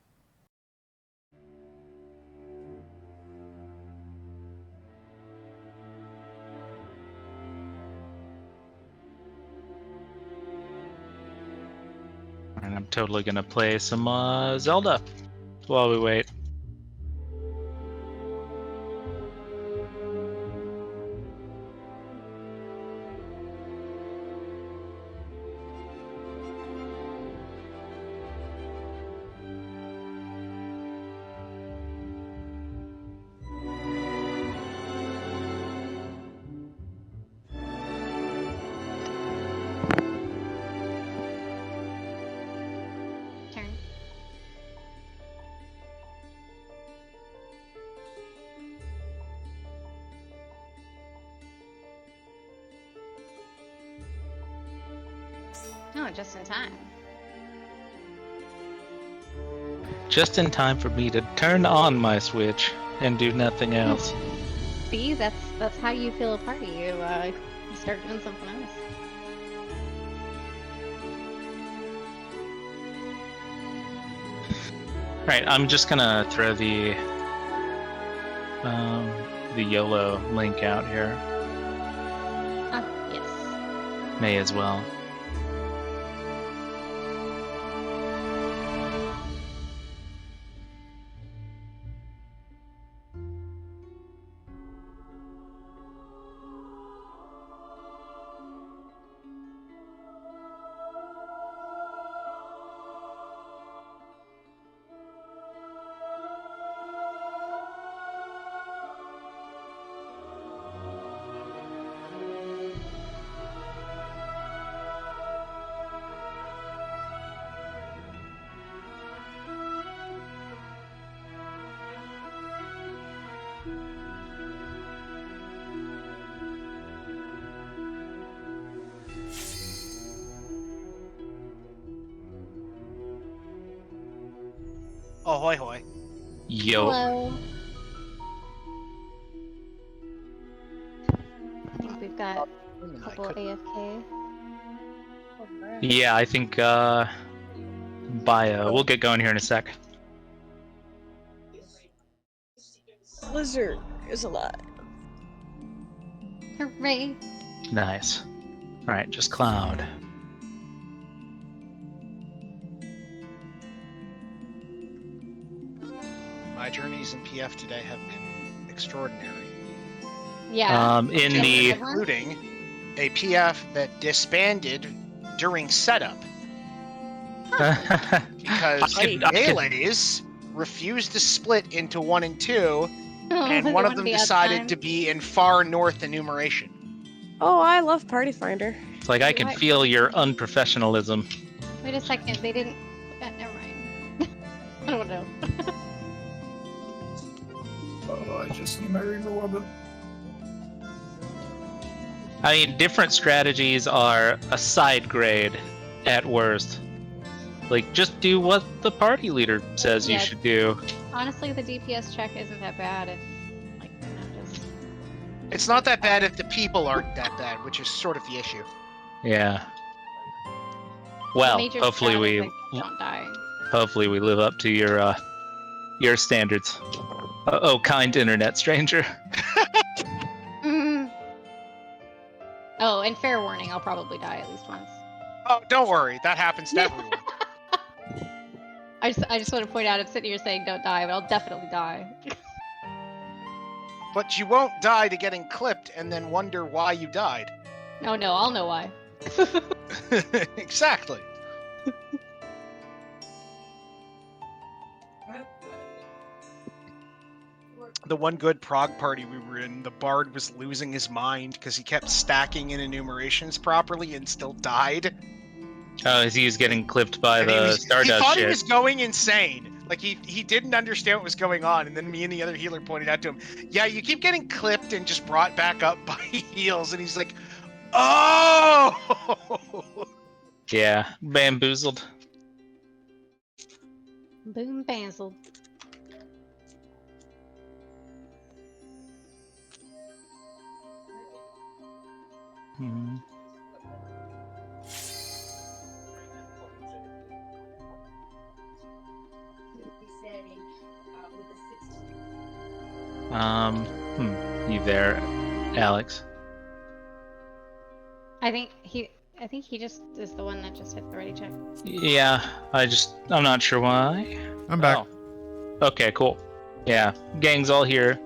And I'm totally gonna play some Zelda while we wait. Turn. Oh, just in time. Just in time for me to turn on my Switch and do nothing else. See, that's how you feel a party. You start doing something else. Right, I'm just gonna throw the YOLO link out here. Yes. May as well. Oh, hoy hoy. Yo. Hello. I think we've got a couple AFK. Yeah, I think we'll get going here in a sec. Blizzard is alive. Hooray. Nice. Alright, just Cloud. My journeys in PF today have been extraordinary. Yeah. Including a PF that disbanded during setup because melees refused to split into 1 and 2, and one of them decided to be in far north enumeration. Oh, I love Party Finder. It's like I can feel your unprofessionalism. Wait a second, they didn't. Never mind. I don't know. Oh, I just need my Reaver weapon. I mean, different strategies are a side grade at worst. Like, just do what the party leader says you should do. Honestly, the DPS check isn't that bad if, like, just... It's not that bad if the people aren't that bad, which is sort of the issue. Yeah. Well, hopefully we don't die. Hopefully we live up to your standards. Oh, kind internet stranger. Oh, and fair warning, I'll probably die at least once. Oh, don't worry, that happens to everyone. I just want to point out, I'm sitting here saying don't die, but I'll definitely die. But you won't die to getting clipped and then wonder why you died. No, I'll know why. Exactly. The one good prog party we were in, the bard was losing his mind because he kept stacking in enumerations properly and still died. Oh, he was getting clipped by the Stardust He thought shit. he was going insane. Like, he didn't understand what was going on, and then me and the other healer pointed out to him, yeah, you keep getting clipped and just brought back up by heals, and he's like, oh! Yeah, bamboozled. Boom bazzled. You there, Alex? I think he just is the one that just hit the ready check. Yeah, I'm not sure why. I'm back. Oh. Okay, cool. Yeah, gang's all here.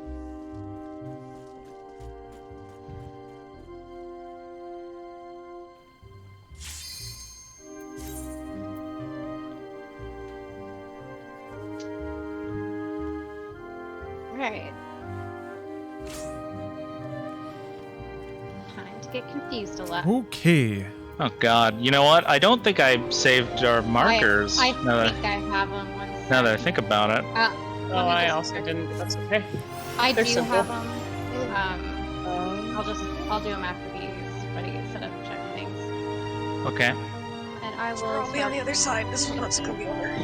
Right. Time to get confused a lot. Okay. Oh god, you know what? I don't think I saved our markers. I now think I have them. that I think about it. Oh, I also didn't, but that's okay. I They're do simple. have them. I'll do them after these ready set up check things. Okay. And I will. I'll be on the other side. This one has to be over.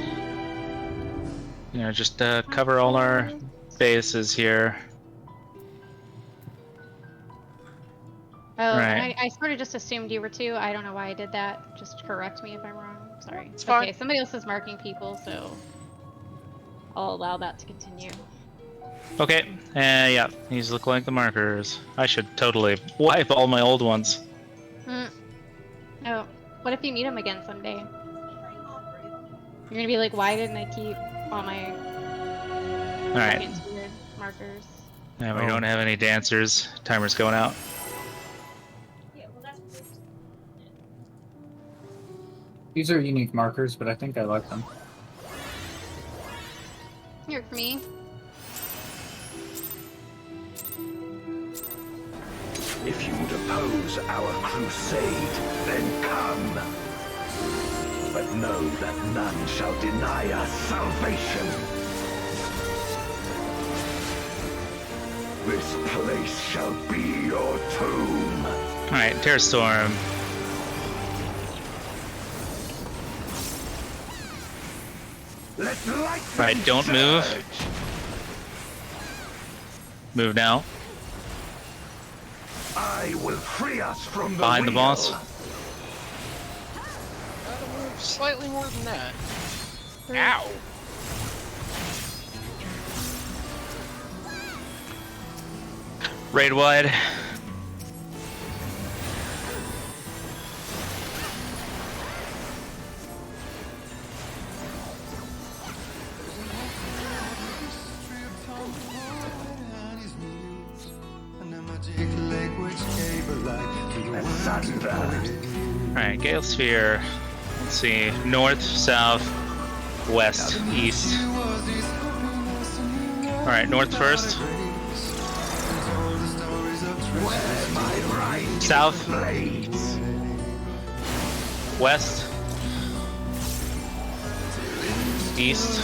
Just cover all our bases here. Oh, Right. I sort of just assumed you were too. I don't know why I did that. Just correct me if I'm wrong. Sorry. It's fine. Okay, somebody else is marking people, so I'll allow that to continue. Okay, yeah, these look like the markers. I should totally wipe all my old ones. Oh, what if you need them again someday? You're gonna be like, why didn't I keep all my Alright. markers? Yeah, we don't have any dancers. Timer's going out. These are unique markers, but I think I like them. Here for me. If you would oppose our crusade, then come. But know that none shall deny us salvation. This place shall be your tomb. Alright, Terror Storm. Let light Alright, don't move. Move now. I will free us from the Behind the wheel. boss. Gotta move slightly more than that. Ow! Raid wide. Alright, Gale Sphere. Let's see. North, south, west, east. Alright, north first. South. West. East.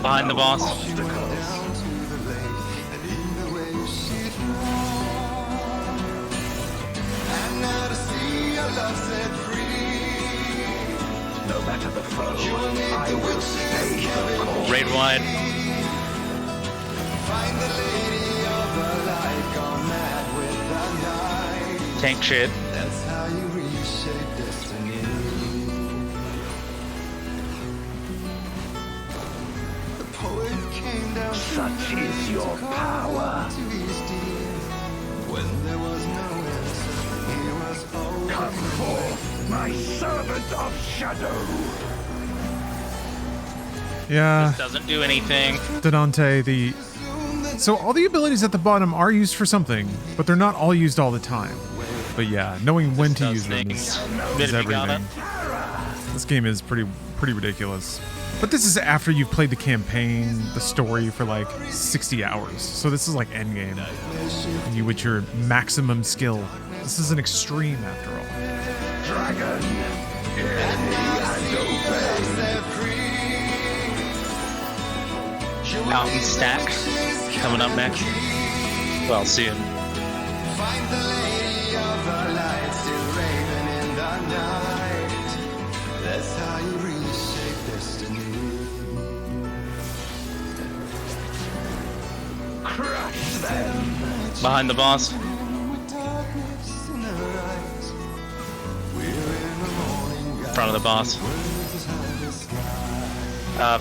Behind the boss. No matter the foe, I will stay the course. Raid wide. Tank shit. Such is your power. Come forth, my servant of shadow. Yeah. This doesn't do anything. Denante, so all the abilities at the bottom are used for something, but they're not all used all the time. But yeah, knowing when to use them is everything. This game is pretty ridiculous. But this is after you've played the campaign, the story for like 60 hours. So this is like endgame. And you with your maximum skill. This is an extreme after all. Dragon, Mountain Stack coming up next. Well, soon. Find the lady of the light still raving in the night. That's how you reshape destiny. Crush them. Behind the boss. Front of the boss.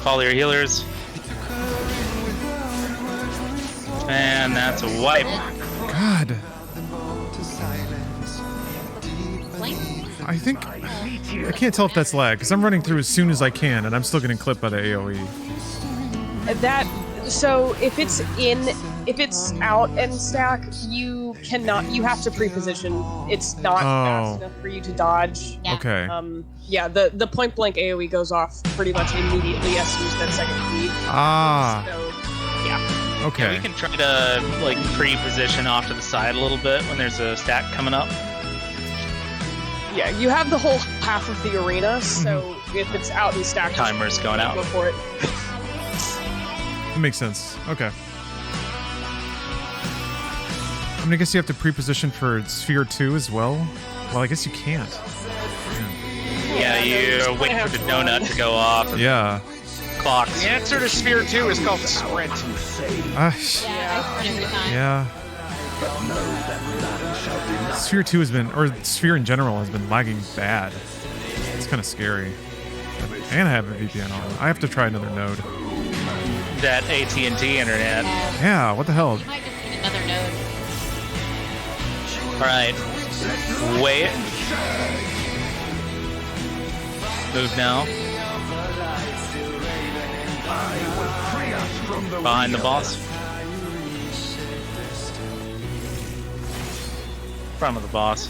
Follow your healers. And that's a wipe. God. I think I can't tell if that's lag because I'm running through as soon as I can, and I'm still getting clipped by the AOE. So if it's out and stack, you cannot. You have to pre-position. It's not fast enough for you to dodge. Yeah. Okay. Yeah. The point blank AOE goes off pretty much immediately as soon as that second beat. So, yeah. Okay. Yeah, we can try to like pre-position off to the side a little bit when there's a stack coming up. Yeah, you have the whole half of the arena, so if it's out and stacked, timer's going out. Go for it. That makes sense. Okay. I mean, I guess you have to pre-position for Sphere 2 as well. Well, I guess you can't. Yeah, you wait for the donut to go off. Yeah. Clocks. The answer to Sphere 2 is called Sprint. Yeah. Sphere 2 has been, or Sphere in general has been lagging bad. It's kind of scary. And I have a VPN on. I have to try another node. That AT&T internet. Yeah, what the hell? You might just need another node. Alright. Wait. Move now. Behind the boss. Front of the boss.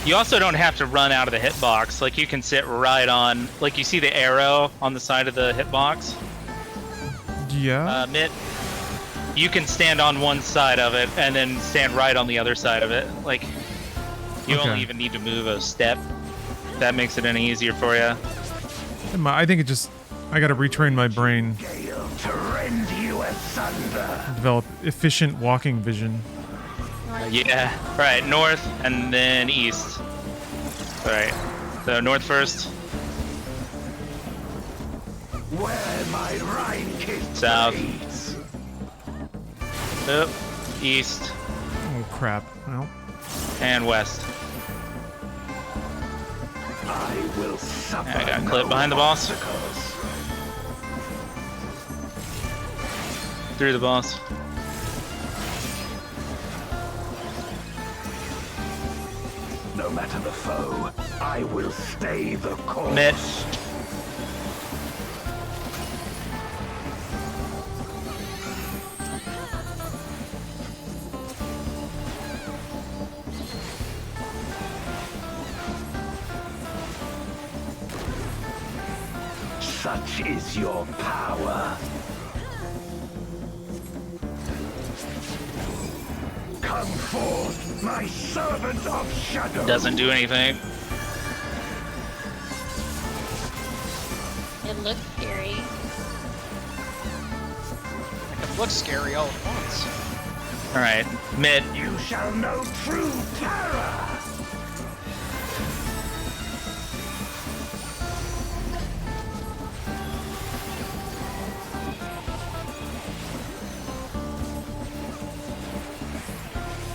You also don't have to run out of the hitbox. Like, you can sit right on... Like, you see the arrow on the side of the hitbox? Yeah. Mitt, you can stand on one side of it and then stand right on the other side of it. Like, you only even need to move a step. That makes it any easier for you. I think it just... I gotta retrain my brain. Develop efficient walking vision. Yeah. Right, north and then east. Alright. So north first. South. Up. East. Oh crap. Well. And west. I got clipped behind the boss. Through the boss. No matter the foe, I will stay the course. Mitt. Such is your power. Come forth, my servant of shadow. Doesn't do anything. It looks scary. It looks scary all at once. Alright, Mitt. You shall know true terror.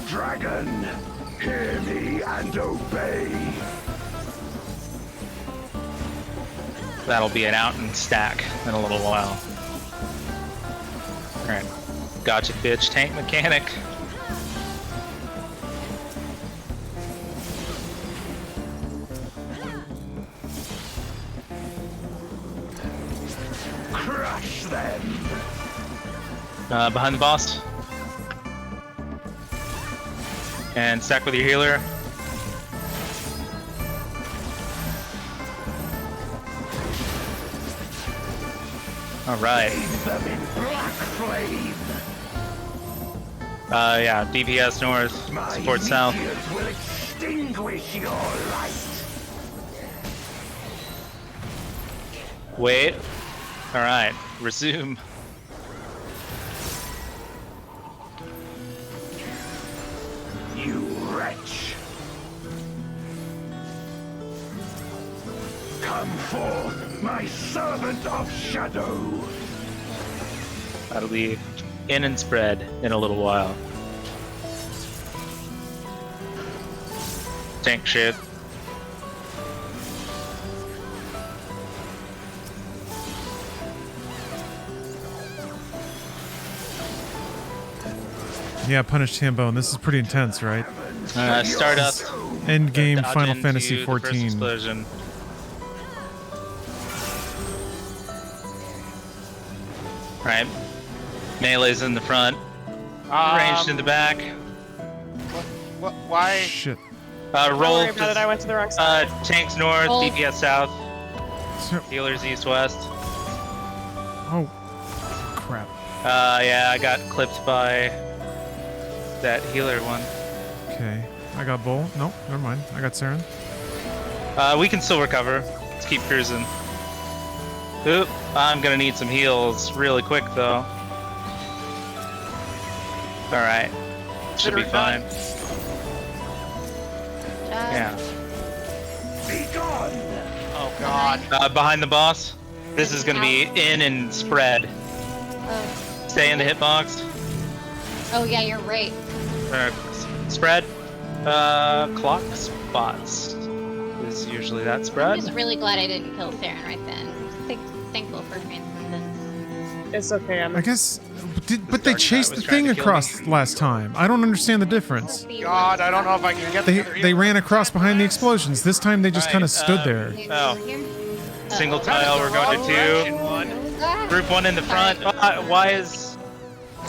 Dragon, hear me and obey. That'll be an out and stack in a little while. Alright. Gotcha, bitch. Tank mechanic. Crush them. Behind the boss. And stack with your healer. Alright. Yeah, DPS north, support south. Will extinguish your light. Wait. Alright, resume. You wretch. Come forth, my servant of shadow. That'll be in and spread in a little while. Tank shit. Yeah, Punished Hambone. This is pretty intense, right? Stardust. End game Dodge Final into Fantasy the first 14. explosion. Right. Melee's in the front. Ranged in the back. Why? Shit. Don't Roll. worry about it, I went to the wrong side. Tanks north, Roll. DPS south. So- Healers east west. Oh, crap. Yeah, I got clipped by that healer one. Okay. I got Bull. Nope, never mind. I got Saren. We can still recover. Let's keep cruising. Oop, I'm gonna need some heals really quick though. Alright. Should be fine. Yeah. Be gone! Oh god. Behind the boss. This is gonna be in and spread. Oh. Stay in the hitbox. Oh yeah, you're right. Spread. Clock spots is usually that I'm spread. just really glad I didn't kill Saren right then. Thankful for transcendence. It's okay, I'm I guess, but they Dark Knight chased was the trying thing to kill across last time. I don't understand the difference. God, I don't know if I can get the other They ran across behind the explosions. This time they just kind of stood Right, there. Oh. Single Uh-oh. tile, we're going to two. Group one in the front. Why is...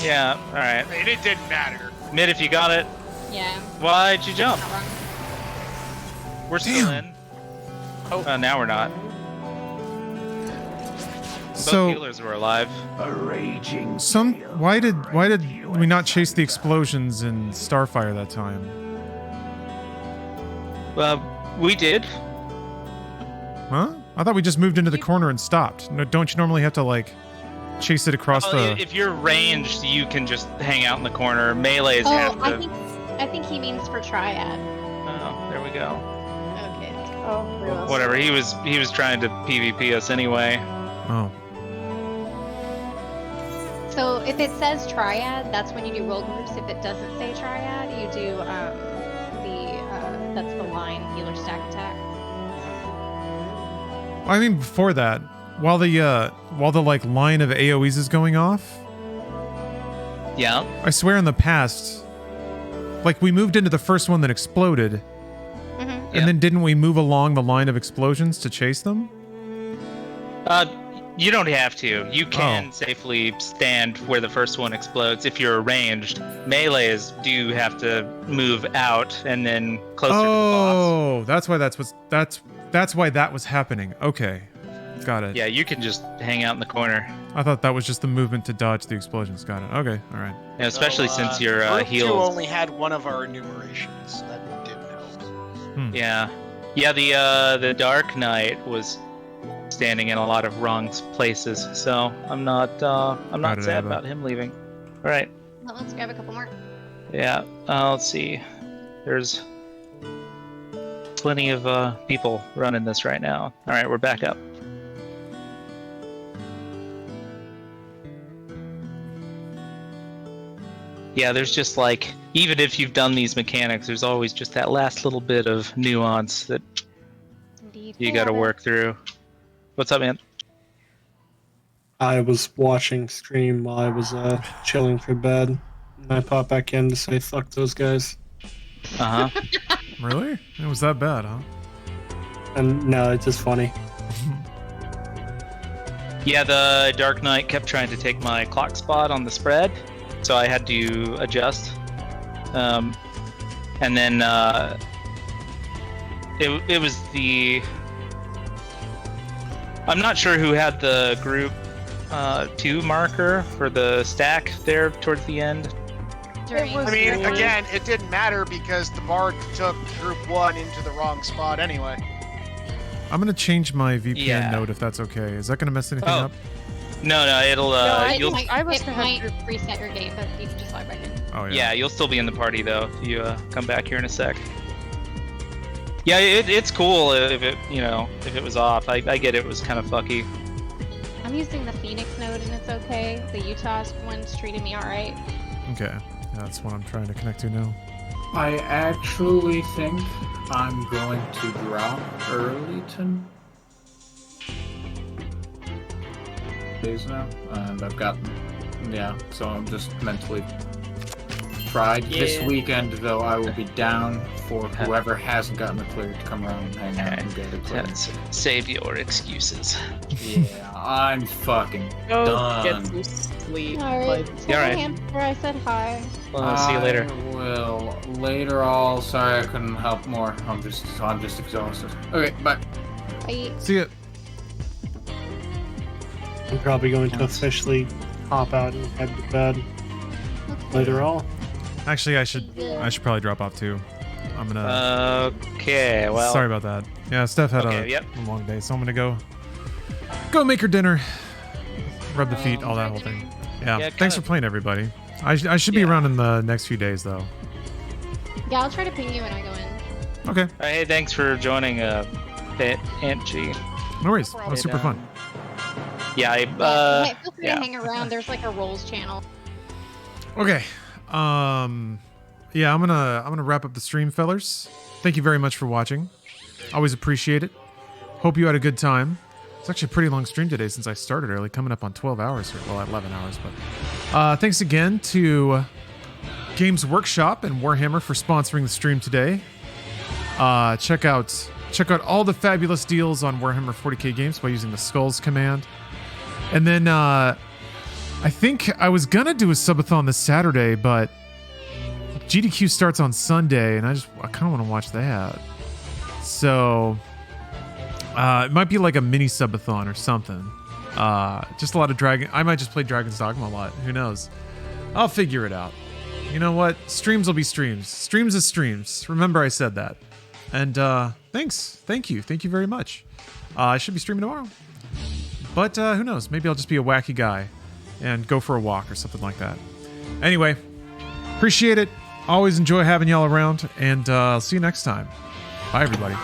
Yeah, alright. I mean, it didn't matter. Mid if you got it. Yeah. Why'd you jump? Not wrong. We're still Damn. in. Oh, now we're not. Both So, healers were alive. A raging why did we not chase the explosions in Starfire that time? We did. Huh? I thought we just moved into the corner and stopped. No, don't you normally have to like chase it across Well, the? if you're ranged, you can just hang out in the corner. Melees have Oh, to... I think he means for Triad. Oh, there we go. Okay. Oh, realized. Whatever. He was trying to PvP us anyway. Oh, So if it says Triad, that's when you do roll groups. If it doesn't say Triad, you do that's the line healer stack attack. I mean before that, while the like line of AOE's is going off, Yeah. I swear in the past, like we moved into the first one that exploded, Mm-hmm. and then didn't we move along the line of explosions to chase them? You don't have to. You can safely stand where the first one explodes if you're ranged. Melees do have to move out and then closer to the boss. Oh, that's why that's why that was happening. Okay, got it. Yeah, you can just hang out in the corner. I thought that was just the movement to dodge the explosions. Got it. Okay, all right. Yeah, especially since you're Group 2 healed. only had one of our enumerations. That didn't help. Yeah. Yeah, the Dark Knight was standing in a lot of wrong places, so I'm not Got it, sad Ava. about him leaving. All right. Well, let's grab a couple more. Yeah. Let's see. There's plenty of people running this right now. All right, we're back up. Yeah, there's just like, even if you've done these mechanics, there's always just that last little bit of nuance that Indeed. you got to work through. What's up, man? I was watching stream while I was chilling for bed, and I popped back in to say fuck those guys. Uh huh. Really? It was that bad, huh? And no, it's just funny. Yeah, the Dark Knight kept trying to take my clock spot on the spread, so I had to adjust. And then it was the... I'm not sure who had the group 2 marker for the stack there towards the end. I mean, again, it didn't matter because the Bard took Group 1 into the wrong spot anyway. I'm gonna change my VPN Yeah. node if that's okay. Is that gonna mess anything Oh. up? No, it'll... It you'll, might, I must it have might group- reset your game, but you can just log back in. Oh yeah, you'll still be in the party though if you come back here in a sec. Yeah, it's cool if it was off. I get it was kind of fucky. I'm using the Phoenix node and it's okay. The Utah one's treating me alright. Okay. Yeah, that's what I'm trying to connect to now. I actually think I'm going to drop early tonight. Days now, and I've gotten, so I'm just mentally fried. This weekend, though, I will be down for whoever hasn't gotten the clear to come around and hang out and get it clear. Save your excuses. Yeah, I'm fucking done. Get some sleep. Alright, All right. Hamster, I said hi. Well, see you later. Well, later all. Sorry I couldn't help more. I'm just exhausted. Okay, bye. Bye. See ya. I'm probably going to officially hop out and head to bed later all. Actually, I should probably drop off too. I'm gonna. Okay. Well. Sorry about that. Yeah, Steph had a long day, so I'm gonna go make her dinner, rub the feet, all that whole thing. Yeah. Thanks for playing, everybody. I should be around in the next few days, though. Yeah, I'll try to ping you when I go in. Okay. Hey, thanks for joining, Aunt G. No worries. That was super fun. Yeah, feel free to hang around. There's like a rolls channel. Okay. Yeah, I'm gonna wrap up the stream, fellers. Thank you very much for watching. Always appreciate it. Hope you had a good time. It's actually a pretty long stream today since I started early, coming up on 12 hours here. Well, 11 hours, but thanks again to Games Workshop and Warhammer for sponsoring the stream today. Check out all the fabulous deals on Warhammer 40k games by using the Skulls command. And then I think I was gonna do a subathon this Saturday, but GDQ starts on Sunday, and I kind of want to watch that. So it might be like a mini subathon or something. Just a lot of Dragon. I might just play Dragon's Dogma a lot. Who knows? I'll figure it out. You know what? Streams will be streams. Streams is streams. Remember I said that. And thanks. Thank you very much. I should be streaming tomorrow. But who knows? Maybe I'll just be a wacky guy and go for a walk or something like that. Anyway, appreciate it. Always enjoy having y'all around, and I'll see you next time. Bye, everybody.